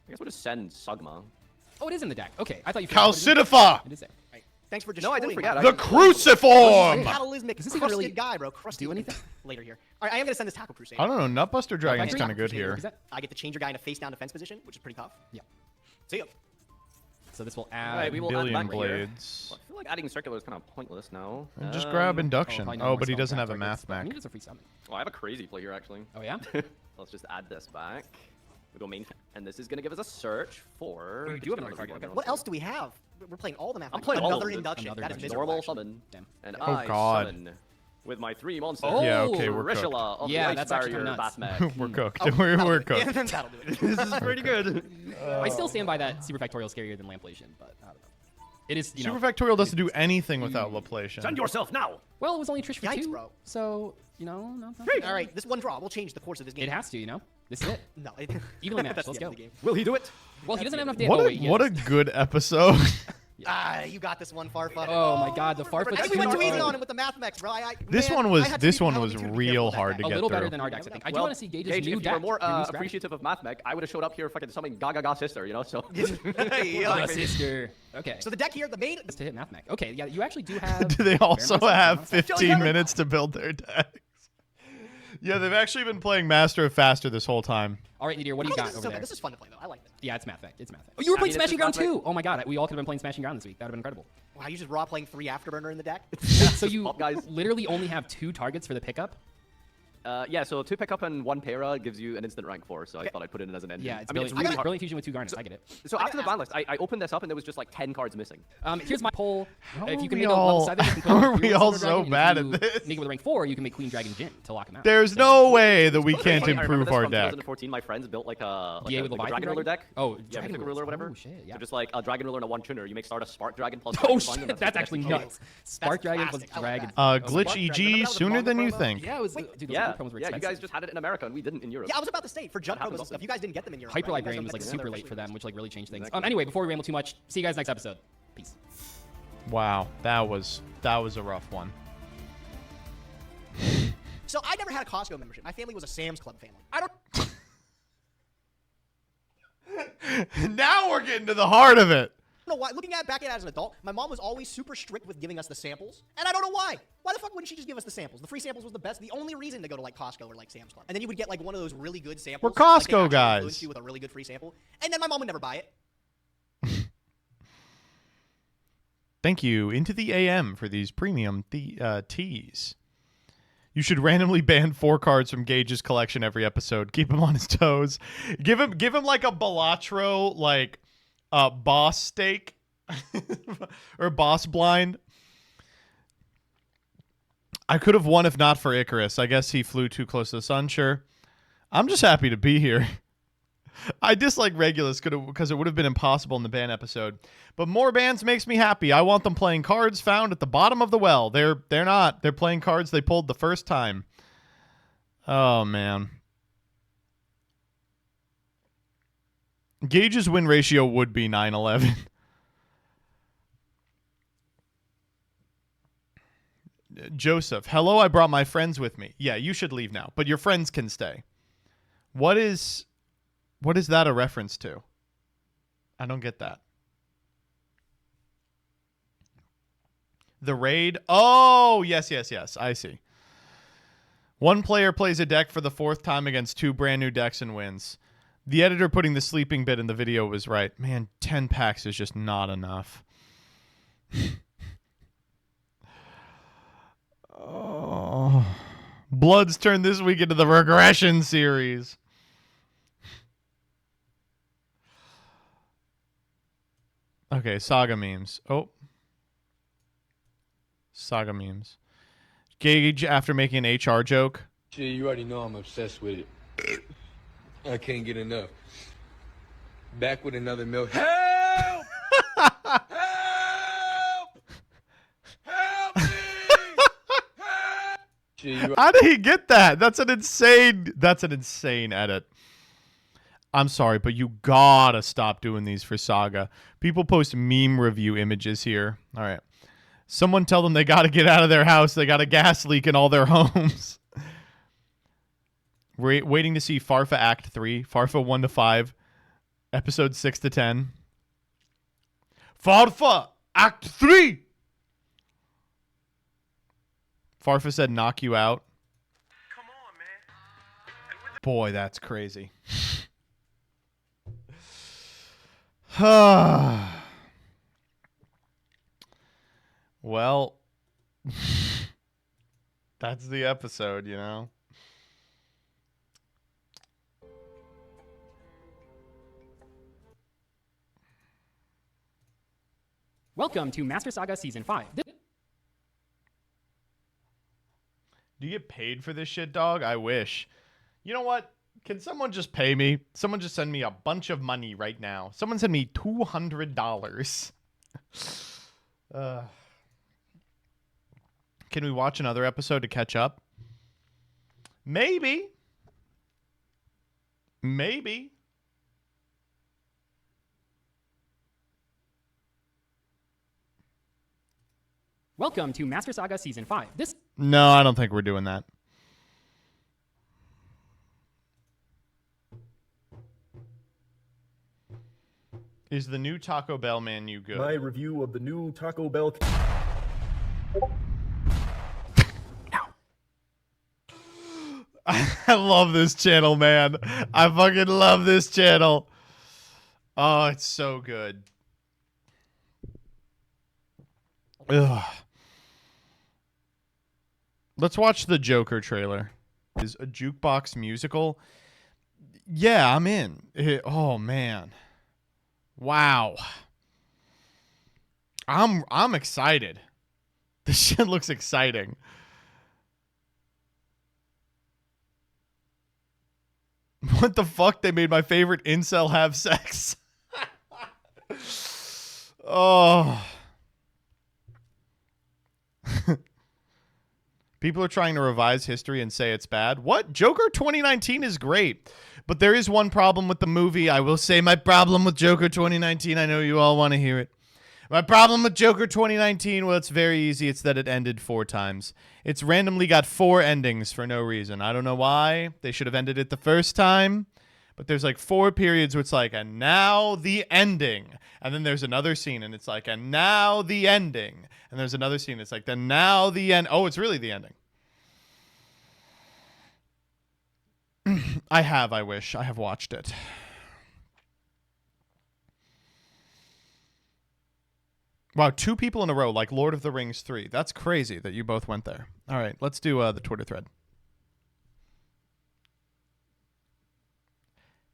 I guess we'll just send Sugma. Oh, it is in the deck. Okay, I thought you... Calcidifer! It is there. Right. Thanks for No, I didn't forget. The Cruciform! Cataclysmic, Is this even crusted really guy, bro. Crusty do anything? later here. All right, I am going to send this Tackle Crusade. I don't know. Nutbuster Dragon's Factory? kind of good here. I get to change your guy in a face-down defense position, which is pretty tough. Yeah. See ya. So this will add... Right, we will Billion add back here. Blades. Well, I feel like adding Circular is kind of pointless now. Just grab Induction. probably no Oh, more but he spell doesn't trap have a targets. Math I Mech. need just a free summon. Oh, I have a crazy play here, actually. Oh, yeah? Let's just add this back. We go main, and this is going to give us a search for... We do have another card. Okay. What else do we have? We're playing all the math. I'm playing all another of them. induction. Another That is induction. miserable. Normal actually. summon. Damn. And Oh, I God. summon with my 3 monsters. Yeah, okay, we're cooked. Urshela of Yeah, the that's Ice actually Barrier nuts. Bathmech. We're cooked. Oh, we're that'll do it. cooked. Yeah, that'll do it. This is pretty good. I still stand by that Super Factorial scarier than Lamplation, but I don't know. It is, you know... Super Factorial doesn't do anything without Laplation. Send yourself now. Well, it was only Trish for Yikes, 2, bro. so, you know... No, All right, this one draw will change the course of this game. It has to, you know? This is it. No. Evenly matched. That's Let's the end go. of the game. Will he do it? Well, he doesn't have enough damage. What Oh, a wait, what a yes. good episode. Ah, you got this one, Farfa. Oh my God, the Farfa. I think we went too easy on him with the math mechs, bro. This Man, one I was had to this be- one I'll was be careful real with that hard guy. to A get little through. better than our decks, I think. I do Well, want to see Gage's Gage, new if you deck. were more Your new strategy. appreciative of Mathmech, I would have showed up here fucking something Gaga sister, you know? So. Oh, sister. Okay. So the deck here, the main. Just to hit Math Mech. Okay, yeah, you actually do have... Do they also fair amount of have stuff. 15 minutes to build their decks? Yeah, they've actually been playing Master of Faster this whole time. All right, Nadir, what do you got This is over so there? good. This is fun to play, though. I like this. Yeah, it's Math Mech. It's Math Mech. Oh, you were playing this is Smashing Ground Math Mech. too. Oh my God, we all could have been playing Smashing Ground this week. That would have been incredible. Wow, you just raw playing 3 Afterburner in the deck? So you Pop guys. literally only have 2 targets for the pickup? Yeah, so 2 pickup and 1 para gives you an instant rank 4, so I thought I'd put it in as an engine. Yeah, it's I mean, brilliant. it's really Brilliant Fusion with 2 Garnets. I get it. So after the ban list, I opened this up and there was just like 10 cards missing. Here's my poll. If you can we make a level all- 7, you can put how in are we Hero all Silver so Dragon, and bad if at you this? Make it with rank 4, you can make Queen Dragon Jin to lock him out. There's no way that we can't I remember improve this our from deck. 2014, my friends built like a, DA with like a Leviathan Dragon Ruler Dragon? deck. Oh, Yeah, Dragon Mythic Rulers. Ruler or whatever. Oh, shit, yeah. So just like a Dragon Ruler and a 1-tuner, you make start a Spark Dragon plus Oh one, shit, and that's actually the best nuts. Spark Dragon plus classic. I like Dragon. that. Glitch EG sooner than you think. Yeah, it was. Dude, those Yeah, promos were yeah, you expensive. guys just had it in America and we didn't in Europe. Yeah, I was about to say, for jump happens promos and often. stuff, you guys didn't get them in Europe. Hyper right? Light You guys Dragon was don't like get them super there late for them, which like really changed things. Exactly. Anyway, before we ramble too much, see you guys next episode. Peace. Wow, that was a rough one. So I never had a Costco membership. My family was a Sam's Club family. I don't. Now we're getting to the heart of it. know why. Looking back at it as an adult, my mom was always super strict with giving us the samples, and I don't know why. Why the fuck wouldn't she just give us the samples? The free samples was the best. The only reason to go to like Costco or like Sam's Club, and then you would get like one of those really good samples. We're like, they Costco actually guys. influence you with a really good free sample, and then my mom would never buy it. Thank you, Into the AM, for these premium teas. You should randomly ban 4 cards from Gage's collection every episode. Keep him on his toes. Give him like a balatro, like boss stake or boss blind. I could have won if not for Icarus. I guess he flew too close to the sun. Sure. I'm just happy to be here. I dislike Regulus because it would have been impossible in the ban episode. But more bans makes me happy. I want them playing cards found at the bottom of the well. They're not. They're playing cards they pulled the first time. Oh, man. Gage's win ratio would be 9-11. Joseph, hello, I brought my friends with me. Yeah, you should leave now, but your friends can stay. What is that a reference to? I don't get that. The raid? Oh, yes. I see. One player plays a deck for the 4th time against 2 brand new decks and wins. The editor putting the sleeping bit in the video was right. Man, 10 packs is just not enough. Oh. Bloods turned this week into the regression series. Okay, saga memes. Oh. Saga memes. Gage after making an HR joke. Shit, you already know I'm obsessed with it. I can't get enough. Back with another milk. Help! Help! Help me! Help! Shit, How did he get that? That's an insane edit. I'm sorry, but you gotta stop doing these for Saga. People post meme review images here. All right. Someone tell them they got to get out of their house. They got a gas leak in all their homes. We're waiting to see Farfa Act 3, Farfa 1 to 5, episode 6 to 10. Farfa Act 3! Farfa said knock you out. Come on, man. Boy, that's crazy. Well, that's the episode, you know? Welcome to Master Saga Season 5. Do you get paid for this shit, dog? I wish. You know what? Can someone just pay me? Someone just send me a bunch of money right now. Someone send me $200. Can we watch another episode to catch up? Maybe. Maybe. Welcome to Master Saga Season 5. No, I don't think we're doing that. Is the new Taco Bell menu good? My review of the new Taco Bell. I love this channel, man. I fucking love this channel. Oh, it's so good. Ugh. Let's watch the Joker trailer. Is a jukebox musical? Yeah, I'm in. Oh man. Wow. I'm excited. This shit looks exciting. What the fuck? They made my favorite incel have sex. Oh. People are trying to revise history and say it's bad. What? Joker 2019 is great. But there is one problem with the movie. I will say my problem with Joker 2019. I know you all want to hear it. My problem with Joker 2019, well, it's very easy. It's that it ended 4 times. It's randomly got 4 endings for no reason. I don't know why. They should have ended it the first time. But there's like 4 periods where it's like, and now the ending. And then there's another scene, and it's like, and now the ending. And there's another scene, it's like, then now the end. Oh, it's really the ending. I wish. I have watched it. Wow, 2 people in a row, like Lord of the Rings 3. That's crazy that you both went there. All right, let's do the Twitter thread.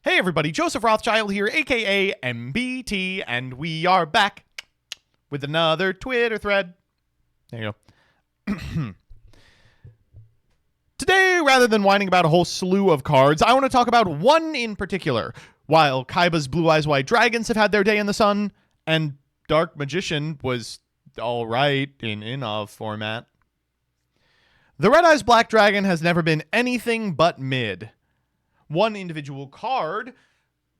Hey, everybody. Joseph Rothschild here, a.k.a. MBT, and we are back with another Twitter thread. There you go. Today, rather than whining about a whole slew of cards, I want to talk about one in particular. While Kaiba's Blue Eyes White Dragons have had their day in the sun, and Dark Magician was all right in Inov format, the Red Eyes Black Dragon has never been anything but mid. One individual card,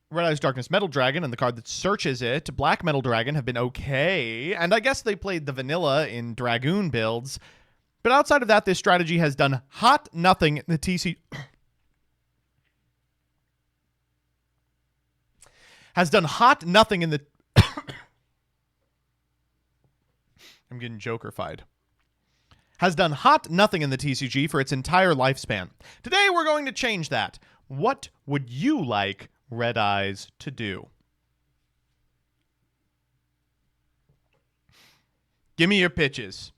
Red Eyes Darkness Metal Dragon, and the card that searches it, Black Metal Dragon, have been okay, and I guess they played the vanilla in Dragoon builds. But outside of that, this strategy has done hot nothing in the TC... has done hot nothing in the... I'm getting Joker-fied. Has done hot nothing in the TCG for its entire lifespan. Today, we're going to change that. What would you like Red Eyes to do? Give me your pitches.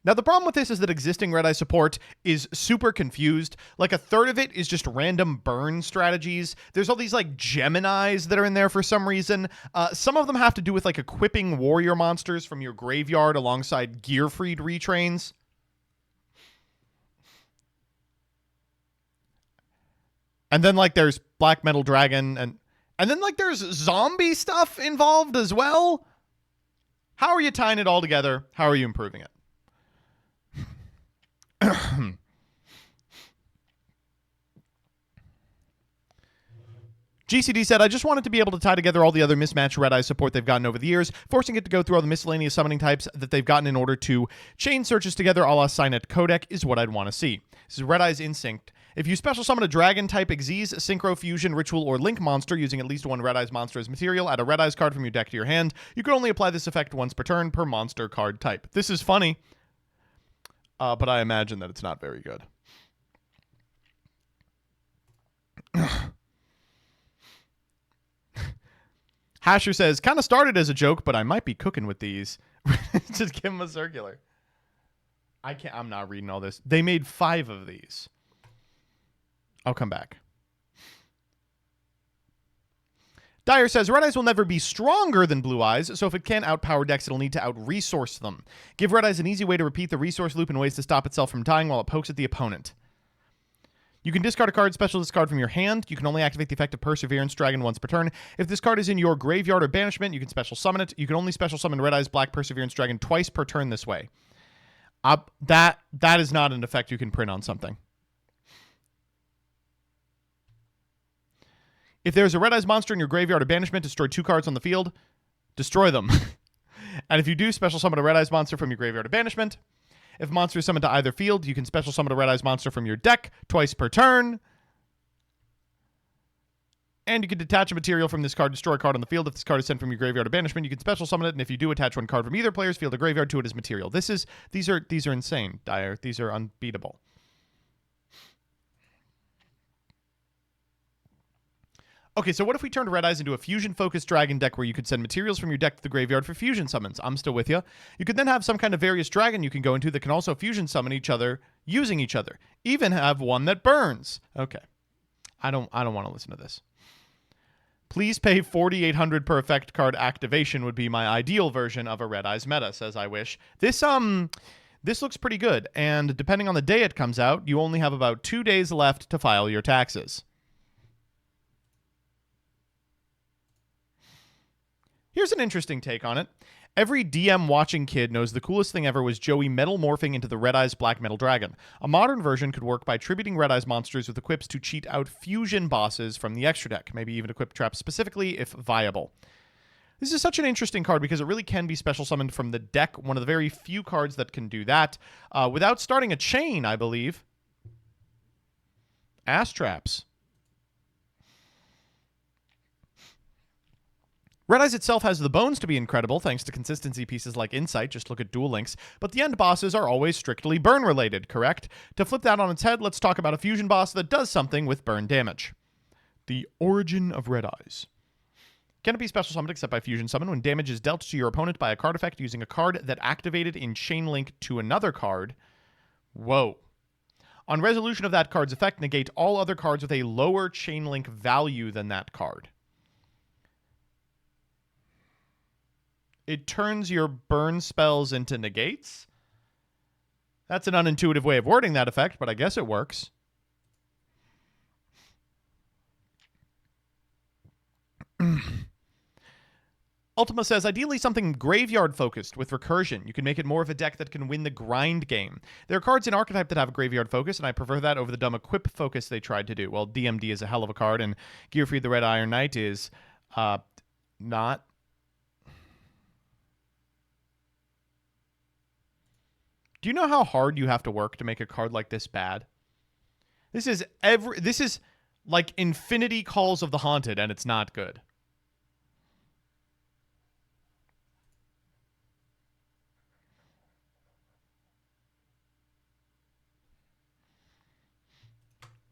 Now, the problem with this is that existing Red Eye support is super confused. Like, a third of it is just random burn strategies. There's all these, like, Geminis that are in there for some reason. Some of them have to do with, like, equipping warrior monsters from your graveyard alongside Gearfried retrains. And then, like, there's Black Metal Dragon, and then, like, there's zombie stuff involved as well. How are you tying it all together? How are you improving it? GCD said, I just wanted to be able to tie together all the other mismatched Red Eyes support they've gotten over the years, forcing it to go through all the miscellaneous summoning types that they've gotten in order to chain searches together a la Signet Codec is what I'd want to see. This is Red Eyes Instinct. If you special summon a Dragon-type Xyz, Synchro, Fusion, Ritual, or Link monster using at least one Red Eyes monster as material, add a Red Eyes card from your deck to your hand. You can only apply this effect once per turn per monster card type. This is funny, but I imagine that it's not very good. Hasher says, kind of started as a joke, but I might be cooking with these. Just give him a circular. I'm not reading all this. They made 5 of these. I'll come back. Dyer says, Red Eyes will never be stronger than Blue Eyes, so if it can't outpower decks, it'll need to out-resource them. Give Red Eyes an easy way to repeat the resource loop in ways to stop itself from dying while it pokes at the opponent. You can discard a card, special discard from your hand. You can only activate the effect of Perseverance Dragon once per turn. If this card is in your graveyard or banishment, you can special summon it. You can only special summon Red Eyes Black Perseverance Dragon twice per turn this way. That is not an effect you can print on something. If there's a Red Eyes monster in your graveyard or banishment, destroy 2 cards on the field. Destroy them. And if you do, special summon a Red Eyes monster from your graveyard or banishment. If a monster is summoned to either field, you can special summon a Red Eyes monster from your deck twice per turn. And you can detach a material from this card, destroy a card on the field. If this card is sent from your graveyard or banishment, you can special summon it. And if you do, attach one card from either player's field or graveyard to it as material. These are insane, Dyer. These are unbeatable. Okay, so what if we turned Red Eyes into a fusion-focused dragon deck where you could send materials from your deck to the graveyard for fusion summons? I'm still with you. You could then have some kind of various dragon you can go into that can also fusion summon each other using each other. Even have one that burns. Okay. I don't want to listen to this. Please pay 4,800 per effect card activation would be my ideal version of a Red Eyes meta, says I wish. This looks pretty good, and depending on the day it comes out, you only have about 2 days left to file your taxes. Here's an interesting take on it. Every DM watching kid knows the coolest thing ever was Joey metal morphing into the Red Eyes Black Metal Dragon. A modern version could work by attributing Red Eyes monsters with equips to cheat out fusion bosses from the extra deck, maybe even equip traps specifically if viable. This is such an interesting card because it really can be special summoned from the deck, one of the very few cards that can do that, without starting a chain, I believe. Ass traps. Red Eyes itself has the bones to be incredible, thanks to consistency pieces like Insight, just look at Duel Links, but the end bosses are always strictly burn-related, correct? To flip that on its head, let's talk about a fusion boss that does something with burn damage. The origin of Red Eyes. Cannot be special summoned except by fusion summon when damage is dealt to your opponent by a card effect using a card that activated in chain link to another card. Whoa. On resolution of that card's effect, negate all other cards with a lower chain link value than that card. It turns your burn spells into negates? That's an unintuitive way of wording that effect, but I guess it works. Ultima says, ideally something graveyard-focused with recursion. You can make it more of a deck that can win the grind game. There are cards in Archetype that have a graveyard focus, and I prefer that over the dumb equip focus they tried to do. Well, DMD is a hell of a card, and Gearfried the Red Iron Knight is not... Do you know how hard you have to work to make a card like this bad? This is like Infinity Calls of the Haunted, and it's not good.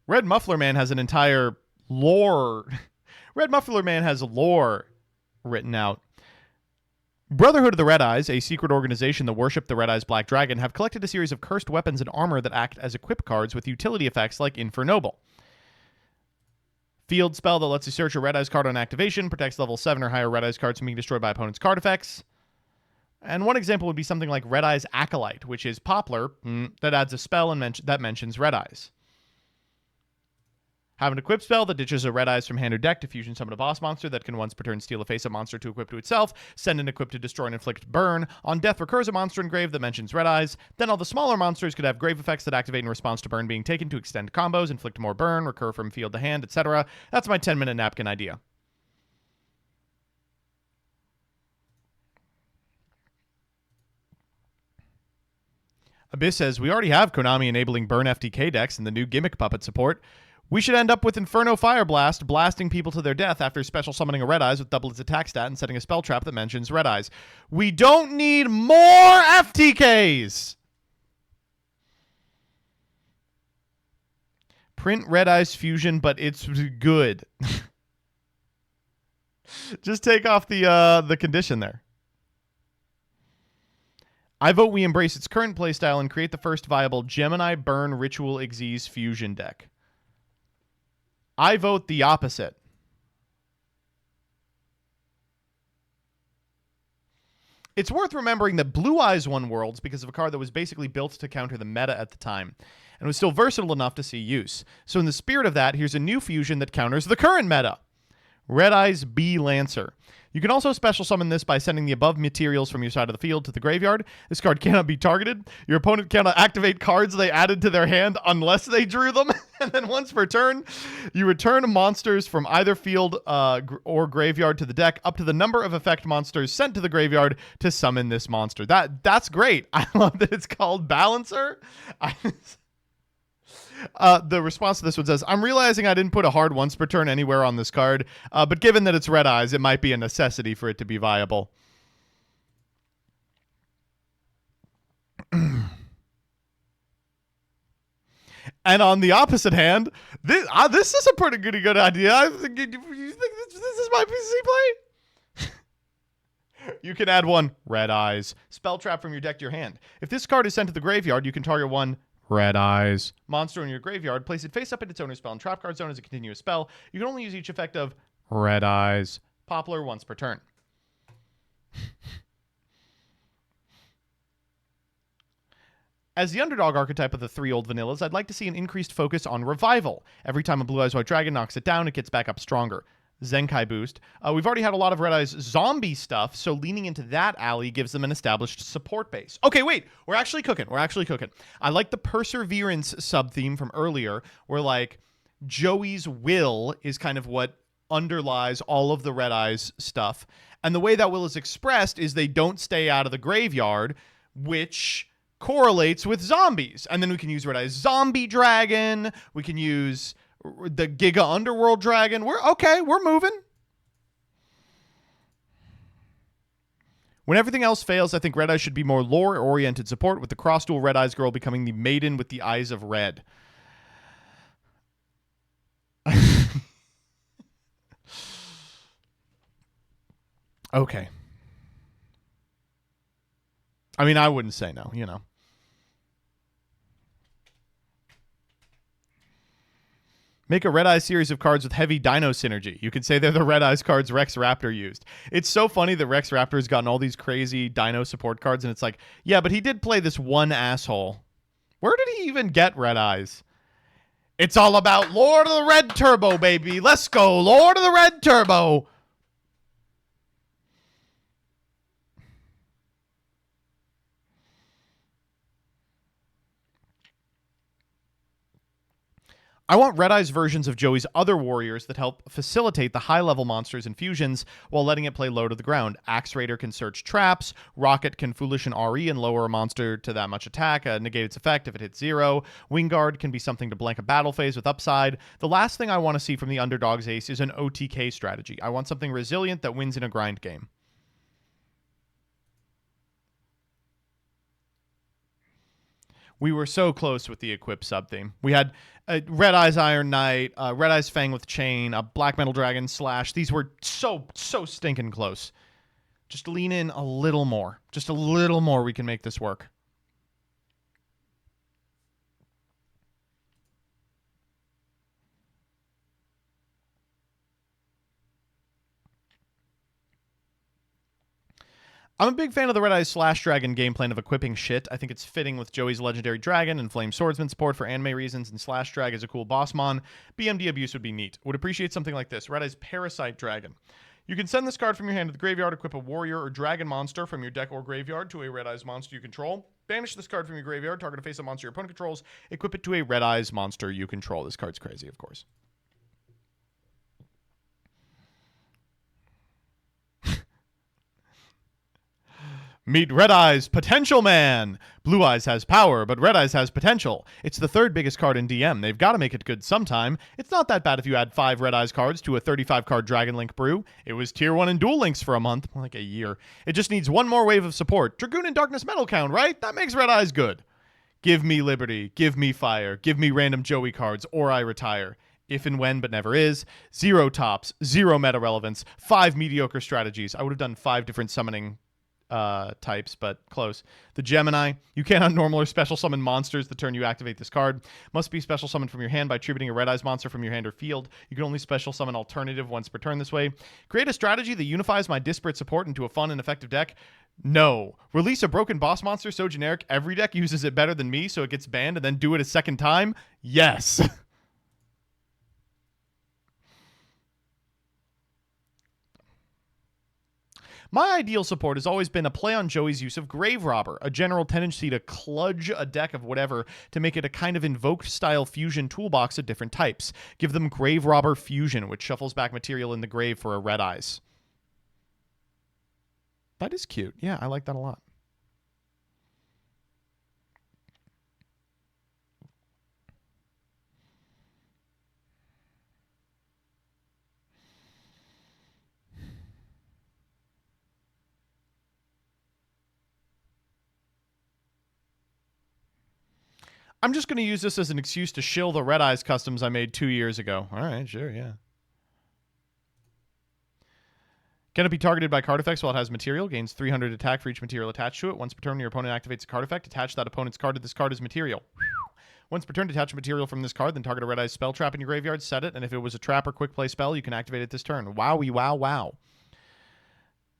Red Muffler Man has an entire lore. Red Muffler Man has lore written out. Brotherhood of the Red Eyes, a secret organization that worship the Red Eyes Black Dragon, have collected a series of cursed weapons and armor that act as equip cards with utility effects like Infernoble. Field spell that lets you search a Red Eyes card on activation, protects level 7 or higher Red Eyes cards from being destroyed by opponent's card effects. And one example would be something like Red Eyes Acolyte, which is Poplar, that adds a spell and that mentions Red Eyes. Have an equip spell that ditches a Red Eyes from hand or deck to fusion summon a boss monster that can once per turn steal a face-up monster to equip to itself, send an equip to destroy and inflict burn. On death, recurs a monster in grave that mentions Red Eyes. Then all the smaller monsters could have grave effects that activate in response to burn being taken to extend combos, inflict more burn, recur from field to hand, etc. That's my 10-minute napkin idea. Abyss says, we already have Konami enabling burn FTK decks and the new gimmick puppet support. We should end up with Inferno Fire Blast, blasting people to their death after special summoning a Red Eyes with double its attack stat and setting a spell trap that mentions Red Eyes. We don't need more FTKs! Print Red Eyes Fusion, but it's good. Just take off the condition there. I vote we embrace its current playstyle and create the first viable Gemini Burn Ritual Xyz fusion deck. I vote the opposite. It's worth remembering that Blue Eyes won Worlds because of a card that was basically built to counter the meta at the time, and was still versatile enough to see use. So in the spirit of that, here's a new fusion that counters the current meta. Red Eyes B Lancer. You can also special summon this by sending the above materials from your side of the field to the graveyard. This card cannot be targeted. Your opponent cannot activate cards they added to their hand unless they drew them. And then once per turn, you return monsters from either field or graveyard to the deck up to the number of effect monsters sent to the graveyard to summon this monster. That's great. I love that it's called Balancer. The response to this one says, I'm realizing I didn't put a hard once per turn anywhere on this card, but given that it's Red Eyes, it might be a necessity for it to be viable. And on the opposite hand, this is a pretty good idea. You think this is my PC play? You can add one Red Eyes spell trap from your deck to your hand. If this card is sent to the graveyard, you can target one Red Eyes monster in your graveyard, place it face up in its owner's spell and trap card zone as a continuous spell. You can only use each effect of Red Eyes Poplar once per turn. As the underdog archetype of the three old vanillas, I'd like to see an increased focus on revival. Every time a Blue Eyes White Dragon knocks it down, it gets back up stronger. Zenkai boost. We've already had a lot of Red Eyes zombie stuff, so leaning into that alley gives them an established support base. Okay, wait. We're actually cooking. I like the Perseverance sub-theme from earlier, where, like, Joey's will is kind of what underlies all of the Red Eyes stuff. And the way that will is expressed is they don't stay out of the graveyard, which correlates with zombies. And then we can use Red Eyes Zombie Dragon. We can use the Giga Underworld Dragon. We're moving. When everything else fails, I think Red Eyes should be more lore-oriented support, with the cross-dual Red Eyes girl becoming the maiden with the eyes of red. Okay. I mean, I wouldn't say no, you know. Make a Red Eyes series of cards with heavy Dino synergy. You could say they're the Red Eyes cards Rex Raptor used. It's so funny that Rex Raptor's gotten all these crazy Dino support cards, and it's like, yeah, but he did play this one asshole. Where did he even get Red Eyes? It's all about Lord of the Red Turbo, baby. Let's go, Lord of the Red Turbo. I want Red Eyes versions of Joey's other warriors that help facilitate the high-level monsters and fusions while letting it play low to the ground. Axe Raider can search traps. Rocket can Foolish and RE and lower a monster to that much attack, negate its effect if it hits 0. Wingguard can be something to blank a battle phase with upside. The last thing I want to see from the Underdog's ace is an OTK strategy. I want something resilient that wins in a grind game. We were so close with the equip sub-theme. We had Red Eyes Iron Knight, Red Eyes Fang with Chain, a Black Metal Dragon Slash. These were so stinking close. Just lean in a little more. Just a little more, we can make this work. I'm a big fan of the Red Eyes Slash Dragon game plan of equipping shit. I think it's fitting with Joey's Legendary Dragon and Flame Swordsman support for anime reasons, and Slash Drag is a cool boss mon. BMD abuse would be neat. Would appreciate something like this. Red Eyes Parasite Dragon. You can send this card from your hand to the graveyard, equip a warrior or dragon monster from your deck or graveyard to a Red Eyes monster you control. Banish this card from your graveyard, target a face-up monster your opponent controls, equip it to a Red Eyes monster you control. This card's crazy, of course. Meet Red Eyes Potential Man. Blue Eyes has power, but Red Eyes has potential. It's the third biggest card in DM. They've got to make it good sometime. It's not that bad if you add 5 Red Eyes cards to a 35-card Dragon Link brew. It was tier 1 in Duel Links for a month, like a year. It just needs one more wave of support. Dragoon and Darkness Metal count, right? That makes Red Eyes good. Give me Liberty. Give me Fire. Give me random Joey cards, or I retire. If and when, but never is. 0 tops. 0 meta relevance. 5 mediocre strategies. I would have done 5 different summoning types, but close. The Gemini, you cannot normal or special summon monsters the turn you activate this card. Must be special summoned from your hand by tributing a Red Eyes monster from your hand or field. You can only special summon alternative once per turn this way. Create a strategy that unifies my disparate support into a fun and effective deck. No. Release a broken boss monster so generic every deck uses it better than me so it gets banned and then do it a second time. Yes. My ideal support has always been a play on Joey's use of Grave Robber, a general tendency to kludge a deck of whatever to make it a kind of invoked-style fusion toolbox of different types. Give them Grave Robber Fusion, which shuffles back material in the grave for a Red Eyes. That is cute. Yeah, I like that a lot. I'm just going to use this as an excuse to shill the Red Eyes customs I made 2 years ago. All right, sure, yeah. Can it be targeted by card effects while it has material? Gains 300 attack for each material attached to it. Once per turn, your opponent activates a card effect. Attach that opponent's card to this card as material. Once per turn, detach material from this card, then target a Red Eyes spell trap in your graveyard, set it, and if it was a trap or quick play spell, you can activate it this turn. Wowie, wow, wow.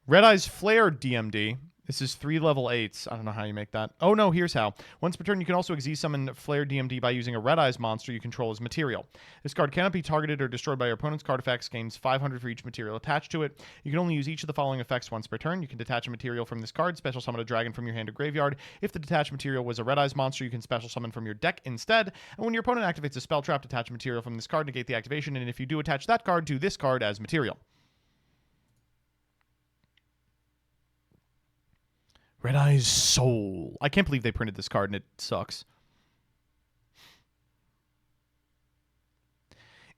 Red Eyes Flare DMD. This is 3 level 8s. I don't know how you make that. Oh, no, here's how. Once per turn, you can also Xyz summon Flare DMD by using a Red Eyes monster you control as material. This card cannot be targeted or destroyed by your opponent's card effects. Gains 500 for each material attached to it. You can only use each of the following effects once per turn. You can detach a material from this card, special summon a dragon from your hand or graveyard. If the detached material was a Red Eyes monster, you can special summon from your deck instead. And when your opponent activates a spell trap, detach a material from this card, negate the activation, and if you do, attach that card to this card as material. Red Eyes Soul. I can't believe they printed this card and it sucks.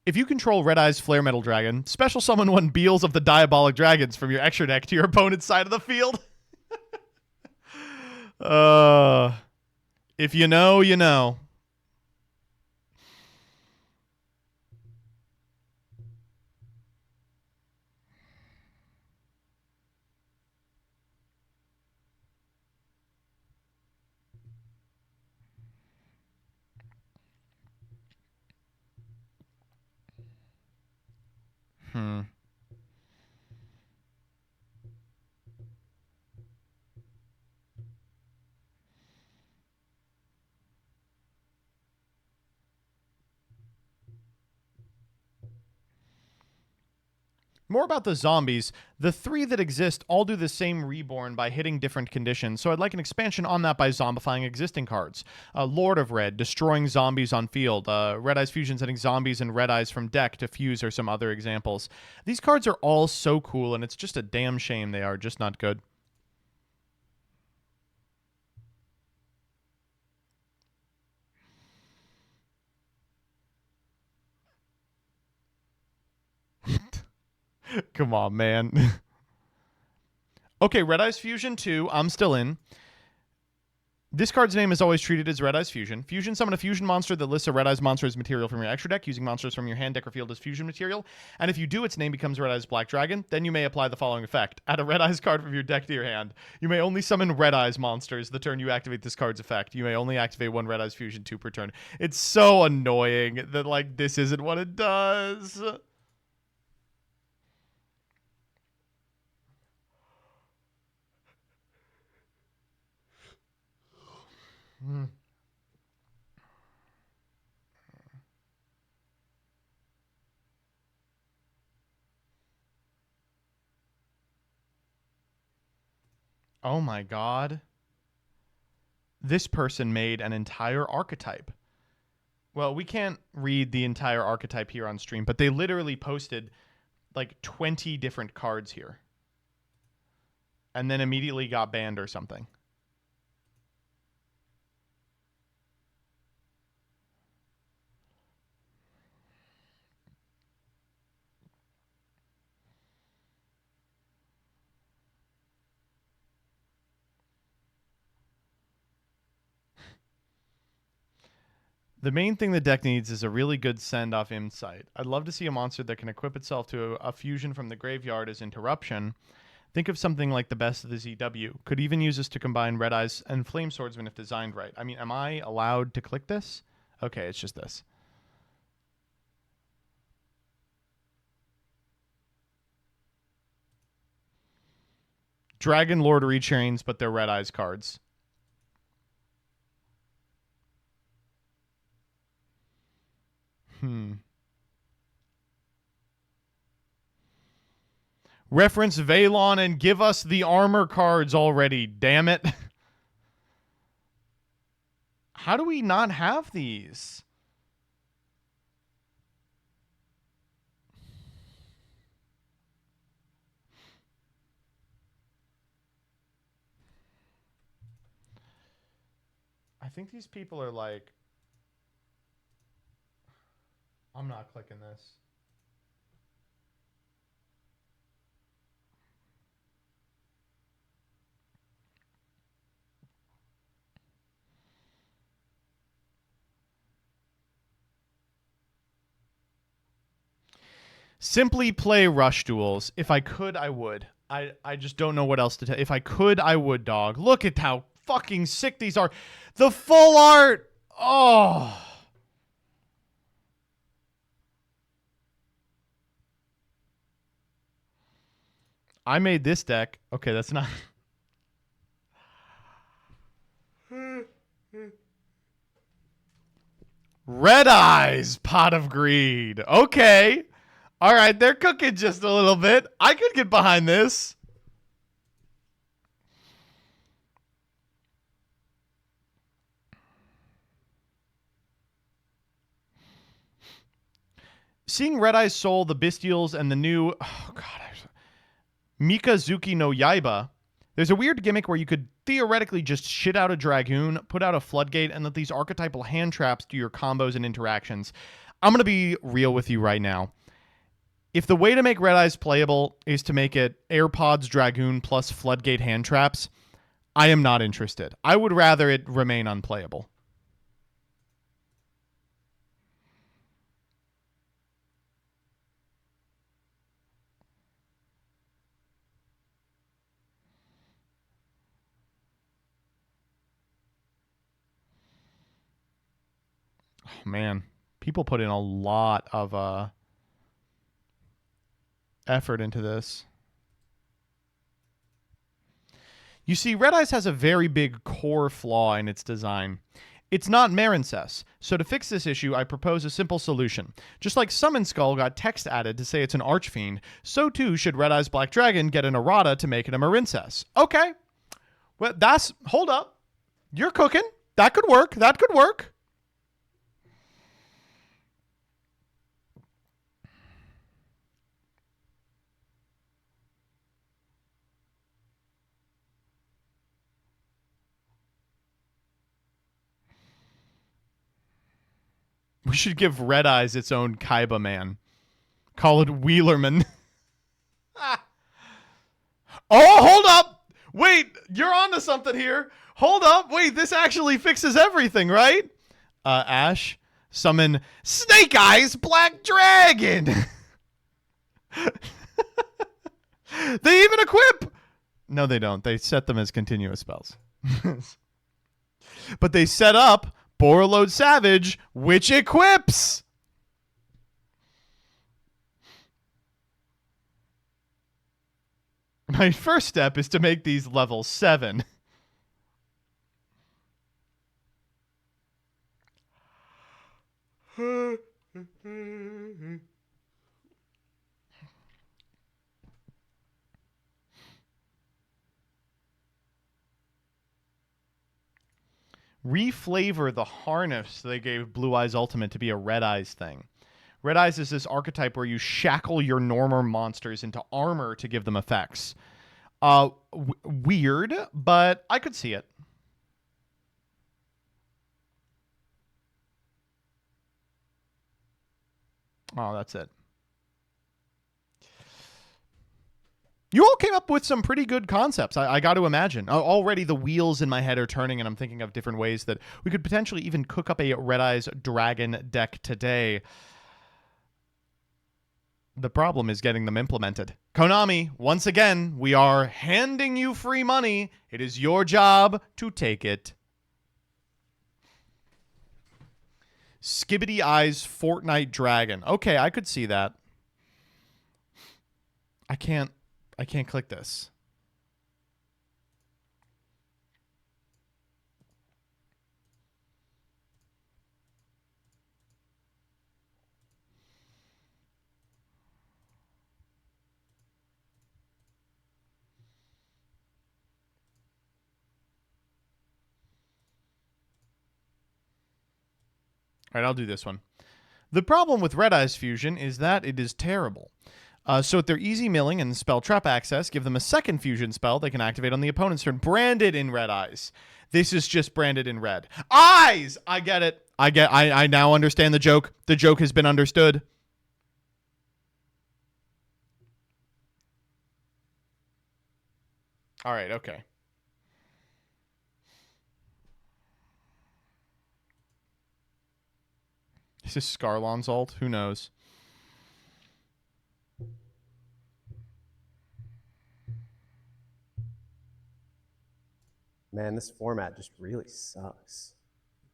If you control Red Eyes Flare Metal Dragon, special summon 1 Beals of the Diabolic Dragons from your extra deck to your opponent's side of the field. If you know, you know. More about the zombies. The 3 that exist all do the same reborn by hitting different conditions, so I'd like an expansion on that by zombifying existing cards. Lord of Red, destroying zombies on field. Red Eyes Fusion, sending zombies and Red Eyes from deck to fuse are some other examples. These cards are all so cool, and it's just a damn shame they are just not good. Come on, man. Okay, Red Eyes Fusion 2. I'm still in. This card's name is always treated as Red Eyes Fusion. Fusion, summon a fusion monster that lists a Red Eyes monster as material from your extra deck, using monsters from your hand, deck, or field as fusion material. And if you do, its name becomes Red Eyes Black Dragon. Then you may apply the following effect. Add a Red Eyes card from your deck to your hand. You may only summon Red Eyes monsters the turn you activate this card's effect. You may only activate 1 Red Eyes Fusion 2 per turn. It's so annoying that, like, this isn't what it does. Oh my god. This person made an entire archetype. Well, we can't read the entire archetype here on stream, but they literally posted like 20 different cards here. And then immediately got banned or something. The main thing the deck needs is a really good send-off insight. I'd love to see a monster that can equip itself to a fusion from the graveyard as interruption. Think of something like the best of the ZW. Could even use this to combine Red Eyes and Flame Swordsman if designed right. I mean, am I allowed to click this? Okay, it's just this. Dragon Lord Rechains, but they're Red Eyes cards. Reference Valon and give us the armor cards already, damn it. How do we not have these? I think these people are like, I'm not clicking this. Simply play Rush Duels. If I could, I would. I just don't know what else to tell. If I could, I would, dog. Look at how fucking sick these are. The full art. Oh. I made this deck. Okay, that's not... Red Eyes, Pot of Greed. Okay. All right, they're cooking just a little bit. I could get behind this. Seeing Red Eyes Soul, the Bestials, and the new... Oh, God. Mikazuki no Yaiba. There's a weird gimmick where you could theoretically just shit out a Dragoon, put out a Floodgate, and let these archetypal hand traps do your combos and interactions. I'm going to be real with you right now. If the way to make Red Eyes playable is to make it AirPods Dragoon plus Floodgate hand traps, I am not interested. I would rather it remain unplayable. Oh, man, people put in a lot of effort into this. You see, Red Eyes has a very big core flaw in its design. It's not Marincess. So to fix this issue, I propose a simple solution. Just like Summon Skull got text added to say it's an Archfiend, so too should Red Eyes Black Dragon get an errata to make it a Marincess. Okay. Well, that's... Hold up. You're cooking. That could work. That could work. We should give Red Eyes its own Kaiba man. Call it Wheelerman. Oh, hold up. Wait, you're onto something here. Hold up. Wait, this actually fixes everything, right? Ash, summon Snake Eyes Black Dragon. They even equip. No, they don't. They set them as continuous spells. But they set up Borreload Savage, which equips. My first step is to make these level 7. Reflavor the harness they gave Blue Eyes Ultimate to be a Red Eyes thing. Red Eyes is this archetype where you shackle your normal monsters into armor to give them effects. Weird, but I could see it. Oh, that's it. You all came up with some pretty good concepts, I got to imagine. Already the wheels in my head are turning, and I'm thinking of different ways that we could potentially even cook up a Red Eyes Dragon deck today. The problem is getting them implemented. Konami, once again, we are handing you free money. It is your job to take it. Skibbity Eyes Fortnite Dragon. Okay, I could see that. I can't click this. All right, I'll do this one. The problem with Red Eyes Fusion is that it is terrible. So with their easy milling and spell trap access, give them a second fusion spell they can activate on the opponent's turn, branded in Red Eyes. This is just branded in red. Eyes! I get it. I now understand the joke. The joke has been understood. All right, okay. Is this Scarlon's ult? Who knows? Man, this format just really sucks.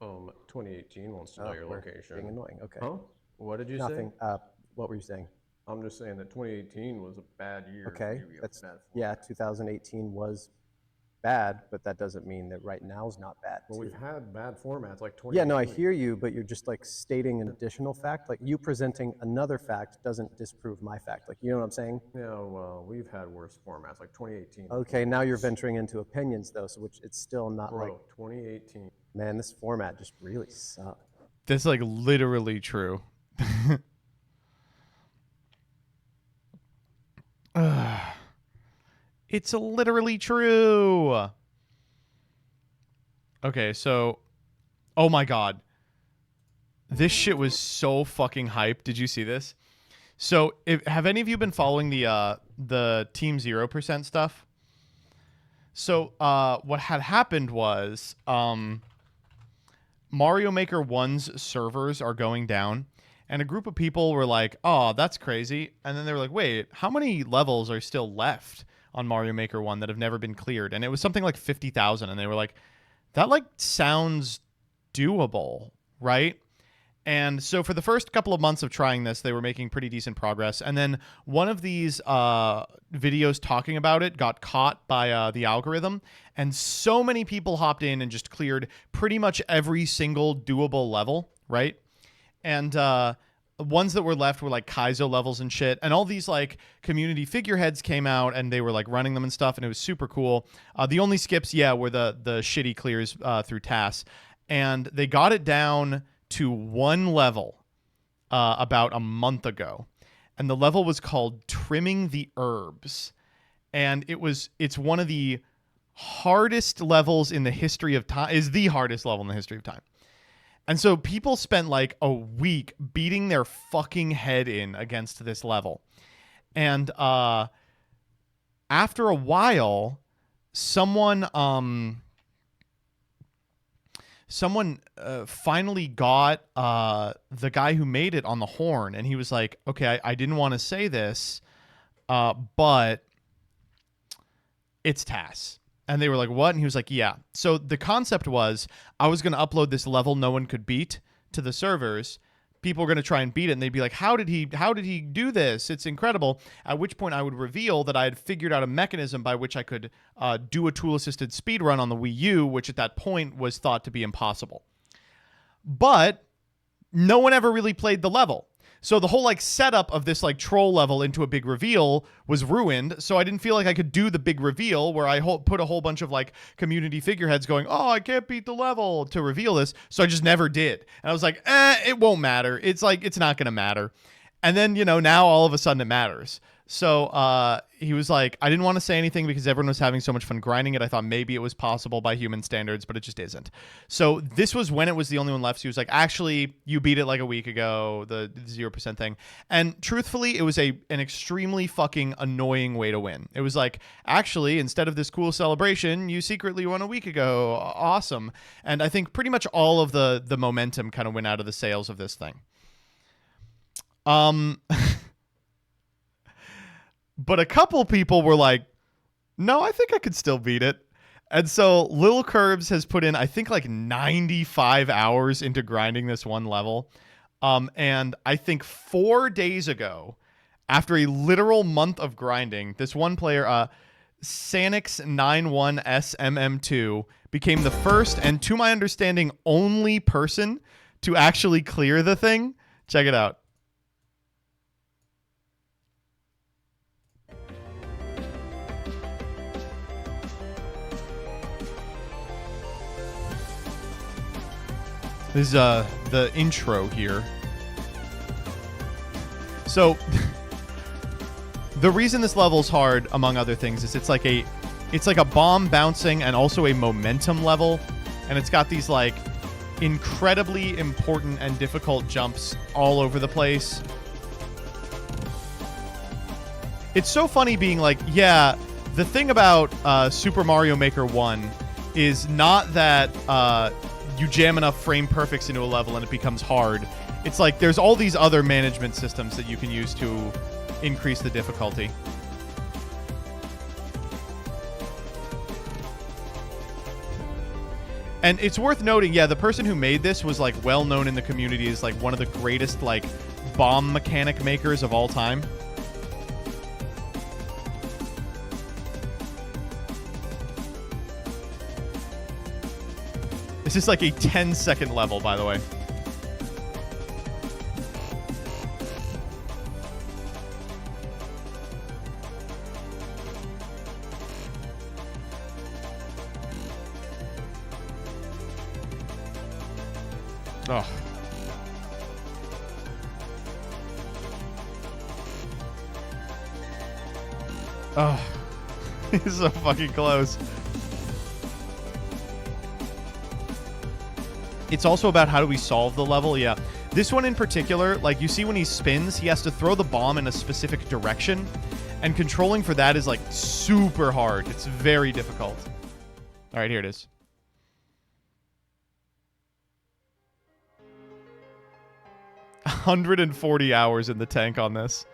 2018 wants to know your location. Being annoying. Okay. Huh? What did you Nothing. say? What were you saying? I'm just saying that 2018 was a bad year. Okay. For you. That's bad yeah. 2018 was bad, but that doesn't mean that right now is not bad. Well, too. we've had bad formats like 2018. Yeah, no, I hear you, but you're just like stating an additional fact. Like you presenting another fact doesn't disprove my fact. Like, you know what I'm saying? Yeah, well, we've had worse formats like 2018. Okay, now you're venturing into opinions though, so which it's still not Bro, like 2018. Man, this format just really sucks. That's like literally true. It's literally true. Okay, so, oh my god, this shit was so fucking hype. Did you see this? So, have any of you been following the Team 0% stuff? So, what had happened was, Mario Maker 1's servers are going down, and a group of people were like, oh, that's crazy. And then they were like, wait, how many levels are still left on Mario Maker 1 that have never been cleared? And it was something like 50,000. And they were like, that like sounds doable, right? And so for the first couple of months of trying this, they were making pretty decent progress. And then one of these videos talking about it got caught by the algorithm. And so many people hopped in and just cleared pretty much every single doable level, right? And ones that were left were like Kaizo levels and shit. And all these like community figureheads came out and they were like running them and stuff. And it was super cool. The only skips, were the shitty clears through TAS. And they got it down to one level about a month ago. And the level was called Trimming the Herbs. And it's one of the hardest levels in the history of time, is the hardest level in the history of time. And so people spent like a week beating their fucking head in against this level. And after a while, someone finally got the guy who made it on the horn, and he was like, okay, I didn't want to say this, but it's TAS. And they were like, what? And he was like, yeah. So the concept was I was going to upload this level no one could beat to the servers. People were going to try and beat it, and they'd be like, how did he do this? It's incredible. At which point I would reveal that I had figured out a mechanism by which I could do a tool-assisted speedrun on the Wii U, which at that point was thought to be impossible. But no one ever really played the level. So the whole like setup of this like troll level into a big reveal was ruined. So I didn't feel like I could do the big reveal where I put a whole bunch of like community figureheads going, oh, I can't beat the level to reveal this. So I just never did. And I was like, it won't matter. It's like, it's not going to matter. And then, you know, now all of a sudden it matters. So he was like, I didn't want to say anything because everyone was having so much fun grinding it. I thought maybe it was possible by human standards, but it just isn't. So this was when it was the only one left. So he was like, actually, you beat it like a week ago, the 0% thing. And truthfully, it was an extremely fucking annoying way to win. It was like, actually, instead of this cool celebration, you secretly won a week ago. Awesome. And I think pretty much all of the momentum kind of went out of the sails of this thing. But a couple people were like, no, I think I could still beat it. And so Lil Curbs has put in, I think, like 95 hours into grinding this one level. And I think 4 days ago, after a literal month of grinding, this one player, Sanix91SMM2, became the first and, to my understanding, only person to actually clear the thing. Check it out. This is the intro here. So the reason this level's hard, among other things, is it's like a bomb bouncing and also a momentum level, and it's got these like incredibly important and difficult jumps all over the place. It's so funny being like, yeah, the thing about Super Mario Maker 1 is not that you jam enough frame perfects into a level and it becomes hard. It's like there's all these other management systems that you can use to increase the difficulty. And it's worth noting, yeah, the person who made this was like well known in the community as like one of the greatest like bomb mechanic makers of all time. This is like a 10-second level, by the way. Oh. Oh. He's so fucking close. It's also about how do we solve the level. Yeah. This one in particular, like you see when he spins, he has to throw the bomb in a specific direction. And controlling for that is like super hard. It's very difficult. All right, here it is. $140 hours in the tank on this.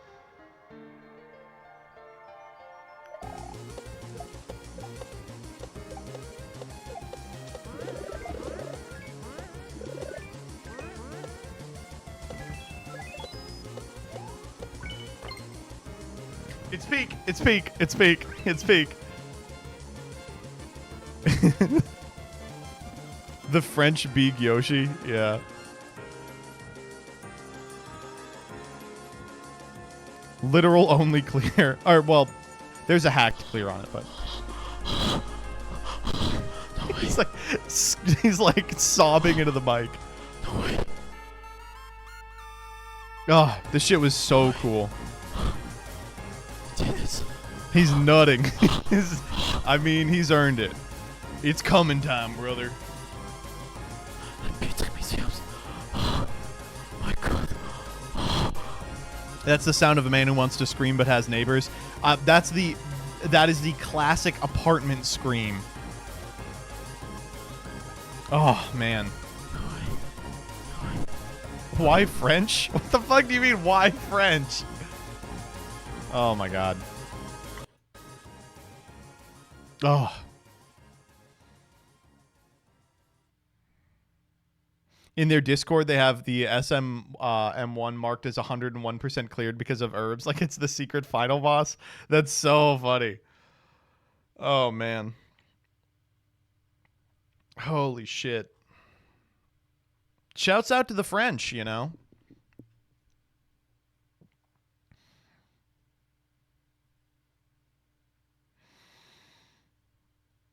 It's peak. It's peak. It's peak. It's peak. The French Big Yoshi. Yeah. Literal only clear. Or, well, there's a hacked clear on it, but. He's like sobbing into the mic. Oh, this shit was so cool. He's nutting. I mean, he's earned it. It's coming time, brother. My God. That's the sound of a man who wants to scream but has neighbors. That is the classic apartment scream. Oh, man. Why French? What the fuck do you mean, why French? Oh, my God. Oh. In their Discord, they have the M1 marked as 101% cleared because of herbs. Like it's the secret final boss. That's so funny. Oh, man. Holy shit. Shouts out to the French, you know.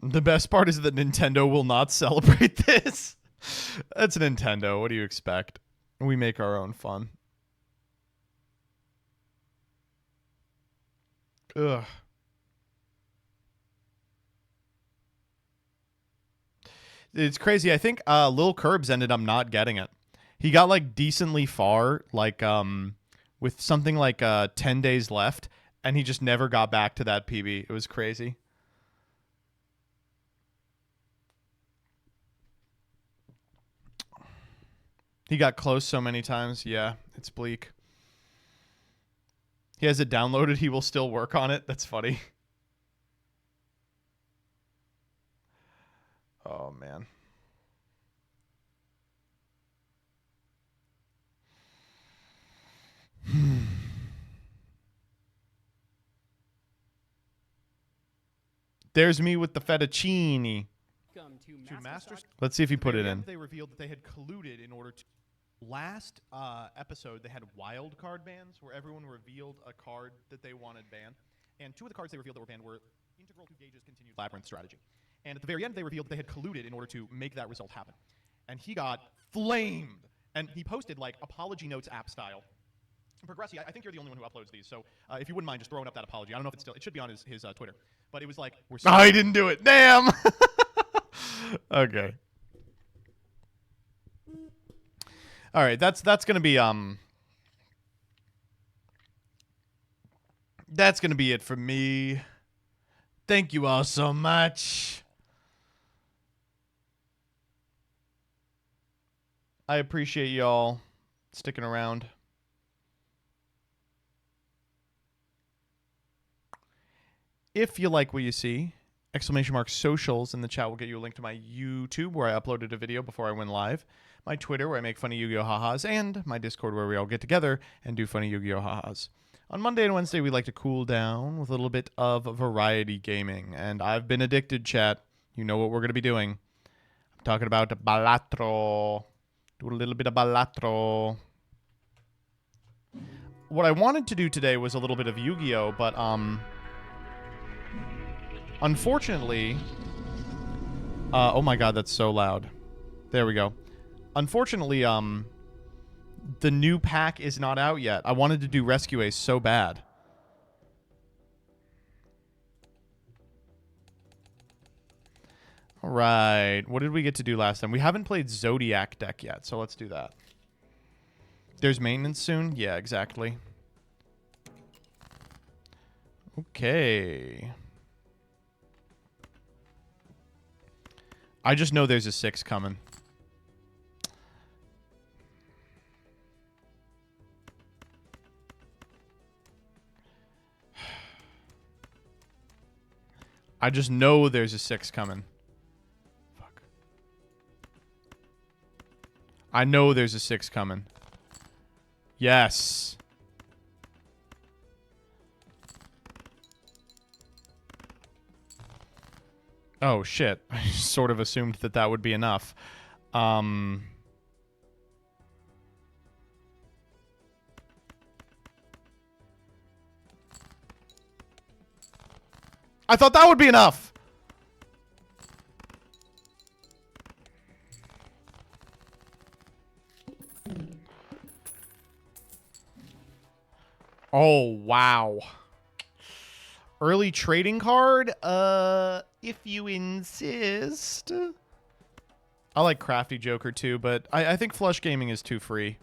The best part is that Nintendo will not celebrate this. That's Nintendo. What do you expect? We make our own fun. Ugh. It's crazy. I think Lil Curbs ended up not getting it. He got like decently far, like with something like 10 days left, and he just never got back to that PB. It was crazy. He got close so many times. Yeah, it's bleak. He has it downloaded. He will still work on it. That's funny. Oh, man. There's me with the fettuccine. Let's see if he put it in. They revealed that they had colluded in order to... Last episode, they had wild card bans where everyone revealed a card that they wanted banned. And two of the cards they revealed that were banned were integral to Gage's continued Labyrinth strategy. And at the very end, they revealed that they had colluded in order to make that result happen. And he got flamed. And he posted, like, apology notes app style. Progressi, I think you're the only one who uploads these, so if you wouldn't mind just throwing up that apology. I don't know if it's still... It should be on his Twitter. But it was like... We're Oh, he didn't do it. Damn! Okay. All right, that's going to be... That's going to be it for me. Thank you all so much. I appreciate y'all sticking around. If you like what you see, !socials in the chat will get you a link to my YouTube where I uploaded a video before I went live, my Twitter where I make funny Yu-Gi-Oh! Ha-has, and my Discord where we all get together and do funny Yu-Gi-Oh! Ha-has. On Monday and Wednesday, we like to cool down with a little bit of variety gaming, and I've been addicted, chat. You know what we're going to be doing. I'm talking about balatro. Do a little bit of balatro. What I wanted to do today was a little bit of Yu-Gi-Oh! But, unfortunately... oh my god, that's so loud. There we go. Unfortunately, the new pack is not out yet. I wanted to do Rescue Ace so bad. All right. What did we get to do last time? We haven't played Zodiac deck yet, so let's do that. There's maintenance soon? Yeah, exactly. Okay. I just know there's a 6 coming. I just know there's a 6 coming. Fuck. I know there's a 6 coming. Yes. Oh, shit. I sort of assumed that that would be enough. I thought that would be enough. Oh, wow. Early trading card? If you insist. I like Crafty Joker too, but I think Flush Gaming is too free.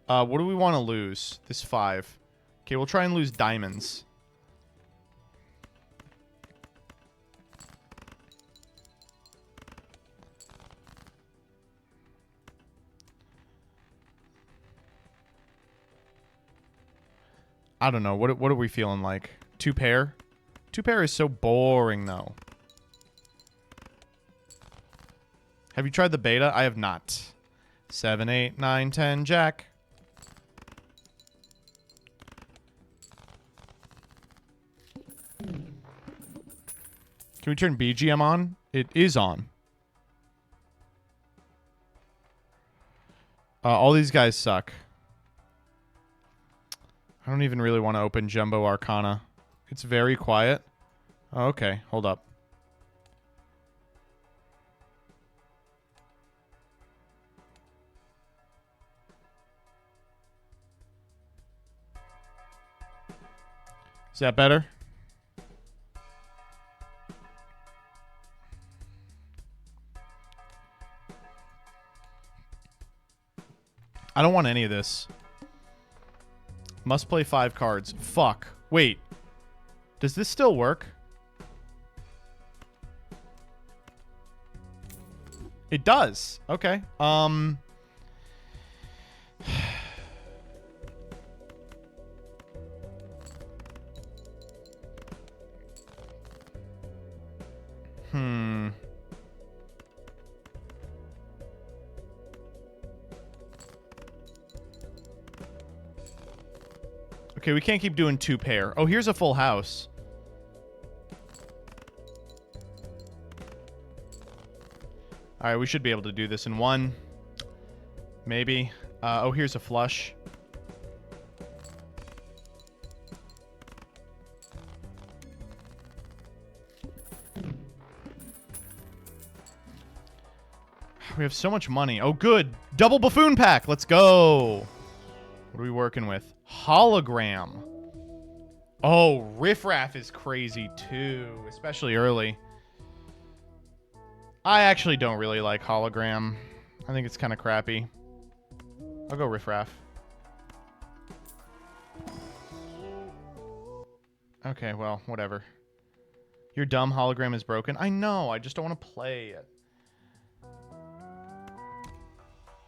What do we want to lose? This 5. Okay, we'll try and lose diamonds. I don't know. What are we feeling like? 2 pair? 2 pair is so boring, though. Have you tried the beta? I have not. 7, 8, 9, 10, Jack. Can we turn BGM on? It is on. All these guys suck. I don't even really want to open Jumbo Arcana. It's very quiet. Oh, okay, hold up. Is that better? I don't want any of this. Must play 5 cards. Fuck. Wait. Does this still work? It does. Okay. Okay, we can't keep doing 2 pair. Oh, here's a full house. All right, we should be able to do this in 1. Maybe. Oh, here's a flush. We have so much money. Oh, good. Double buffoon pack. Let's go. What are we working with? Hologram. Oh, Riffraff is crazy too, especially early. I actually don't really like Hologram. I think it's kind of crappy. I'll go Riffraff. Okay, well, whatever. Your dumb Hologram is broken. I know, I just don't want to play it.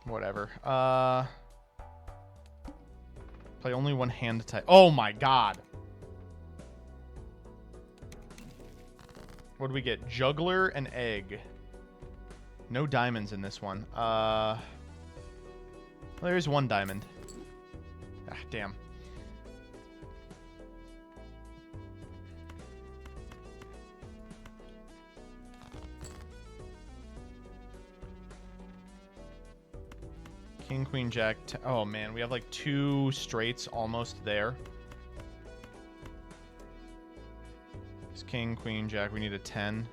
Whatever. Play only 1 hand type. Oh my god. What do we get? Juggler and egg. No diamonds in this one. Well, there's 1 diamond. Ah, damn. King, queen, jack. Oh, man. We have like 2 straights almost there. It's king, queen, jack. We need a 10.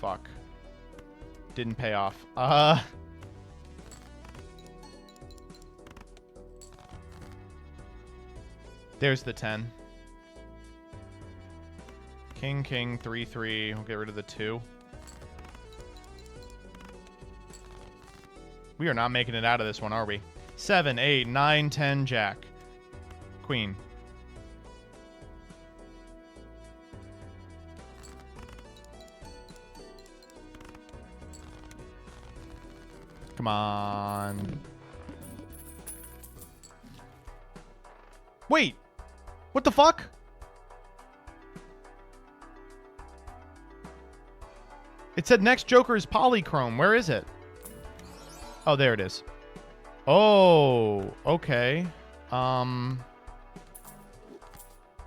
Fuck. Didn't pay off. There's the 10. King, king, 3, 3. We'll get rid of the 2. We are not making it out of this one, are we? 7, 8, 9, 10, jack. Queen. Come on. Wait. What the fuck? It said next Joker is Polychrome. Where is it? Oh, there it is. Oh, okay.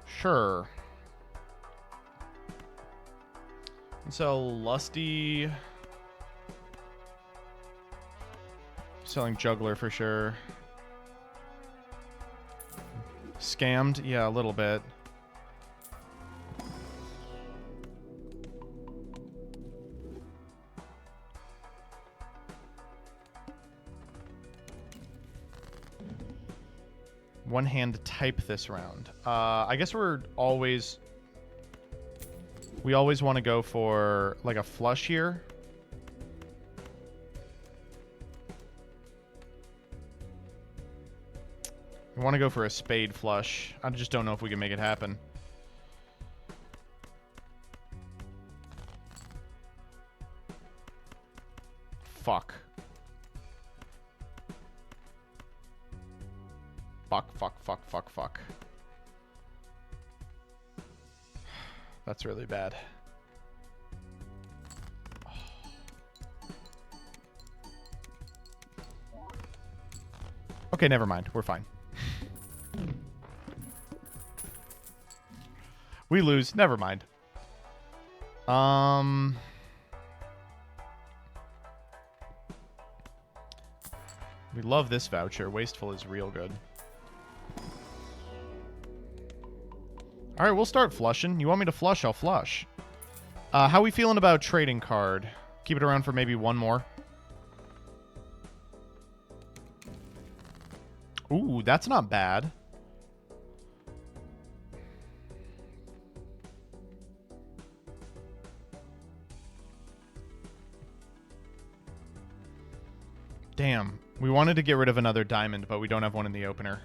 Sure. So, Lusty. Selling Juggler for sure. Scammed? Yeah, a little bit. One hand to type this round. I guess we always want to go for like a flush here. We want to go for a spade flush. I just don't know if we can make it happen. Fuck. Fuck. That's really bad. Okay, never mind. We're fine. We lose. Never mind. We love this voucher. Wasteful is real good. All right, we'll start flushing. You want me to flush? I'll flush. How we feeling about trading card? Keep it around for maybe one more. Ooh, that's not bad. Damn. We wanted to get rid of another diamond, but we don't have one in the opener.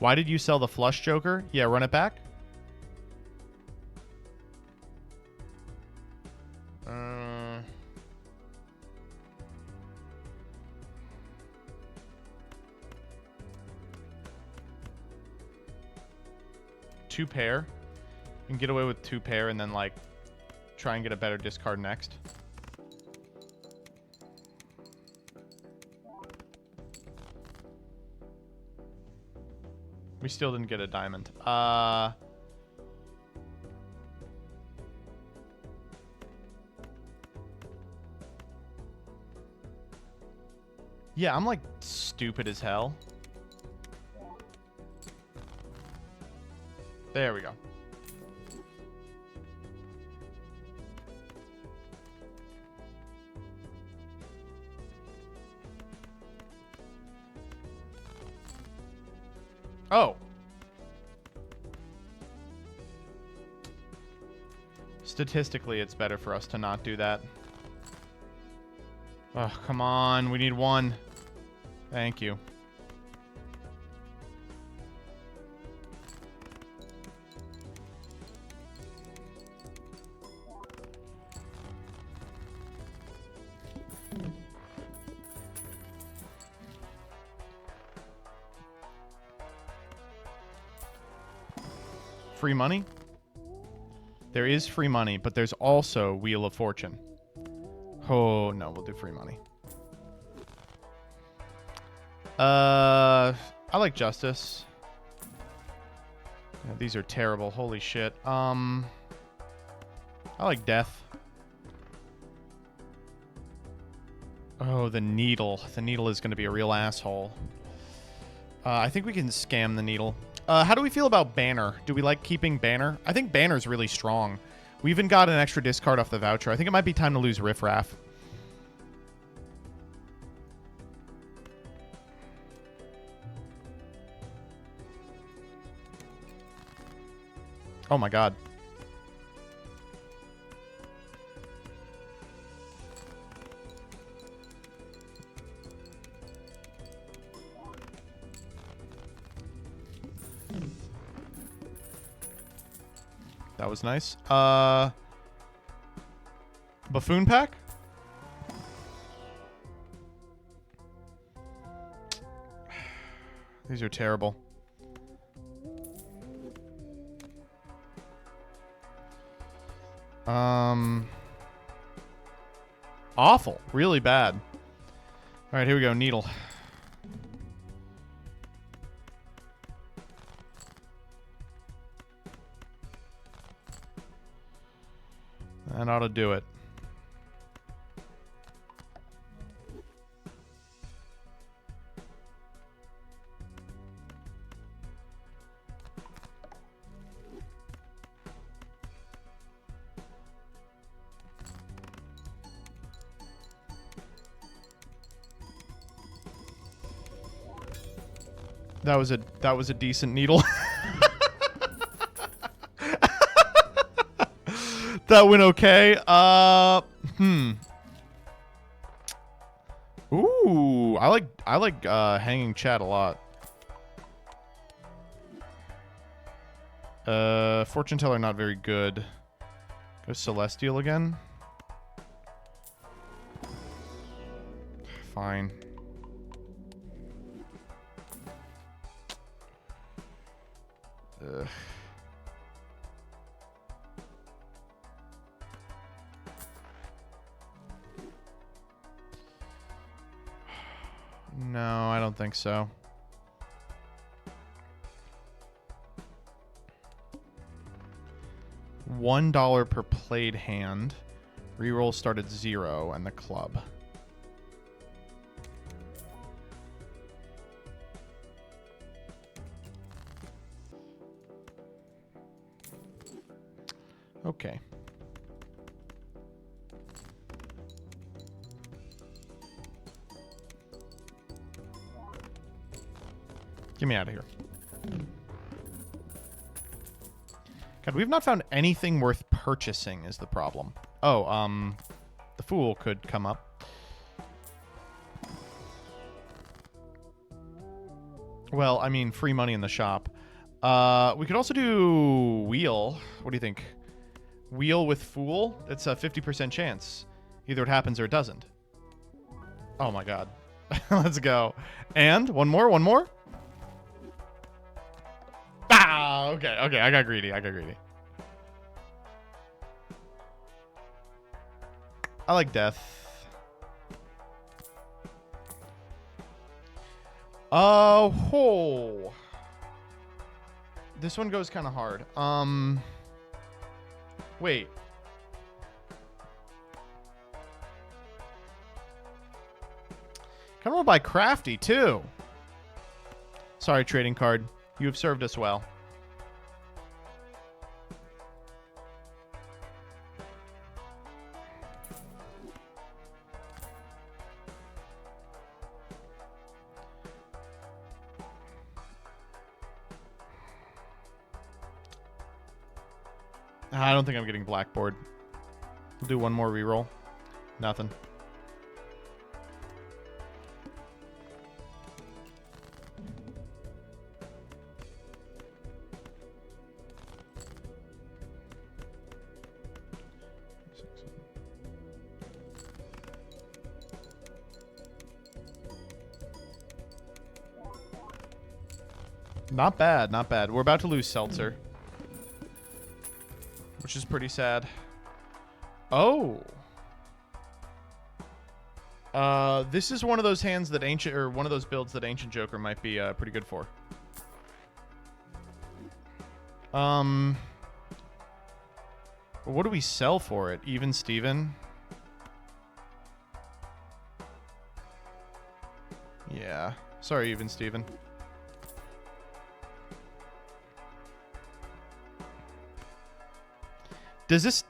Why did you sell the flush joker? Yeah, run it back. Two pair. You can get away with two pair and then, like, try and get a better discard next. We still didn't get a diamond. Yeah, I'm like stupid as hell. There we go. Oh. Statistically, it's better for us to not do that. Oh, come on. We need one. Thank you. Free money? There is free money, but there's also Wheel of Fortune. Oh, no, we'll do free money. I like Justice. Yeah, these are terrible. Holy shit. I like Death. Oh, the Needle. The Needle is going to be a real asshole. I think we can scam the Needle. How do we feel about Banner? Do we like keeping Banner? I think Banner's really strong. We even got an extra discard off the voucher. I think it might be time to lose Riff Raff. Oh my god. That was nice. Buffoon pack? These are terrible. Awful. Really bad. Alright, here we go. Needle. That ought to do it. That was a decent needle. That went okay. Ooh, I like hanging chat a lot. Fortune teller not very good. Go Celestial again. Fine. Ugh. No, I don't think so. $1 per played hand. Reroll start at 0 and the club. Okay. Get me out of here. God, we've not found anything worth purchasing is the problem. Oh, the Fool could come up. Well, I mean, free money in the shop. We could also do Wheel. What do you think? Wheel with Fool? It's a 50% chance. Either it happens or it doesn't. Oh my god. Let's go. And one more. Ah, okay. I got greedy. I like death. Oh. This one goes kind of hard. Wait. Kind of want to buy Crafty, too. Sorry, trading card. You have served us well. I don't think I'm getting Blackboard. We'll do one more reroll. Nothing. Not bad, not bad. We're about to lose Seltzer, which is pretty sad. Oh. This is one of those hands that Ancient, or one of those builds that Ancient Joker might be pretty good for. What do we sell for it? Even Steven? Yeah. Sorry, Even Steven. Does this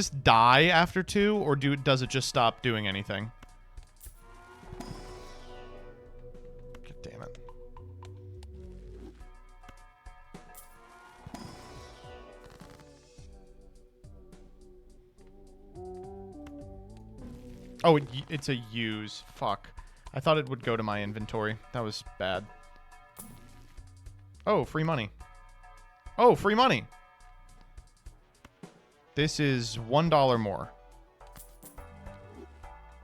die after 2, or does it just stop doing anything? God damn it. Oh, it's a use. Fuck. I thought it would go to my inventory. That was bad. Oh, free money. Oh, free money. This is $1 more.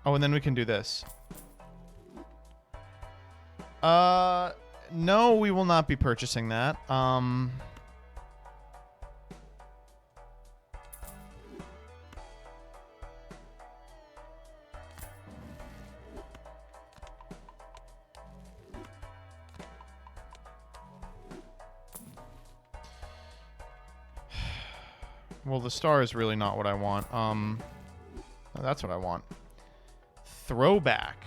Oh, and then we can do this. No, we will not be purchasing that. Well, the star is really not what I want. That's what I want. Throwback.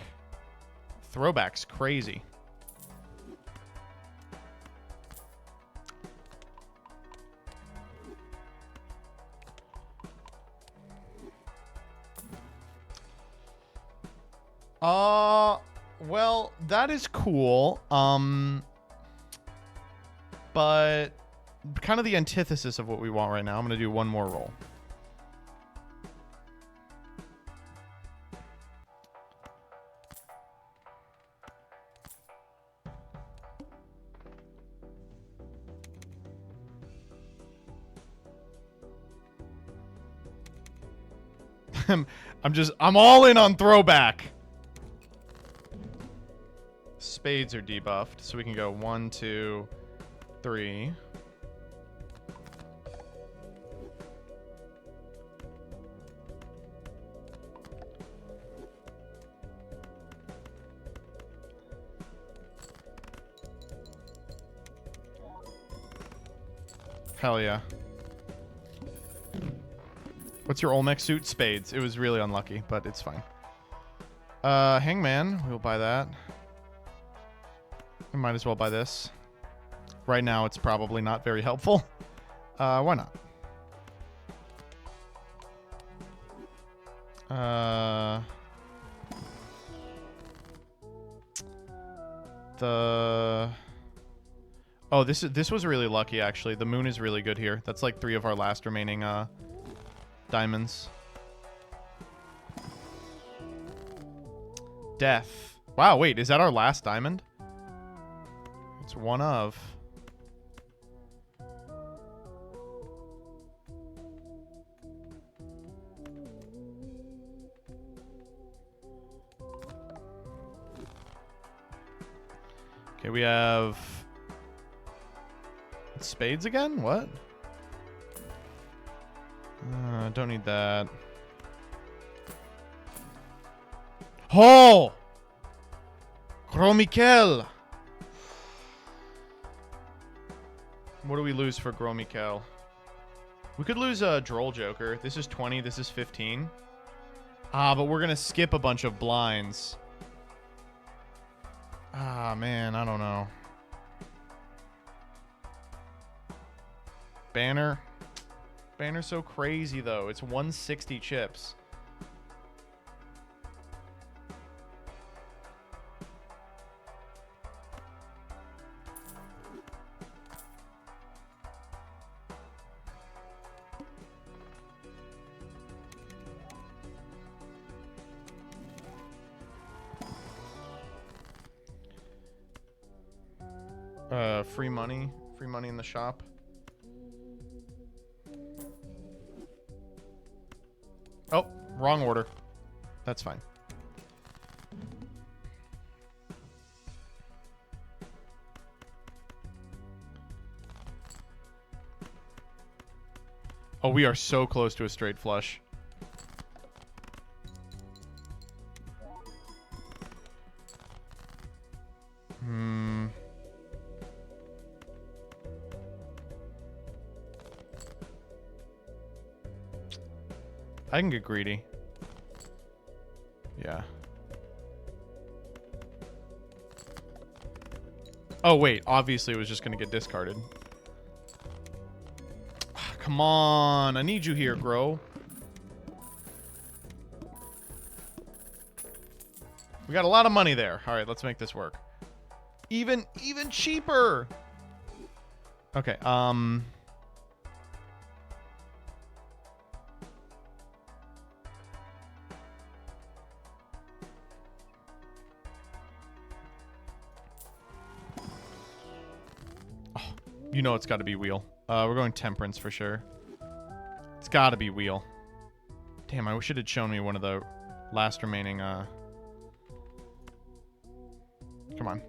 Throwback's crazy. Well, that is cool. But kind of the antithesis of what we want right now. I'm going to do one more roll. I'm all in on throwback. Spades are debuffed, so we can go 1, 2, 3. Hell yeah. What's your Olmec suit? Spades. It was really unlucky, but it's fine. Hangman. We'll buy that. We might as well buy this. Right now, it's probably not very helpful. Why not? Oh, this was really lucky, actually. The moon is really good here. That's like 3 of our last remaining diamonds. Death. Wow, wait, is that our last diamond? It's one of. Okay, we have spades again? What? Don't need that. Oh! Gromikel! What do we lose for Gromikel? We could lose a Droll Joker. This is 20, this is 15. Ah, but we're gonna skip a bunch of blinds. Ah, man, I don't know. Banner. Banner's so crazy, though. It's 160 chips. Free money. Free money in the shop. Oh, wrong order. That's fine. Oh, we are so close to a straight flush. I can get greedy. Yeah. Oh, wait. Obviously, it was just going to get discarded. Come on. I need you here, bro. We got a lot of money there. All right, let's make this work. Even cheaper. Okay, you know it's got to be wheel. We're going temperance for sure. It's got to be wheel. Damn, I wish it had shown me one of the last remaining, Come on.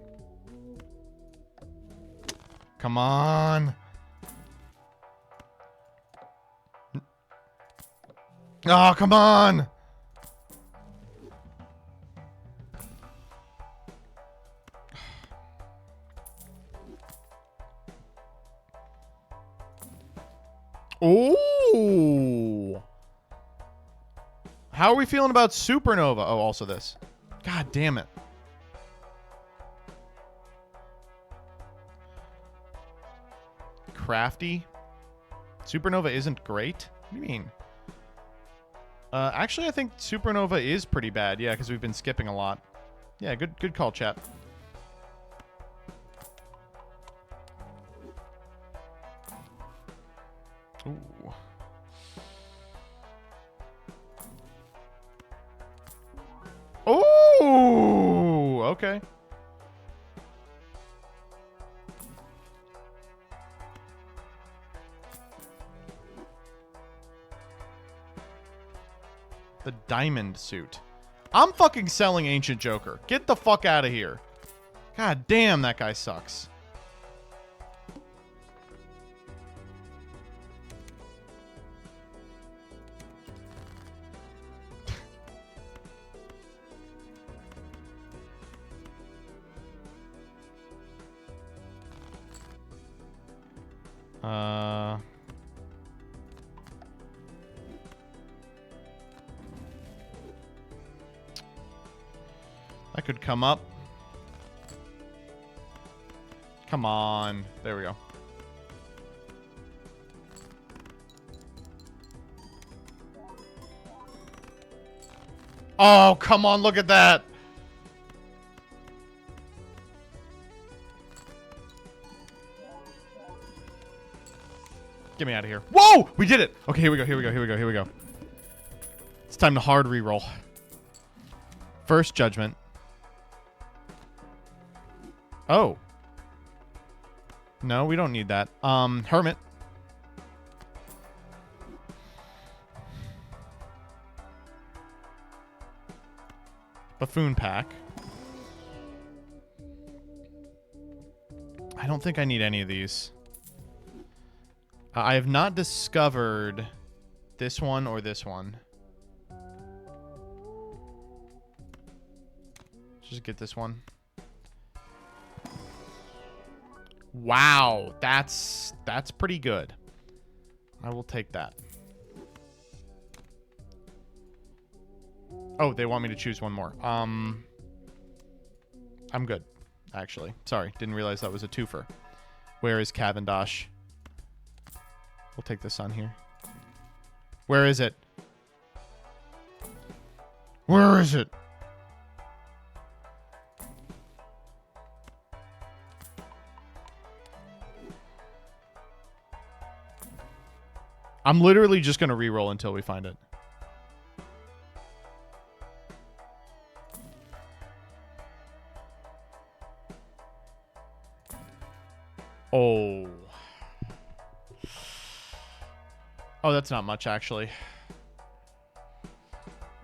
Come on. Oh, come on. Ooh. How are we feeling about Supernova? Oh, also this. God damn it. Crafty. Supernova isn't great? What do you mean? Actually, I think Supernova is pretty bad. Yeah, because we've been skipping a lot. Yeah, good call, chat. Ooh. Ooh, okay. The diamond suit. I'm fucking selling Ancient Joker. Get the fuck out of here. God damn, that guy sucks. I could come up. Come on. There we go. Oh, come on. Look at that. Get me out of here. Whoa! We did it. Okay, here we go. Here we go. Here we go. Here we go. It's time to hard reroll. First judgment. Oh. No, we don't need that. Hermit. Buffoon pack. I don't think I need any of these. I have not discovered this one or this one. Just get this one. Wow, that's pretty good. I will take that. Oh, they want me to choose one more. I'm good, actually. Sorry, didn't realize that was a twofer. Where is Cavendish? We'll take this on here. Where is it? Where is it? I'm literally just going to reroll until we find it. Oh. Oh, that's not much, actually.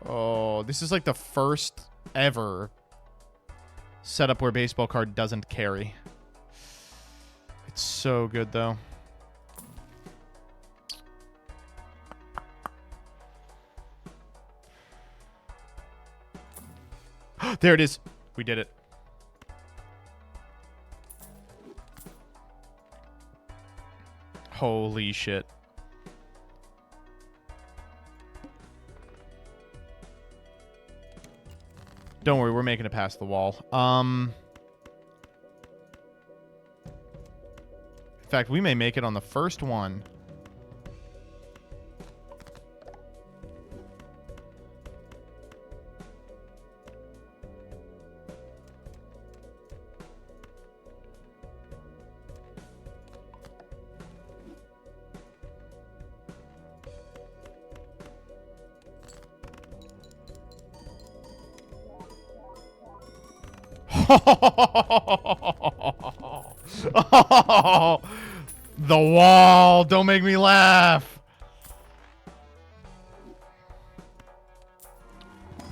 Oh, this is like the first ever setup where baseball card doesn't carry. It's so good, though. There it is. We did it. Holy shit. Don't worry, we're making it past the wall. In fact, we may make it on the first one. Oh, the wall. Don't make me laugh.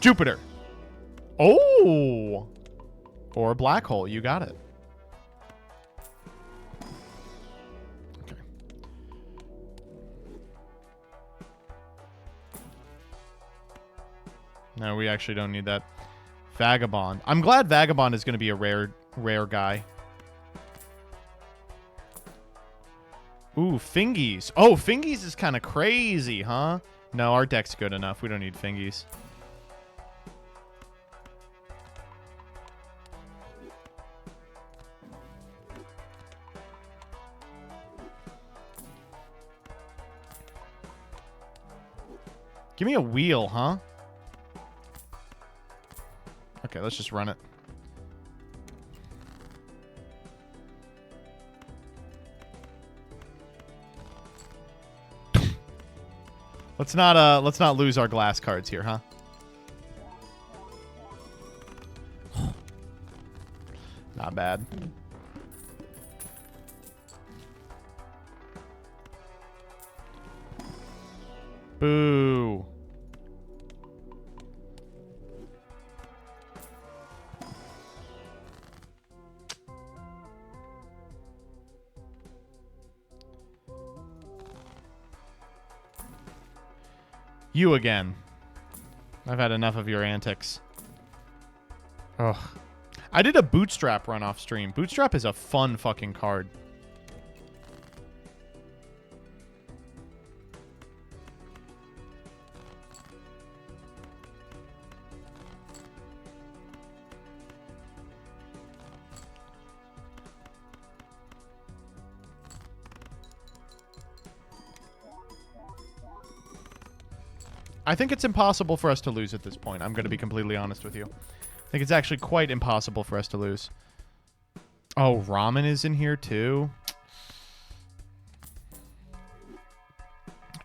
Jupiter. Oh. Or a black hole. You got it. Okay. No, we actually don't need that. Vagabond. I'm glad Vagabond is going to be a rare guy. Ooh, Fingies. Oh, Fingies is kind of crazy, huh? No, our deck's good enough. We don't need Fingies. Give me a wheel, huh? Okay, let's just run it. Let's not lose our glass cards here, huh? Not bad. Boo. You again. I've had enough of your antics. Ugh. I did a Bootstrap run off stream. Bootstrap is a fun fucking card. I think it's impossible for us to lose at this point. I'm going to be completely honest with you. I think it's actually quite impossible for us to lose. Oh, ramen is in here too.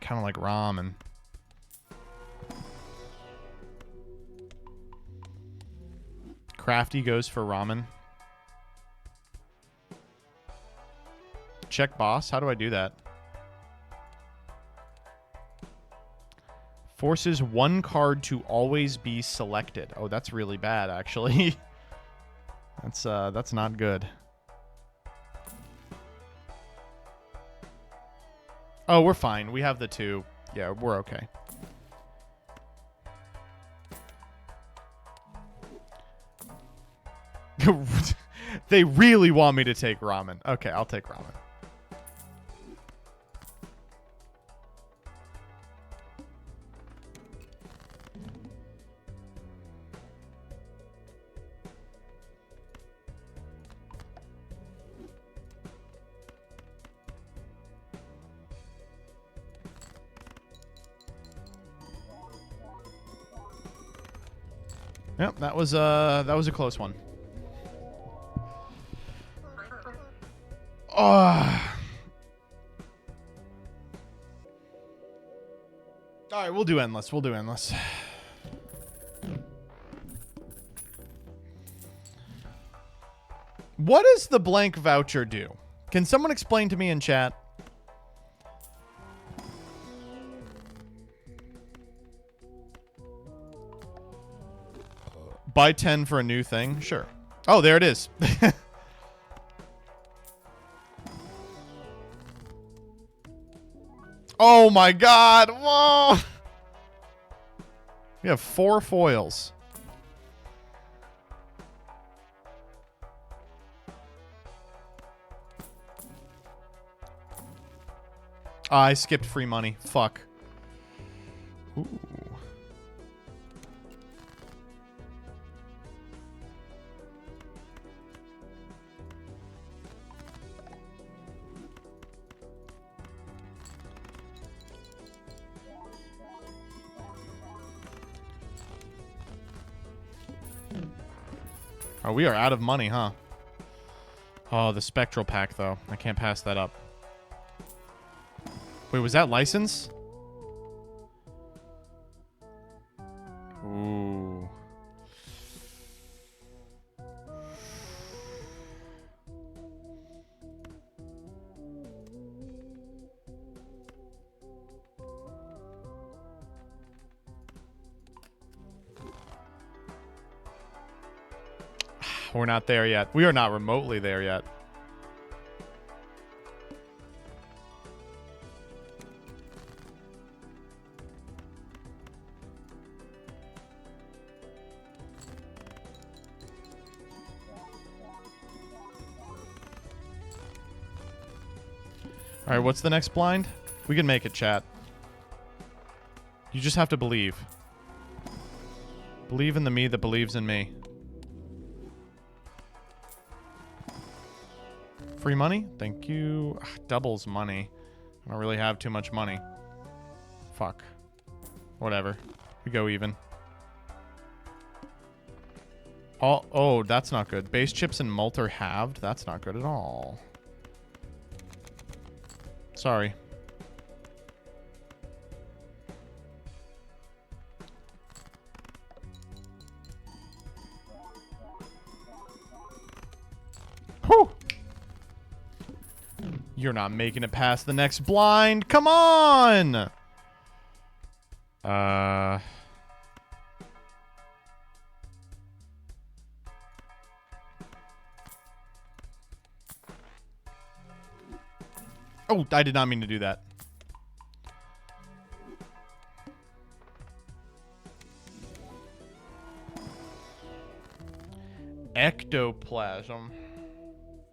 Kind of like ramen. Crafty goes for ramen. Check boss. How do I do that? Forces one card to always be selected. Oh, that's really bad, actually. That's not good. Oh, we're fine. We have the 2. Yeah, we're okay. They really want me to take ramen. Okay, I'll take ramen. Yep, that was a close one. All right, we'll do endless. We'll do endless. What does the blank voucher do? Can someone explain to me in chat? Buy 10 for a new thing? Sure. Oh, there it is. Oh my god. Whoa. We have 4 foils. I skipped free money. Fuck. Ooh. Oh, we are out of money, huh? Oh, the spectral pack, though. I can't pass that up. Wait, was that license? Ooh. We're not there yet. We are not remotely there yet. All right, what's the next blind? We can make it, chat. You just have to believe. Believe in the me that believes in me. Free money? Thank you. Ugh, doubles money. I don't really have too much money. Fuck. Whatever. We go even. Oh, that's not good. Base chips and malt are halved. That's not good at all. Sorry. Whew. You're not making it past the next blind. Come on! Oh, I did not mean to do that. Ectoplasm.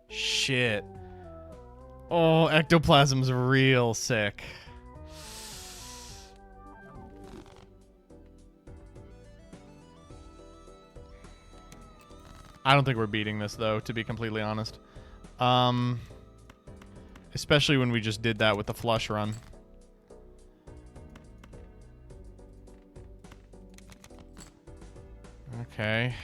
Shit. Oh, ectoplasm's real sick. I don't think we're beating this, though, to be completely honest. Especially when we just did that with the flush run. Okay.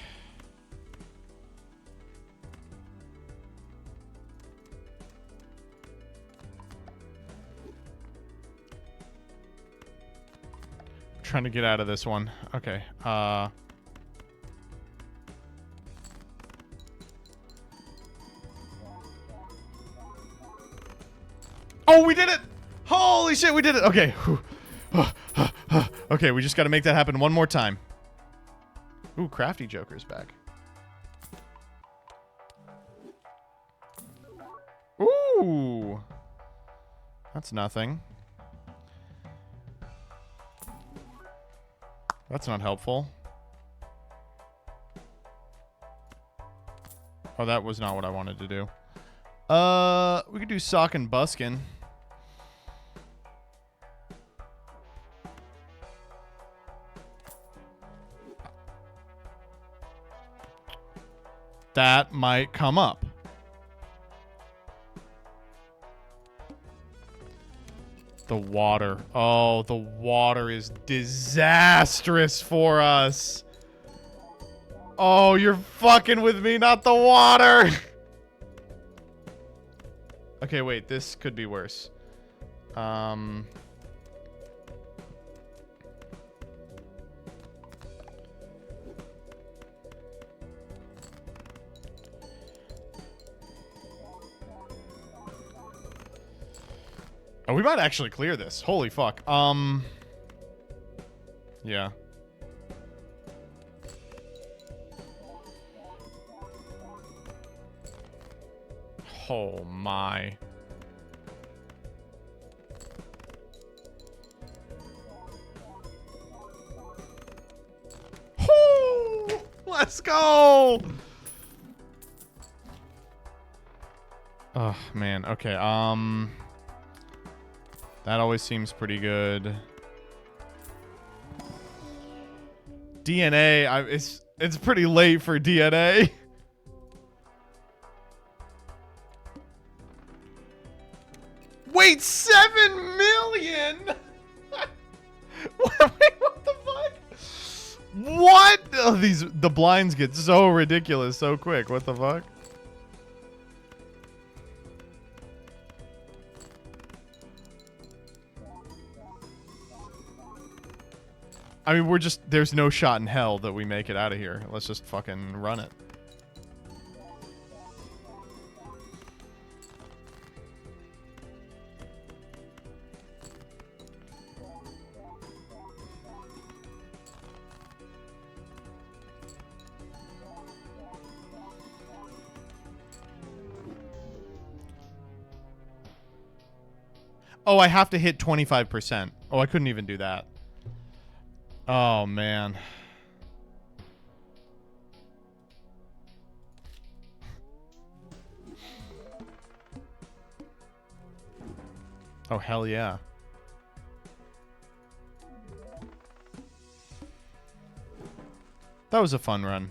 Trying to get out of this one. Okay. Oh, we did it! Holy shit, we did it! Okay. Okay, we just got to make that happen one more time. Ooh, Crafty Joker's back. Ooh. That's nothing. That's not helpful. Oh, that was not what I wanted to do. We could do Sock and Buskin. That might come up. The water. Oh, the water is disastrous for us. Oh, you're fucking with me, not the water. Okay, wait. This could be worse. Oh, we might actually clear this. Holy fuck. Yeah. Oh my. Oh, let's go. Oh man. Okay. That always seems pretty good. DNA. It's pretty late for DNA. Wait, 7 million? Wait, what the fuck? What? Oh, the blinds get so ridiculous so quick. What the fuck? I mean, there's no shot in hell that we make it out of here. Let's just fucking run it. Oh, I have to hit 25%. Oh, I couldn't even do that. Oh, man. Oh, hell yeah. That was a fun run.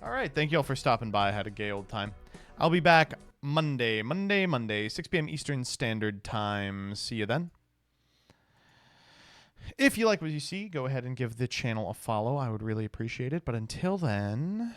All right. Thank you all for stopping by. I had a gay old time. I'll be back Monday, 6 p.m. Eastern Standard Time. See you then. If you like what you see, go ahead and give the channel a follow. I would really appreciate it. But until then,